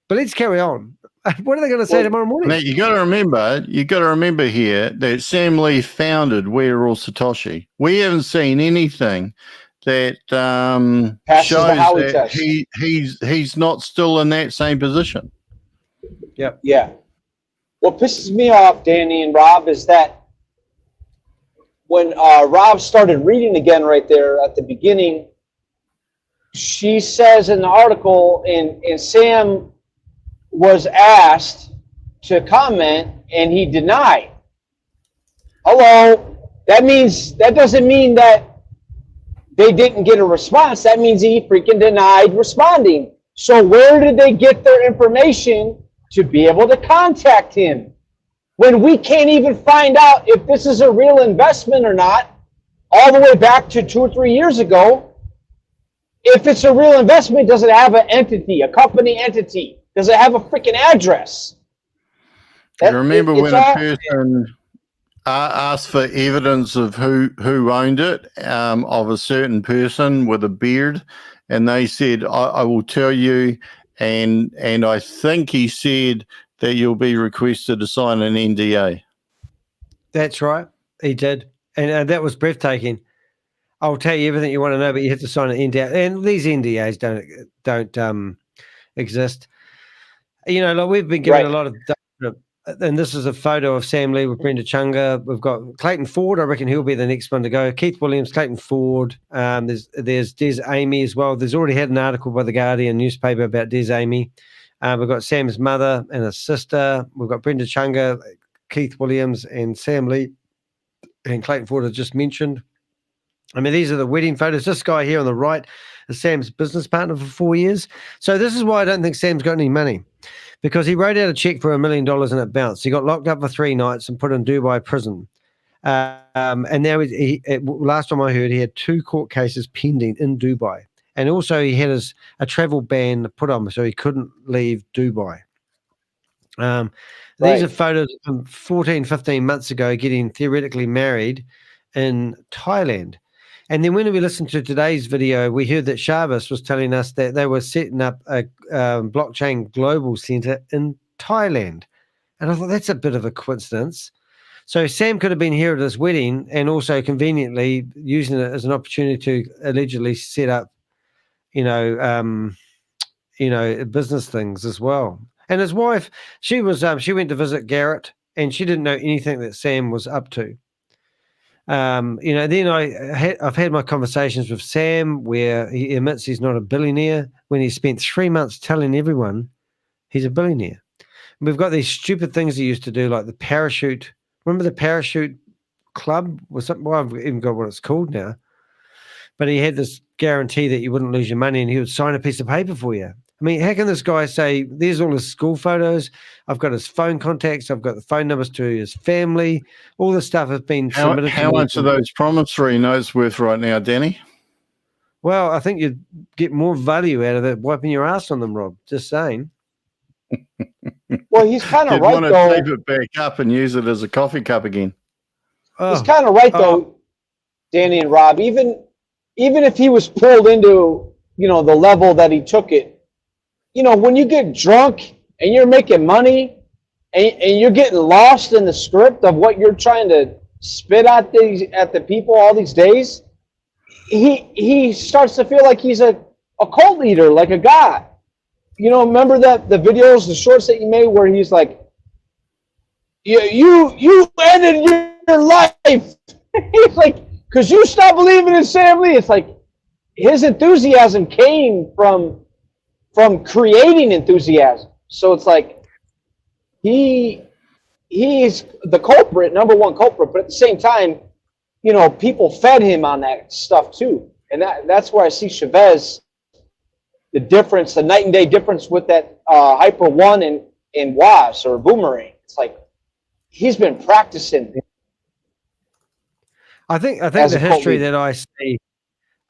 But let's carry on. What are they going to say tomorrow morning? Now, you got to remember here that Sam Lee founded We Are All Satoshi. We haven't seen anything that shows that he's not still in that same position. Yep. Yeah. What pisses me off, Danny and Rob, is that when Rob started reading again right there at the beginning, she says in the article, and Sam was asked to comment, and he denied. Hello. That doesn't mean that they didn't get a response. That means he freaking denied responding. So where did they get their information to be able to contact him when we can't even find out if this is a real investment or not, all the way back to 2 or 3 years ago? If it's a real investment, does it have an entity, a company entity? Does it have a freaking address? You remember when a person asked for evidence of who owned it, of a certain person with a beard, and they said, I will tell you, and I think he said that you'll be requested to sign an NDA. That's right. He did. And that was breathtaking. I'll tell you everything you want to know, but you have to sign an NDA. And these NDAs don't exist. You know, like, we've been given a lot of data, and this is a photo of Sam Lee with Brenda Chunga. We've got Clayton Ford. I reckon he'll be the next one to go. Keith Williams, Clayton Ford. There's Des Amy as well. There's already had an article by the Guardian newspaper about Des Amy. We've got Sam's mother and his sister. We've got Brenda Chunga, Keith Williams, and Sam Lee, and Clayton Ford I just mentioned. I mean, these are the wedding photos. This guy here on the right is Sam's business partner for 4 years. So this is why I don't think Sam's got any money, because he wrote out a check for $1 million and it bounced. He got locked up for 3 nights and put in Dubai prison. And now last time I heard, he had 2 court cases pending in Dubai. And also he had a travel ban put on, so he couldn't leave Dubai. These are photos from 14, 15 months ago, getting theoretically married in Thailand. And then when we listened to today's video, we heard that Shavis was telling us that they were setting up a blockchain global center in Thailand. And I thought, that's a bit of a coincidence. So Sam could have been here at his wedding and also conveniently using it as an opportunity to allegedly set up, business things as well. And his wife, she went to visit Garrett, and she didn't know anything that Sam was up to. Then I've had my conversations with Sam where he admits he's not a billionaire when he spent 3 months telling everyone he's a billionaire. And we've got these stupid things he used to do, like the parachute. Remember the parachute club? Well, I've even got what it's called now. But he had this guarantee that you wouldn't lose your money, and he would sign a piece of paper for you. I mean, how can this guy say, there's all his school photos, I've got his phone contacts, I've got the phone numbers to his family, all this stuff has been submitted. How much are those promissory notes worth right now, Danny? Well, I think you'd get more value out of it wiping your ass on them, Rob. Just saying. Well, he's kind of right, though. You'd want to tape it back up and use it as a coffee cup again. He's kind of right, though. Danny and Rob, even if he was pulled into, you know, the level that he took it, you know, when you get drunk and you're making money and you're getting lost in the script of what you're trying to spit at the people all these days, he starts to feel like he's a cult leader, like a god. You know, remember that the videos, the shorts that you made where he's like, you ended your life. He's like, because you stopped believing in Sam Lee. It's like his enthusiasm came from creating enthusiasm. So it's like he's the culprit, number one culprit, but at the same time, you know, people fed him on that stuff too. And that's where I see Chavez, the difference, the night and day difference with that Hyper One and Was or Boomerang. It's like he's been practicing. I think the history that I see,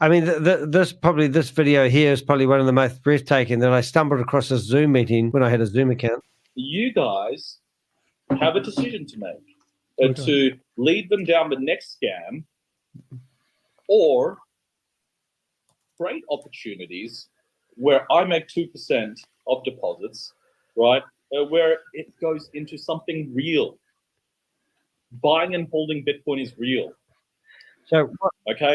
I mean, this video here is probably one of the most breathtaking that I stumbled across a Zoom meeting when I had a Zoom account. You guys have a decision to make to lead them down the next scam or create opportunities where I make 2% of deposits, right? Where it goes into something real. Buying and holding Bitcoin is real. So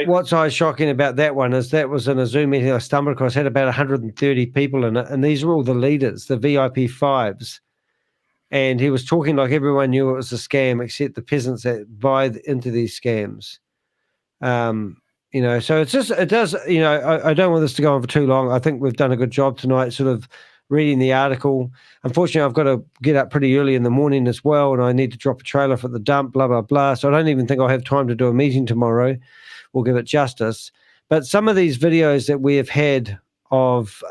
what's shocking about that one is that was in a Zoom meeting I stumbled across, had about 130 people in it, and these were all the leaders, the VIP fives. And he was talking like everyone knew it was a scam except the peasants that buy into these scams. You know, so it does, you know, I don't want this to go on for too long. I think we've done a good job tonight sort of reading the article. Unfortunately, I've got to get up pretty early in the morning as well, and I need to drop a trailer for the dump, blah, blah, blah. So I don't even think I'll have time to do a meeting tomorrow. We'll give it justice. But some of these videos that we have had of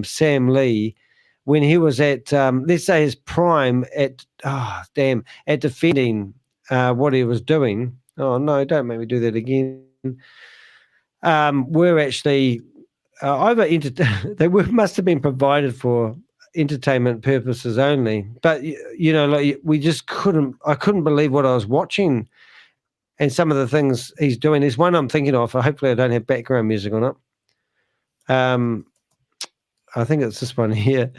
Sam Lee, when he was at, let's say his prime at, at defending what he was doing. Oh, no, don't make me do that again. We're actually they must have been provided for entertainment purposes only. But you know, like I couldn't believe what I was watching, and some of the things he's doing. There's one I'm thinking of. Hopefully, I don't have background music on it. I think it's this one here.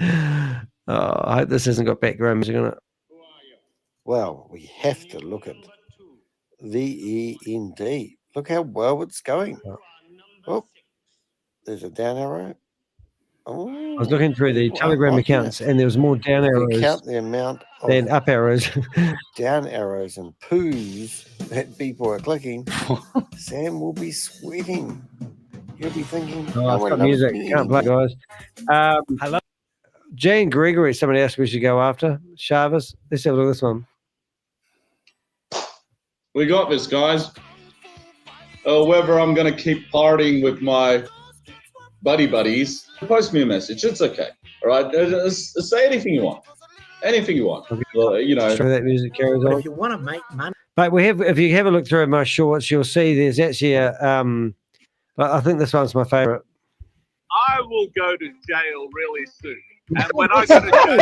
Oh, I hope this hasn't got background music on it. Well, we have to look at VEND. Look how well it's going. Oh, there's a down arrow. Oh, I was looking through the Telegram accounts, and there was more down arrows count the amount than up arrows. Down arrows and poos that people are clicking. Sam will be sweating. He'll be thinking, oh, it's got music. Can't play, guys. Hello. Jane Gregory, somebody asked we should go after. Chavez. Let's have a look at this one. We got this, guys. Whether I'm going to keep partying with my buddies, post me a message. It's okay. All right? Say anything you want. Anything you want. Okay. Well, you know. Sure that music carries on. If you want to make money. But if you have a look through my shorts, you'll see there's actually a, I think this one's my favorite. I will go to jail really soon. And when I go to jail,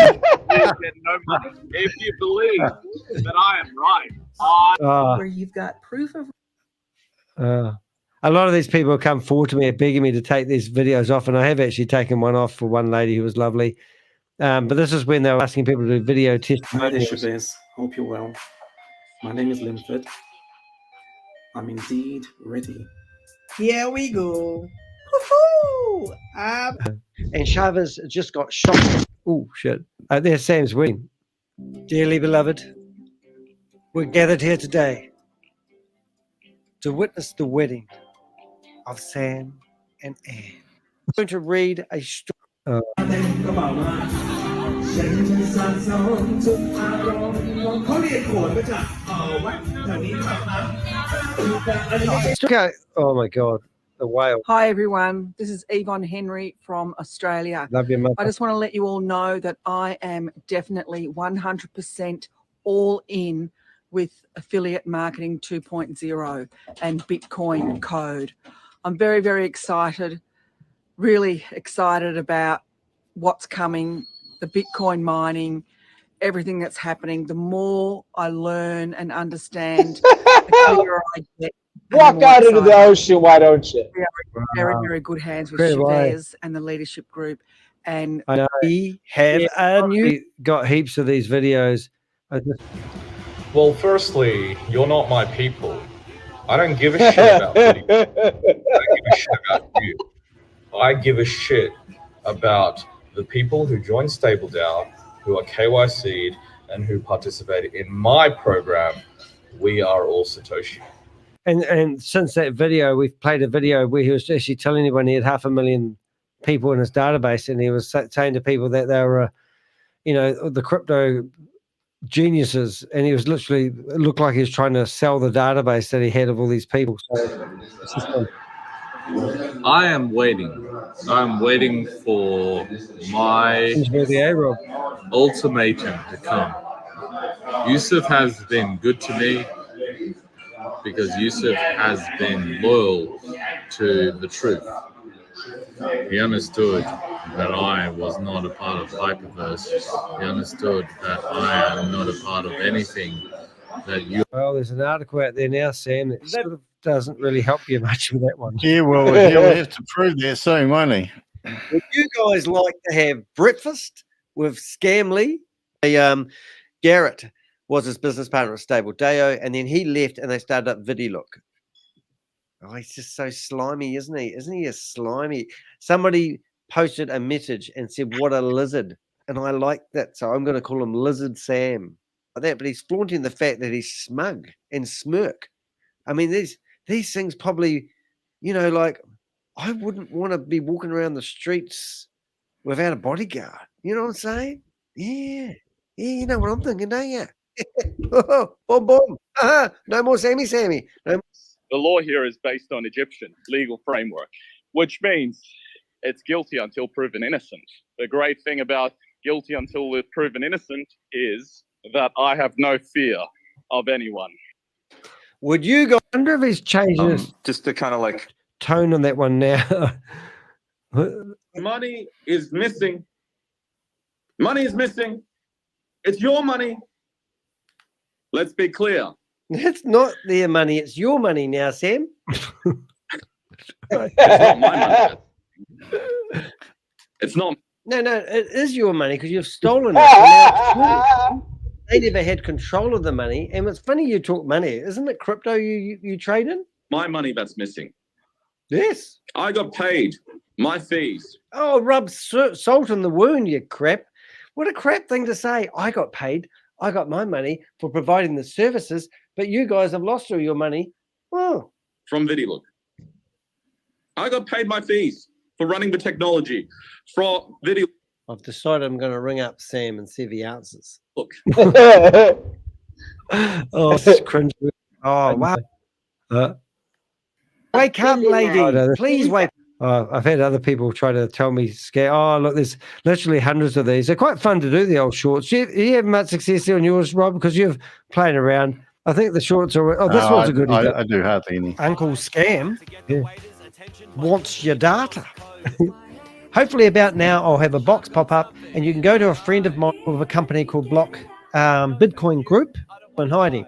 you'll get no money. If you believe that I am right. Where you've got proof of. A lot of these people come forward to me begging me to take these videos off, and I have actually taken one off for one lady who was lovely. But this is when they were asking people to do video testimonials. Hi, Chavez. Hope you're well. My name is Linford. I'm indeed ready. Here we go. Woohoo! And Chavez just got shot. Oh, shit. There's Sam's wedding. Dearly beloved, we're gathered here today to witness the wedding of Sam and Anne. I'm going to read a story. Oh my God, the whale. Hi everyone, this is Yvonne Henry from Australia. Love you, mother. I just want to let you all know that I am definitely 100% all in with affiliate marketing 2.0 and Bitcoin code. I'm very, very excited, really excited about what's coming, the Bitcoin mining, everything that's happening. The more I learn and understand, the clearer I get Walk out into the ocean, why don't you? Very, very good hands with Great way. Chavez and the leadership group. And I know we have got heaps of these videos. Well, firstly, you're not my people. I don't give a shit about video. I don't give a shit about you. I give a shit about the people who joined StableDAO, who are KYC'd, and who participated in my program. We are all Satoshi. And since that video, we've played a video where he was actually telling everyone he had 500,000 people in his database, and he was saying to people that they were, you know, the crypto geniuses, and he was literally, it looked like he was trying to sell the database that he had of all these people. So I am waiting. I'm waiting for my ultimatum to come. Yusuf has been good to me because Yusuf has been loyal to the truth. He understood that I was not a part of HyperVerse. He understood that I am not a part of anything that you... Well, there's an article out there now, Sam, that sort of doesn't really help you much with that one. Yeah, well, he'll have to prove that soon, won't he? Would you guys like to have breakfast with Scamly? Garrett was his business partner at StableDAO, and then he left and they started up VidiLook. Oh, he's just so slimy, isn't he? Isn't he a slimy? Somebody posted a message and said, "What a lizard." And I like that. So I'm going to call him Lizard Sam. Like that, but he's flaunting the fact that he's smug and smirk. I mean, these things probably, you know, like I wouldn't want to be walking around the streets without a bodyguard. You know what I'm saying? Yeah. Yeah, you know what I'm thinking, don't you? Boom, boom. No more Sammy. No. The law here is based on Egyptian legal framework, which means it's guilty until proven innocent. The great thing about guilty until proven innocent is that I have no fear of anyone. Would you go? I wonder if he's changing his just to kind of like tone on that one now. Money is missing. Money is missing. It's your money. Let's be clear. It's not their money. It's your money now, Sam. It's not my money. It's not. No, it is your money because you've stolen it. They never had control of the money. And it's funny you talk money. Isn't it crypto you trade in? My money that's missing. Yes. I got paid my fees. Oh, rub salt in the wound, you crap. What a crap thing to say. I got paid. I got my money for providing the services, but you guys have lost all your money. Oh. From VidiLook. I got paid my fees for running the technology. From VidiLook. I've decided I'm going to ring up Sam and see if he answers. Look. Oh, this is cringe. Oh, wow. Wake up, lady. Please wake up. I've had other people try to tell me, oh, look, there's literally hundreds of these. They're quite fun to do, the old shorts. You have much success on yours, Rob, because you're playing around. I think the shorts are... Oh, this one's a good one. I do hardly any. Uncle Scam wants your data. Hopefully about now, I'll have a box pop up and you can go to a friend of mine with a company called Block Bitcoin Group in hiding.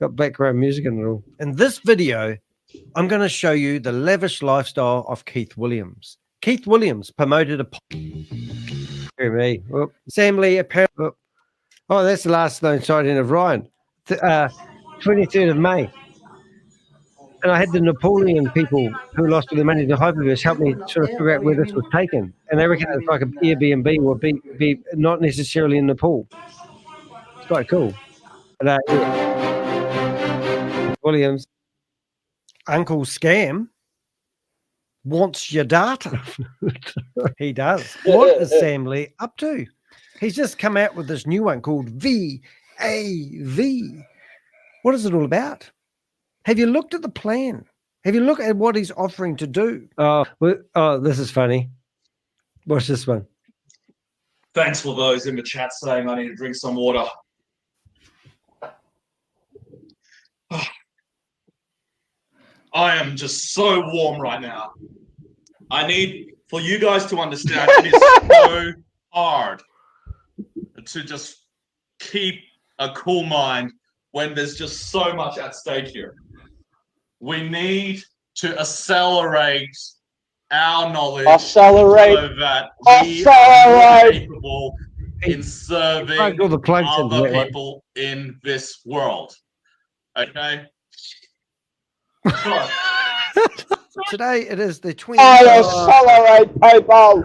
Got background music and it all. In this video, I'm going to show you the lavish lifestyle of Keith Williams. Keith Williams promoted a... me. Sam Lee apparently... Oh, that's the last known sighting of Ryan. 23rd of May. And I had the Napoleon people who lost all their money to HyperVerse help me sort of figure out where this was taken. And they reckon it's like an Airbnb or be not necessarily in Nepal. It's quite cool. But, Williams, Uncle Scam wants your data. He does. What is Sam Lee up to? He's just come out with this new one called VAV. What is it all about? Have you looked at the plan? Have you looked at what he's offering to do? Oh, this is funny. Watch this one. Thanks for those in the chat saying I need to drink some water. I am just so warm right now. I need for you guys to understand it is so hard to just keep a cool mind when there's just so much at stake here. we need to accelerate our knowledge Accelerate. so that we are more capable in serving all the plugs into other that one. people in this world. Okay? So, Today it is the 20th. I accelerate people.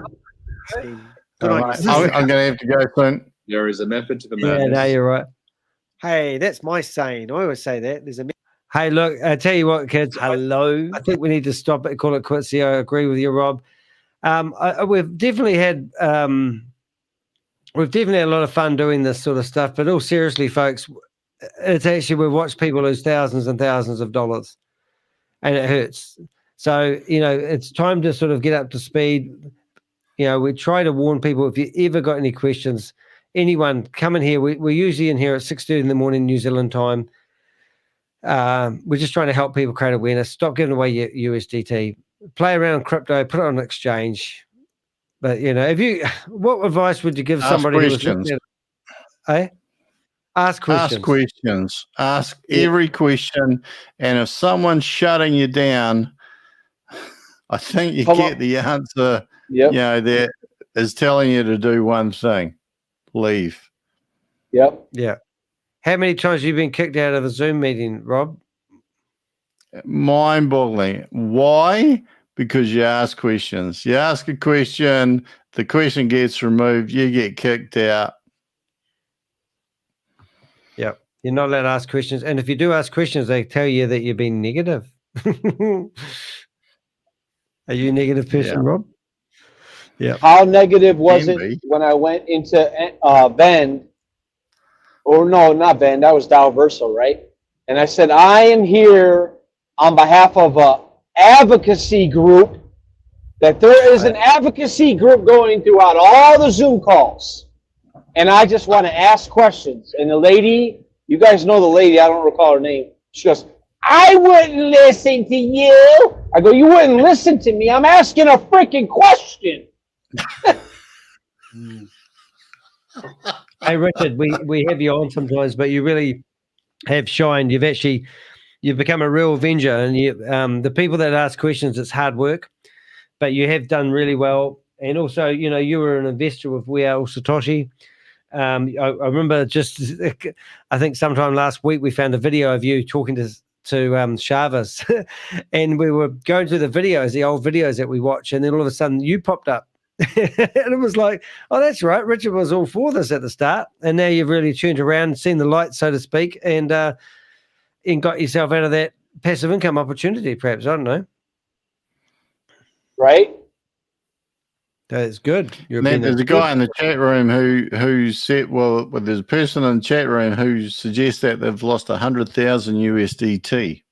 Good All on right, you. I'm going to have to go soon. There is a method to the Yeah, madness. no, you're right. Hey, that's my saying. I always say that. There's a Hey, look, I tell you what, kids. hello. I think we need to stop it, call it quits here. I agree with you, Rob. We've definitely had a lot of fun doing this sort of stuff. But all seriously, folks, it's actually we've watched people lose thousands and thousands of dollars, and it hurts. So it's time to sort of get up to speed. We try to warn people if you ever got any questions, anyone come in here. We're usually in here at 6:30 in the morning, New Zealand time. We're just trying to help people create awareness. Stop giving away your USDT. Play around crypto. Put it on an exchange. But what advice would you give somebody questions. Ask questions. Ask questions. Ask every question. And if someone's shutting you down, I think you get the answer. Yep. That is telling you to do one thing: leave. Yep. Yeah. How many times have you been kicked out of a Zoom meeting, Rob? Mind-boggling. Why? Because you ask questions. You ask a question, the question gets removed, you get kicked out. Yep. You're not allowed to ask questions. And if you do ask questions, they tell you that you're being negative. Are you a negative person, Rob? Yeah. How negative was it when I went into Bend? Or no, not Bend. That was Dalverso, right? And I said, I am here on behalf of a advocacy group, that there is an advocacy group going throughout all the Zoom calls. And I just want to ask questions. And the lady, you guys know the lady, I don't recall her name. She goes, I wouldn't listen to you. I go, you wouldn't listen to me. I'm asking a freaking question. Hey, Richard, we have you on sometimes, but you really have shined. You've become a real Avenger, and the people that ask questions, it's hard work, but you have done really well. And also, you were an investor with We Are Satoshi. I remember I think sometime last week we found a video of you talking to Chavez, and we were going through the old videos that we watch, and then all of a sudden you popped up. And it was like, oh, that's right. Richard was all for this at the start, and now you've really turned around, seen the light, so to speak, and got yourself out of that passive income opportunity, perhaps. I don't know. Right? That's good. There's a guy in the chat room who said, well, there's a person in the chat room who suggests that they've lost 100,000 USDT.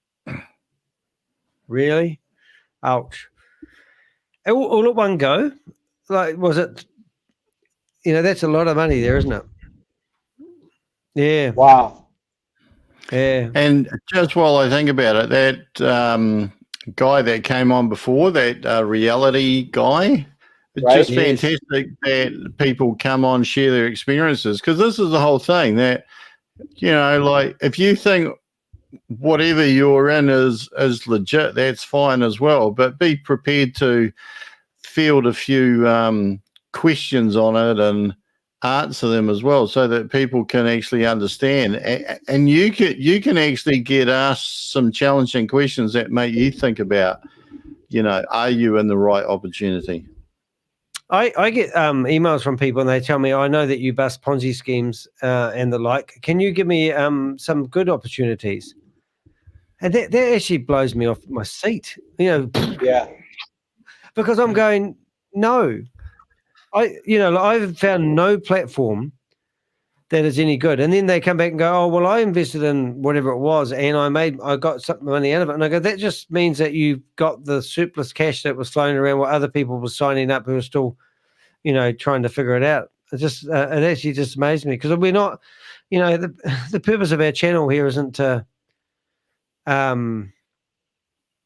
Really? Ouch. All at one go? Like, was it? That's a lot of money there, isn't it? Yeah. Wow. Yeah. And just while I think about it, that guy that came on before, that reality guy, it's just fantastic that people come on, share their experiences, because this is the whole thing that, like if you think whatever you're in is legit, that's fine as well, but be prepared to field a few questions on it and answer them as well, so that people can actually understand, and you can actually get asked some challenging questions that make you think about, are you in the right opportunity? I get emails from people, and they tell me, I know that you bust Ponzi schemes and the like. Can you give me some good opportunities? And that actually blows me off my seat. Yeah. Because I'm going, no. I've found no platform that is any good. And then they come back and go, oh, well, I invested in whatever it was, and I got some money out of it. And I go, that just means that you got the surplus cash that was flowing around while other people were signing up who were still, trying to figure it out. It actually just amazed me, because we're not, the purpose of our channel here isn't to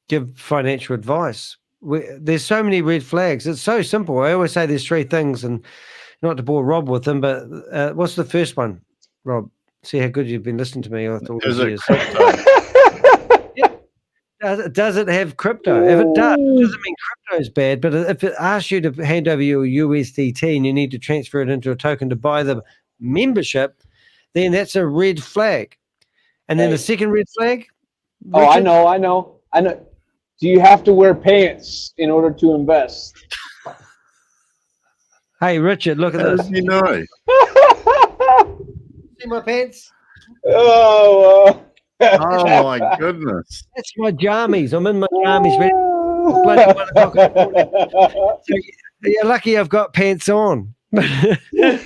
give financial advice. There's so many red flags. It's so simple. I always say there's three things, and not to bore Rob with them, but what's the first one, Rob? See how good you've been listening to me all these years. Does it have crypto? If it does, it doesn't mean crypto is bad. But if it asks you to hand over your USDT and you need to transfer it into a token to buy the membership, then that's a red flag. And then the second red flag. Oh, I Richard? know. Do you have to wear pants in order to invest? Hey, Richard, look at How this. does he know? See my pants? Oh, Oh my goodness. That's my jammies. I'm in my jammies. Ready for bloody 1 o'clock in the morning. So you're lucky I've got pants on. Yeah.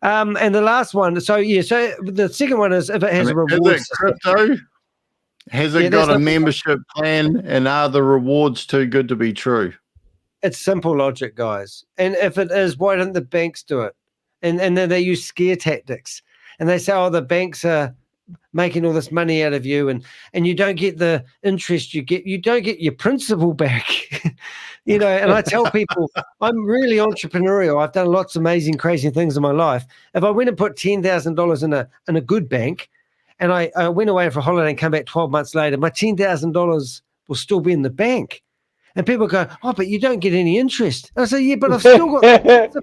And the last one. So the second one is if it has a reward Is it crypto? Has it got a membership plan, and are the rewards too good to be true? It's simple logic, guys. And if it is, why don't the banks do it? And then they use scare tactics. And they say, oh, the banks are making all this money out of you, and you don't get the interest you get. You don't get your principal back. And I tell people, I'm really entrepreneurial. I've done lots of amazing, crazy things in my life. If I went and put $10,000 in a good bank, and I went away for a holiday and come back 12 months later, my $10,000 will still be in the bank. And people go, oh, but you don't get any interest. And I say, yeah, but I've still got, I've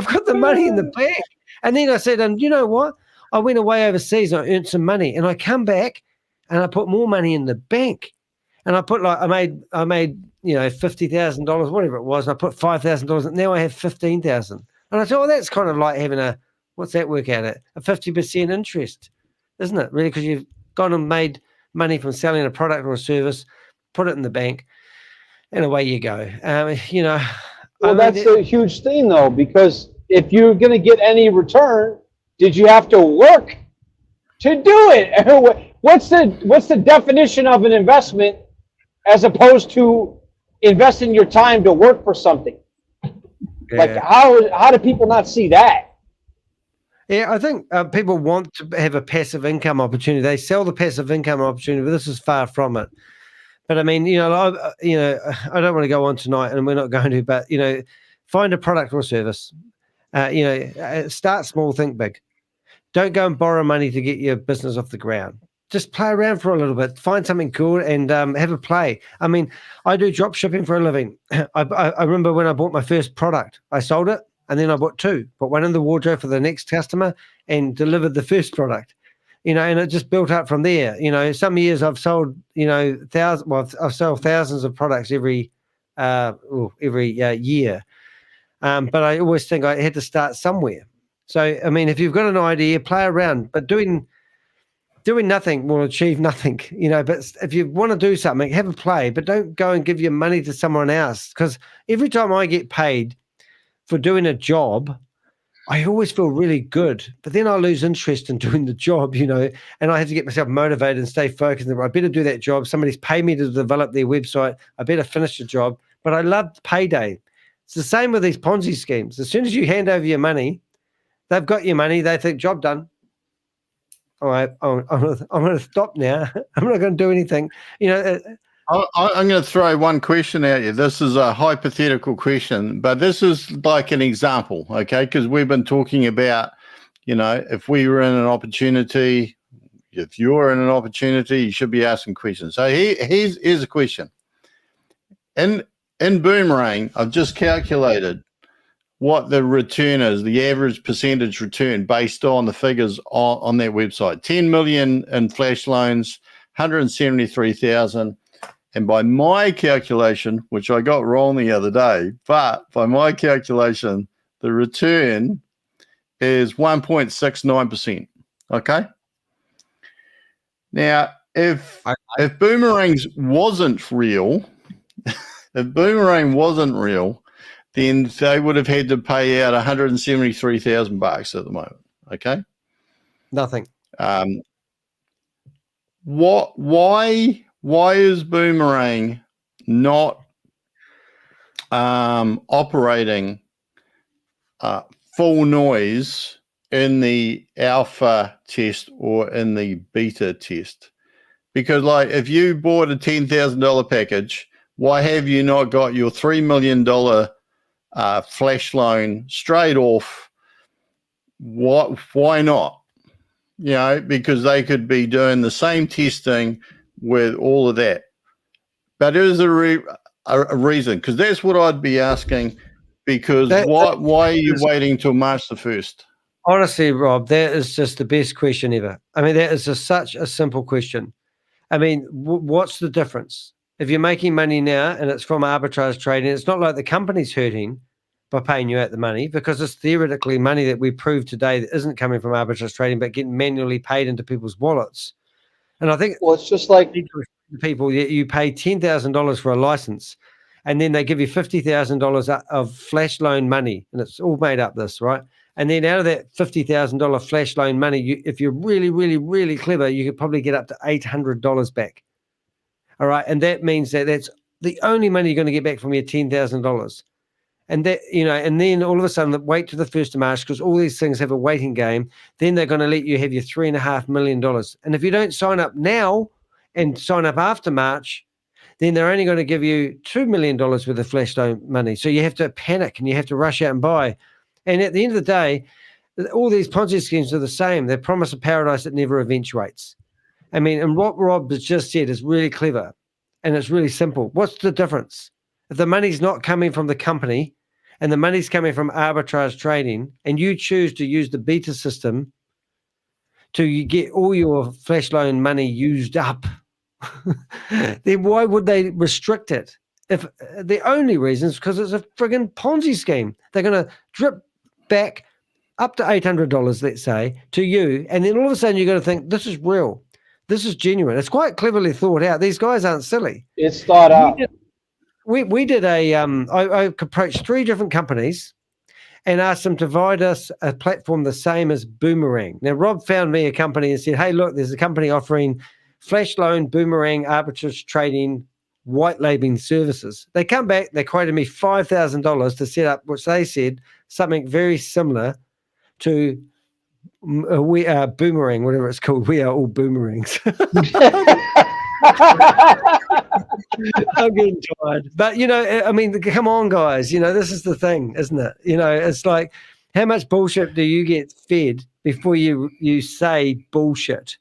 got the money in the bank. And then I said, and you know what? I went away overseas and I earned some money, and I come back and I put more money in the bank. And I put I made $50,000, whatever it was. And I put $5,000, and now I have $15,000. And I thought, well, that's kind of like having what's that work out at? A 50% interest, isn't it? Really, because you've gone and made money from selling a product or a service, put it in the bank, and away you go. Well, that's a huge thing, though, because if you're going to get any return, did you have to work to do it? What's the definition of an investment as opposed to investing your time to work for something? Yeah. Like, how do people not see that? Yeah, I think people want to have a passive income opportunity. They sell the passive income opportunity, but this is far from it. But I mean, I don't want to go on tonight, and we're not going to. But find a product or service. Start small, think big. Don't go and borrow money to get your business off the ground. Just play around for a little bit. Find something cool and have a play. I mean, I do drop shipping for a living. I remember when I bought my first product, I sold it, and then I bought two. Put one in the wardrobe for the next customer and delivered the first product. And it just built up from there. Some years I've sold, thousands. Well, I've sold thousands of products every year. But I always think I had to start somewhere. So, I mean, if you've got an idea, play around. But doing nothing will achieve nothing. But if you want to do something, have a play. But don't go and give your money to someone else. Because every time I get paid for doing a job, I always feel really good, but then I lose interest in doing the job, and I have to get myself motivated and stay focused. I better do that job. Somebody's paid me to develop their website. I better finish the job. But I love payday. It's the same with these Ponzi schemes. As soon as you hand over your money, they've got your money. They think, job done. All right, I'm going to stop now. I'm not going to do anything. I'm going to throw one question at you. This is a hypothetical question, but this is like an example, okay? Because we've been talking about, if we were in an opportunity, if you're in an opportunity, you should be asking questions. So here's a question. In Boomerang, I've just calculated what the return is, the average percentage return based on the figures on their website. 10 million in flash loans, 173,000. And by my calculation, which I got wrong the other day, but by my calculation, the return is 1.69%. Okay. Now, if Boomerangs wasn't real, if Boomerang wasn't real, then they would have had to pay out $173,000 at the moment. Okay. Nothing. Why is Boomerang not operating full noise in the alpha test or in the beta test? Because if you bought a $10,000 package, why have you not got your $3 million flash loan straight off? Why not? You know, because they could be doing the same testing with all of that. But there's a reason, because that's what I'd be asking. Because why are you waiting till March the 1st? Honestly, Rob, that is just the best question ever. I mean, that is just such a simple question. I mean, what's the difference? If you're making money now and it's from arbitrage trading, it's not like the company's hurting by paying you out the money, because it's theoretically money that we proved today that isn't coming from arbitrage trading, but getting manually paid into people's wallets. And I think, well, it's just like people, you pay $10,000 for a license, and then they give you $50,000 of flash loan money, and it's all made up this, right? And then out of that $50,000 flash loan money, if you're really, really, really clever, you could probably get up to $800 back. All right, and that means that that's the only money you're going to get back from your $10,000. And that, you know, and then all of a sudden, wait to the 1st of March, because all these things have a waiting game. Then they're going to let you have your $3.5 million. And if you don't sign up now and sign up after March, then they're only going to give you $2 million worth of flash loan money. So you have to panic and you have to rush out and buy. And at the end of the day, all these Ponzi schemes are the same. They promise a paradise that never eventuates. I mean, and what Rob has just said is really clever, and it's really simple. What's the difference? If the money's not coming from the company and the money's coming from arbitrage trading, and you choose to use the beta system to get all your flash loan money used up, then why would they restrict it? If the only reason is because it's a friggin' Ponzi scheme. They're going to drip back up to $800, let's say, to you, and then all of a sudden you're going to think, this is real. This is genuine. It's quite cleverly thought out. These guys aren't silly. It's thought out. We did a, I approached 3 different companies and asked them to provide us a platform the same as Boomerang. Now, Rob found me a company and said, hey, look, there's a company offering flash loan, Boomerang, arbitrage trading, white labeling services. They come back, they quoted me $5,000 to set up, which they said something very similar to we are Boomerang, whatever it's called. We are all boomerangs. I'm getting tired. But, you know, I mean, come on, guys. You know, this is the thing, isn't it? You know, it's like, how much bullshit do you get fed before you say bullshit?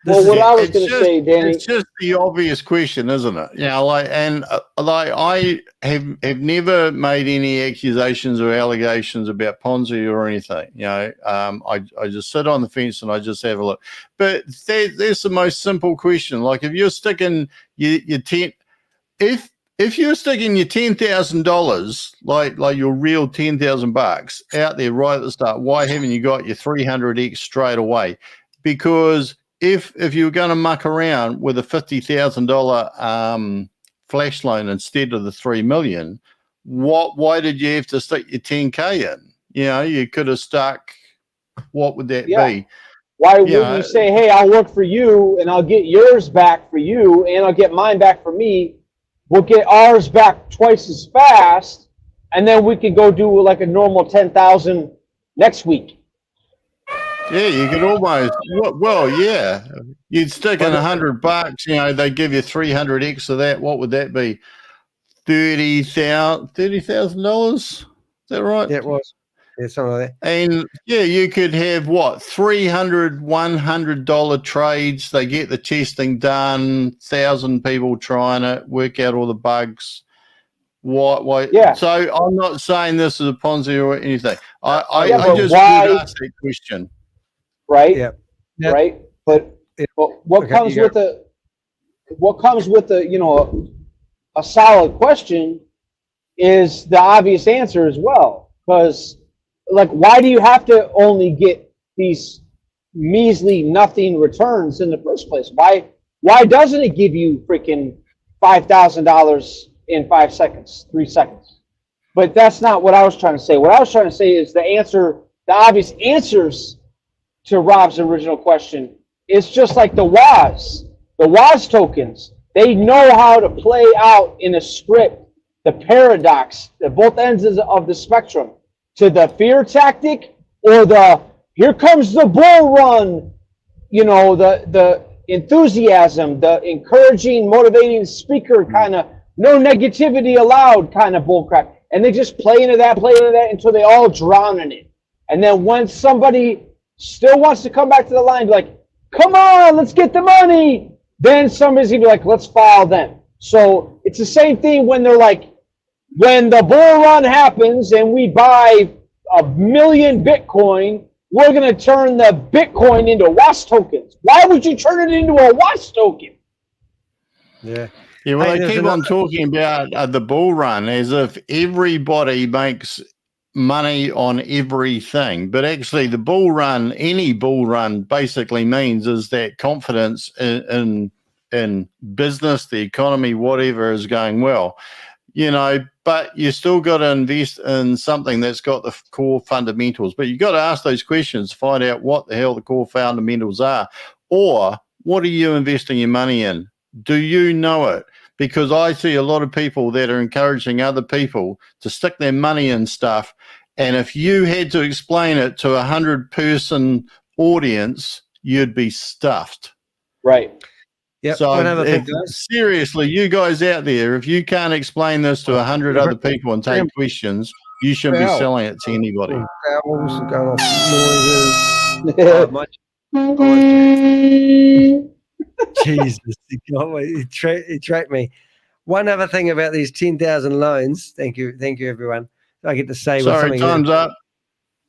Well, what I was going to say, Danny, it's just the obvious question, isn't it? You know, like, and like I have never made any accusations or allegations about Ponzi or anything. You know, I just sit on the fence and I just have a look. But there's the most simple question. Like, if you're sticking your if you're sticking your $10,000, like your real $10,000 out there right at the start, why haven't you got your 300x straight away? Because if you were going to muck around with a $50,000 flash loan instead of the $3 million, why did you have to stick your 10K in? You know, you could have stuck. What would that be? Why wouldn't you say, hey, I'll work for you and I'll get yours back for you and I'll get mine back for me. We'll get ours back twice as fast, and then we could go do like a normal 10,000 next week. Yeah, you could almost. Well, yeah, you'd stick in $100. You know, they give you 300x of that. What would that be? $30,000. Is that right? Yeah, it was. Yeah, something like that. And yeah, you could have what, $300, $100 trades. They get the testing done. 1,000 people trying it. Work out all the bugs. Why? Yeah. So I'm not saying this is a Ponzi or anything. I just why, would ask that question. Right. Yeah. Right. But what comes with a you know a solid question is the obvious answer as well. Because like, why do you have to only get these measly nothing returns in the first place? Why doesn't it give you freaking $5,000 in 5 seconds, 3 seconds? But that's not what I was trying to say. What I was trying to say is the obvious answers to Rob's original question is just like the WAS tokens. They know how to play out in a script the paradox at both ends of the spectrum, to the fear tactic or the here comes the bull run, you know, the enthusiasm, the encouraging, motivating speaker kind of no negativity allowed kind of bullcrap. And they just play into that until they all drown in it. And then when somebody still wants to come back to the line, like, come on, let's get the money. Then somebody's going to be like, let's file them. So it's the same thing when they're like, when the bull run happens and we buy 1 million Bitcoin, we're going to turn the Bitcoin into WASP tokens. Why would you turn it into a WASP token? Yeah. Yeah, well, Hey, they there's keep on another- talking about the bull run as if everybody makes money on everything. But actually, the bull run, any bull run basically means is that confidence in business, the economy, whatever is going well. You know, but you still got to invest in something that's got the core fundamentals. But you got to ask those questions, find out what the hell the core fundamentals are, or what are you investing your money in? Do you know it? Because I see a lot of people that are encouraging other people to stick their money in stuff. And if you had to explain it to 100-person audience, you'd be stuffed. Right. Yep. So seriously, you guys out there, if you can't explain this to 100 other people and take questions, you shouldn't be selling it to anybody. Owls going off noises. Jesus, he tracked me. One other thing about these 10,000 loans. Thank you, everyone. I get to say. Sorry, time's up.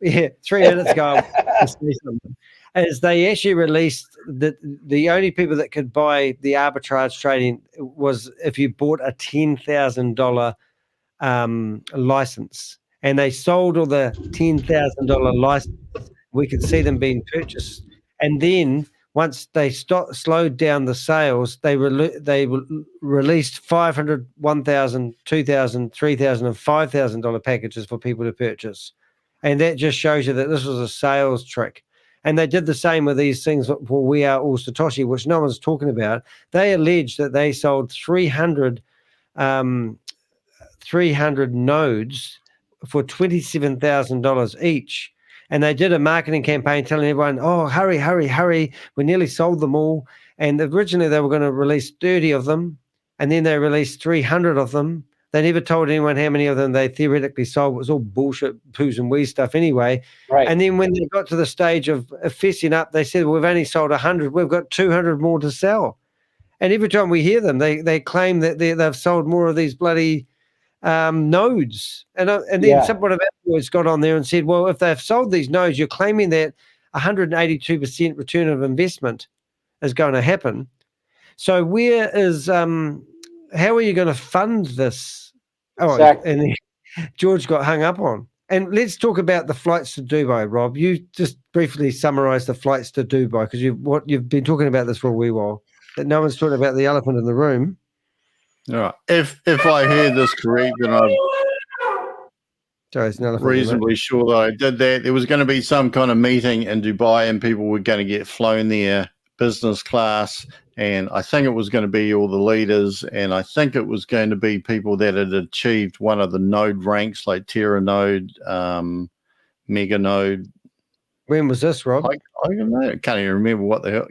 Yeah, 3 minutes ago. As they actually released that the only people that could buy the arbitrage trading was if you bought a $10,000 license, and they sold all the $10,000 licenses. We could see them being purchased, and then once they slowed down the sales, they released $500, $1,000, $2,000, $3,000, and $5,000 packages for people to purchase, and that just shows you that this was a sales trick. And they did the same with these things for We Are All Satoshi, which no one's talking about. They alleged that they sold 300 nodes for $27,000 each. And they did a marketing campaign telling everyone, oh, hurry, hurry, hurry. We nearly sold them all. And originally they were going to release 30 of them. And then they released 300 of them. They never told anyone how many of them they theoretically sold. It was all bullshit, poos and wee stuff anyway. Right. And then when they got to the stage of fessing up, they said, well, we've only sold 100. We've got 200 more to sell. And every time we hear them, they claim that they've sold more of these bloody nodes. And then someone of afterwards got on there and said, well, if they've sold these nodes, you're claiming that 182% return of investment is going to happen. So where is how are you going to fund this? Oh, exactly. And then George got hung up on. And let's talk about the flights to Dubai, Rob. You just briefly summarize the flights to Dubai, because you've been talking about this for a wee while, that no one's talking about the elephant in the room. All right. If I heard this correct, then I'm reasonably sure that I did that. There was going to be some kind of meeting in Dubai, and people were going to get flown there business class. And I think it was going to be all the leaders, and I think it was going to be people that had achieved one of the node ranks, like Terra Node, Mega Node. When was this, Rob? I can't even remember what the hell.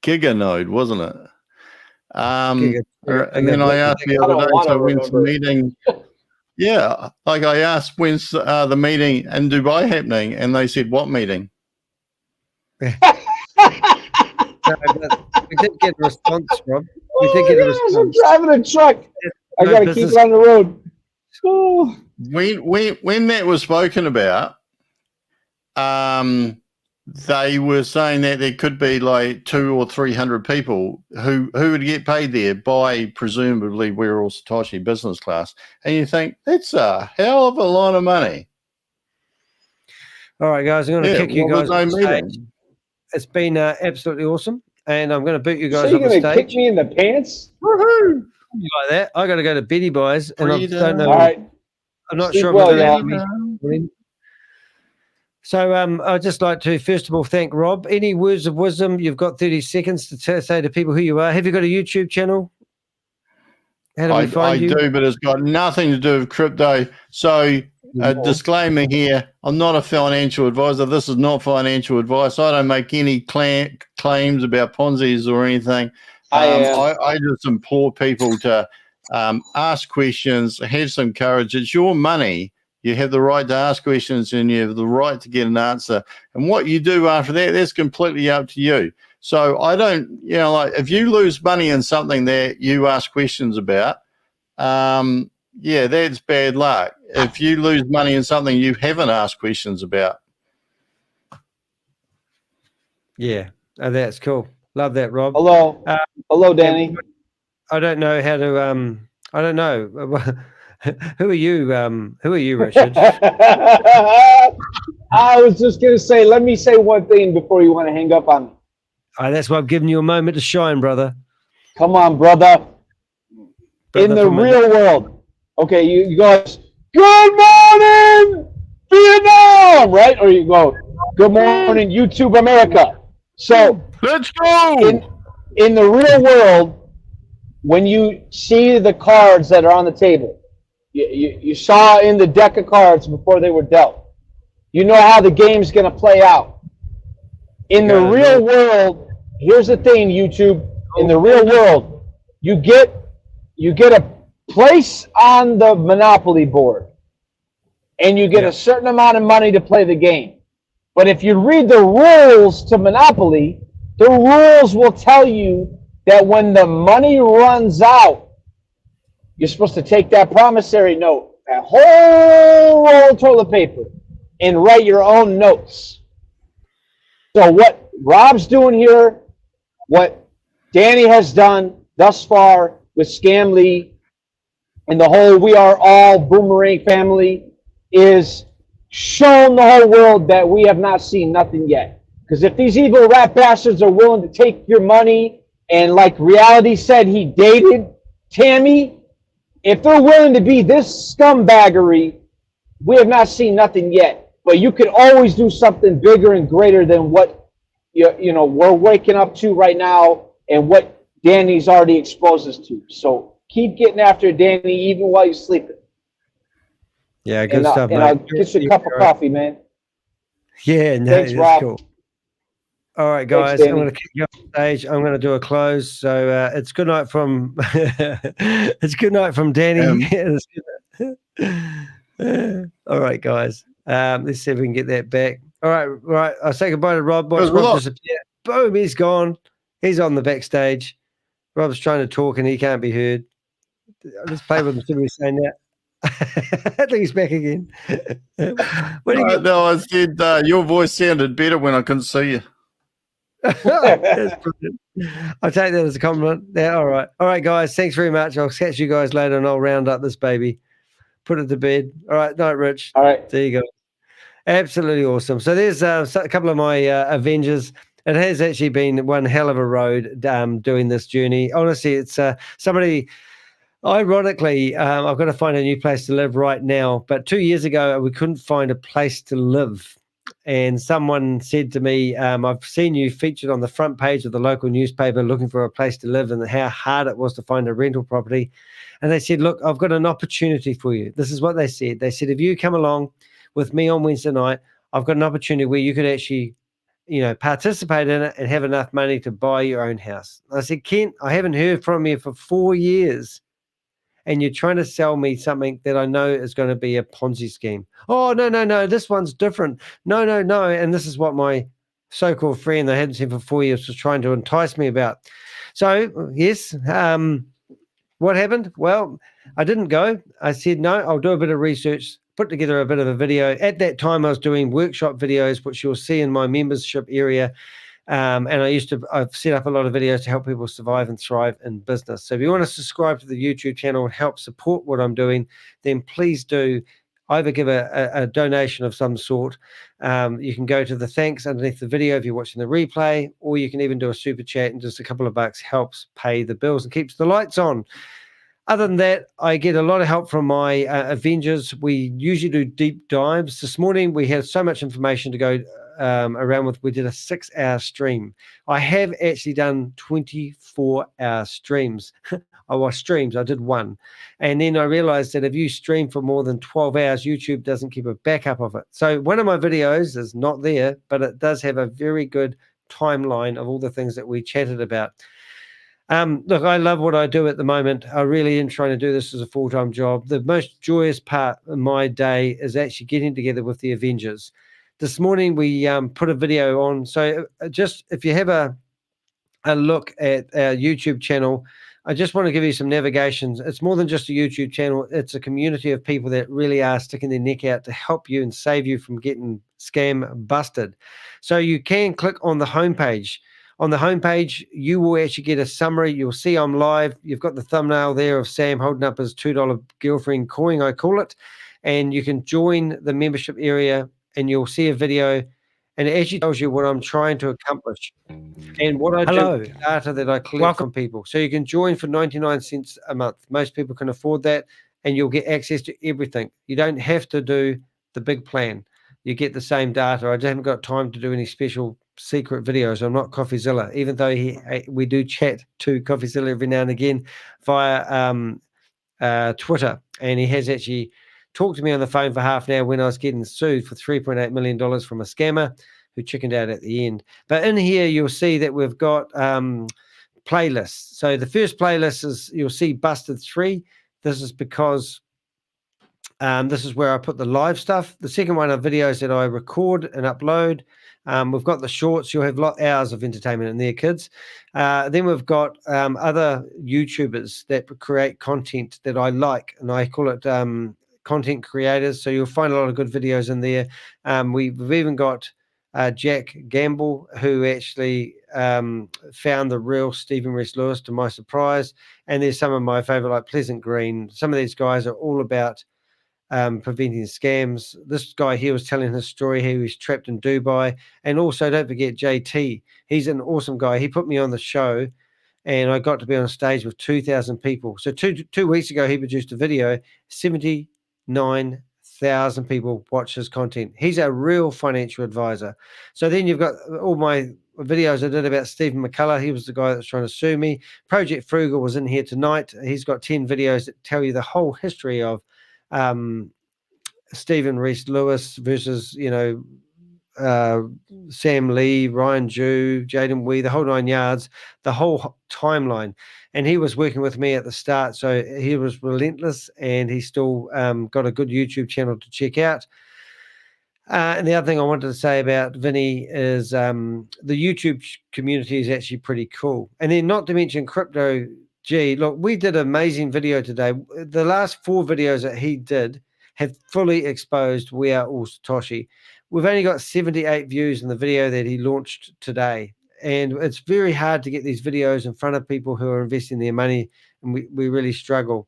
Giga Node, wasn't it? And then I asked the other day, so when's the meeting? Yeah, like I asked, when's the meeting in Dubai happening? And they said, what meeting? No, we did get a response, Rob. We did get a response. I'm driving a truck. I got to keep it on the road. Oh. When that was spoken about, they were saying that there could be like 200 or 300 people who would get paid there by presumably We're All Satoshi business class. And you think, that's a hell of a lot of money. All right, guys, I'm going to kick you guys off the stage. It's been absolutely awesome, and I'm going to boot you guys so off the stage. You're going to kick me in the pants? Woohoo! Like that. I got to go to Betty Buys, and I don't know. All right. I'm not Sleep sure. well, So I'd just like to, first of all, thank Rob. Any words of wisdom? You've got 30 seconds to say to people who you are. Have you got a YouTube channel? How do we find you? I do, but it's got nothing to do with crypto. So a disclaimer here, I'm not a financial advisor. This is not financial advice. I don't make any claims about Ponzi's or anything. I just implore people to ask questions, have some courage. It's your money. You have the right to ask questions and you have the right to get an answer. And what you do after that, that's completely up to you. So I don't, you know, like if you lose money in something that you ask questions about, yeah, that's bad luck. If you lose money in something you haven't asked questions about. Yeah, that's cool. Love that, Rob. Hello. Hello, Danny. I don't know how to, I don't know. Who are you? Who are you, Richard? I was just going to say, let me say one thing before you want to hang up on me. That's why I'm giving you a moment to shine, brother. Come on, brother. In the real world. Okay, you go, good morning, Vietnam, right? Or you go, good morning, YouTube America. So let's go. In the real world, when you see the cards that are on the table, you saw in the deck of cards before they were dealt. You know how the game's going to play out. In the real world, here's the thing, YouTube. In the real world, you get a place on the Monopoly board, and you get a certain amount of money to play the game. But if you read the rules to Monopoly, the rules will tell you that when the money runs out, you're supposed to take that promissory note, that whole roll of toilet paper, and write your own notes. So what Rob's doing here, what Danny has done thus far with Scam Lee and the whole We Are All Boomerang family is shown the whole world that we have not seen nothing yet. Because if these evil rat bastards are willing to take your money, and like Reality said, he dated Tammy, if they're willing to be this scumbaggery, we have not seen nothing yet. But you could always do something bigger and greater than what you know we're waking up to right now and what Danny's already exposed us to. So keep getting after Danny even while you're sleeping. Yeah, good stuff, and mate. I'll get you a cup of coffee, man. Yeah, no, Thanks, that's Rob. cool. All right, guys, I'm going to kick you off stage. I'm going to do a close. So it's good night from it's good night from Danny. All right, guys. Let's see if we can get that back. All right. I'll say goodbye to Rob. Watch Rob disappear. Boom, he's gone. He's on the backstage. Rob's trying to talk and he can't be heard. Let's play with him. See what he's saying now. I think he's back again. No, I said your voice sounded better when I couldn't see you. That's brilliant. I'll take that as a compliment. Yeah, all right, guys. Thanks very much. I'll catch you guys later, and I'll round up this baby, put it to bed. All right, night, Rich. All right, there you go. Absolutely awesome. So there's a couple of my Avengers. It has actually been one hell of a road doing this journey. Honestly, it's somebody. Ironically, I've got to find a new place to live right now. But 2 years ago, we couldn't find a place to live. And someone said to me, I've seen you featured on the front page of the local newspaper looking for a place to live and how hard it was to find a rental property. And they said, look, I've got an opportunity for you. This is what they said. They said, if you come along with me on Wednesday night, I've got an opportunity where you could actually, participate in it and have enough money to buy your own house. I said, Kent, I haven't heard from you for 4 years. And you're trying to sell me something that I know is going to be a Ponzi scheme. Oh, no, this one's different. No. And this is what my so-called friend I hadn't seen for 4 years was trying to entice me about. So, yes, what happened? Well, I didn't go. I said, no, I'll do a bit of research, put together a bit of a video. At that time, I was doing workshop videos, which you'll see in my membership area. And I've set up a lot of videos to help people survive and thrive in business. So if you want to subscribe to the YouTube channel and help support what I'm doing, then please do either give a donation of some sort. You can go to the thanks underneath the video if you're watching the replay, or you can even do a super chat, and just a couple of bucks helps pay the bills and keeps the lights on. Other than that, I get a lot of help from my Avengers. We usually do deep dives. This morning, we had so much information to go around with. We did a 6-hour stream. I have actually done 24-hour streams. I did one. And then I realized that if you stream for more than 12 hours, YouTube doesn't keep a backup of it. So one of my videos is not there, but it does have a very good timeline of all the things that we chatted about. Look, I love what I do at the moment. I really am trying to do this as a full-time job. The most joyous part of my day is actually getting together with the Avengers. This morning we put a video on. So just if you have a look at our YouTube channel, I just want to give you some navigations. It's more than just a YouTube channel. It's a community of people that really are sticking their neck out to help you and save you from getting scam busted. So you can click on the homepage. On the homepage, you will actually get a summary. You'll see I'm live. You've got the thumbnail there of Sam holding up his $2 girlfriend coin, I call it. And you can join the membership area and you'll see a video. And it actually tells you what I'm trying to accomplish and what I do with the data that I collect from people. So you can join for 99 cents a month. Most people can afford that, and you'll get access to everything. You don't have to do the big plan. You get the same data. I just haven't got time to do any special secret videos. I'm not CoffeeZilla, even though we do chat to CoffeeZilla every now and again via Twitter, and he has actually talked to me on the phone for half an hour when I was getting sued for $3.8 million from a scammer who chickened out at the end. But in here, you'll see that we've got playlists. So the first playlist is, you'll see Busted 3. This is because this is where I put the live stuff. The second one are videos that I record and upload. We've got the shorts. You'll have hours of entertainment in there, kids. Then we've got other YouTubers that create content that I like, and I call it content creators. So you'll find a lot of good videos in there. We've even got Jack Gamble, who actually found the real Stephen Reese Lewis, to my surprise. And there's some of my favorite, like Pleasant Green. Some of these guys are all about preventing scams. This guy here was telling his story. He was trapped in Dubai. And also, don't forget JT. He's an awesome guy. He put me on the show, and I got to be on stage with 2,000 people. So two weeks ago, he produced a video. 79,000 people watch his content. He's a real financial advisor. So then you've got all my videos I did about Stephen McCullough. He was the guy that's trying to sue me. Project Frugal was in here tonight. He's got 10 videos that tell you the whole history of Stephen Reese Lewis versus, Sam Lee, Ryan Jew, Jaden Wee, the whole 9 yards, the whole timeline. And he was working with me at the start, so he was relentless, and he still got a good YouTube channel to check out. And the other thing I wanted to say about Vinny is the YouTube community is actually pretty cool. And then not to mention Crypto G. Look, we did an amazing video today. The last 4 videos that he did have fully exposed We Are All Satoshi. We've only got 78 views in the video that he launched today. And it's very hard to get these videos in front of people who are investing their money, and we really struggle.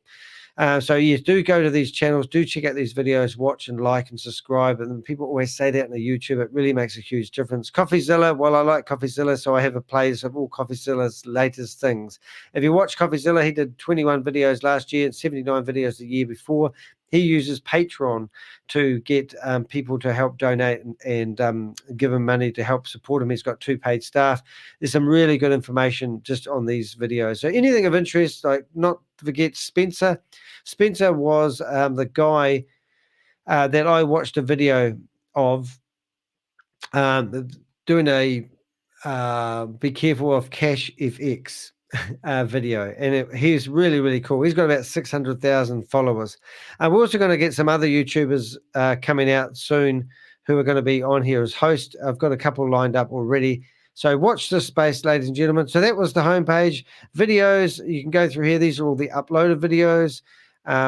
So yes, do go to these channels, do check out these videos, watch and like and subscribe. And people always say that in the YouTube. It really makes a huge difference. CoffeeZilla, well, I like CoffeeZilla, so I have a playlist of all CoffeeZilla's latest things. If you watch CoffeeZilla, he did 21 videos last year and 79 videos the year before. He uses Patreon to get people to help donate and give him money to help support him. He's got 2 paid staff. There's some really good information just on these videos. So anything of interest, like not to forget Spencer. Spencer was the guy that I watched a video of doing a Be Careful of Cash FX video, and he's really, really cool. He's got about 600,000 followers. We're also going to get some other YouTubers coming out soon who are going to be on here as hosts. I've got a couple lined up already. So watch this space, ladies and gentlemen. So that was the homepage. Videos, you can go through here. These are all the uploaded videos.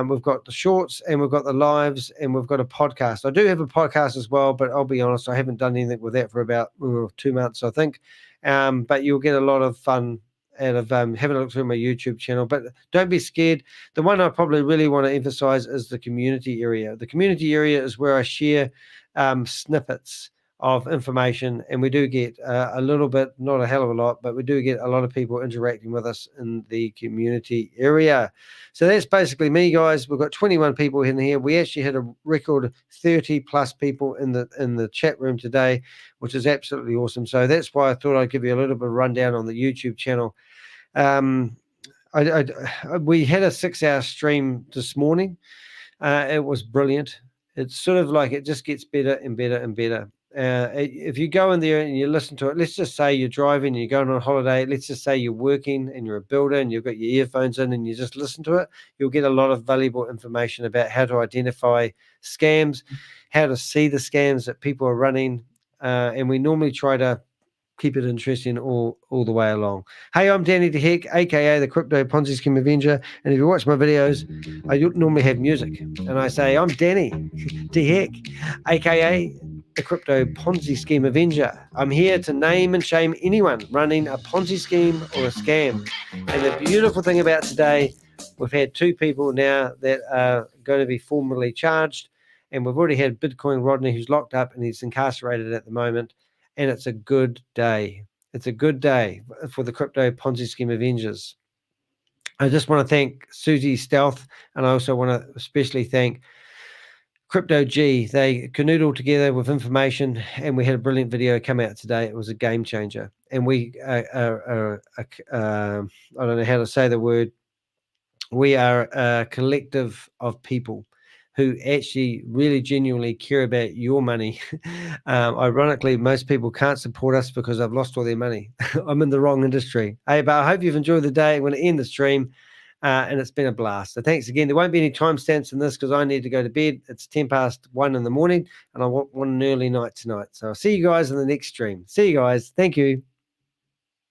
We've got the shorts, and we've got the lives, and we've got a podcast. I do have a podcast as well, but I'll be honest, I haven't done anything with that for about 2 months, I think. But you'll get a lot of fun out of having a look through my YouTube channel. But don't be scared. The one I probably really want to emphasize is the community area. The community area is where I share snippets of information, and we do get a little bit, not a hell of a lot, but we do get a lot of people interacting with us in the community area. So that's basically me, guys. We've got 21 people in here. We actually had a record 30 plus people in the chat room today, which is absolutely awesome. So that's why I thought I'd give you a little bit of rundown on the YouTube channel. We had a 6-hour stream this morning. It was brilliant. It's sort of like it just gets better and better and better. If you go in there and you listen to it, let's just say you're driving and you're going on holiday. Let's just say you're working and you're a builder and you've got your earphones in and you just listen to it. You'll get a lot of valuable information about how to identify scams, how to see the scams that people are running. And we normally try to keep it interesting all the way along. Hey, I'm Danny de Hek, aka the Crypto Ponzi Scheme Avenger. And if you watch my videos, I normally have music. And I say, I'm Danny de Hek, aka the Crypto Ponzi Scheme Avenger. I'm here to name and shame anyone running a Ponzi scheme or a scam. And the beautiful thing about today, we've had 2 people now that are going to be formally charged. And we've already had Bitcoin Rodney, who's locked up and he's incarcerated at the moment. And it's a good day. It's a good day for the Crypto Ponzi Scheme Avengers. I just want to thank Susie Stealth, and I also want to especially thank Crypto G. They canoodled together with information, and we had a brilliant video come out today. It was a game changer. And we I don't know how to say the word. We are a collective of people who actually really genuinely care about your money. Ironically, most people can't support us because they've lost all their money. I'm in the wrong industry. Hey, but I hope you've enjoyed the day. I'm going to end the stream, and it's been a blast. So thanks again. There won't be any timestamps in this because I need to go to bed. It's 10:01 in the morning, and I want an early night tonight. So I'll see you guys in the next stream. See you guys. Thank you.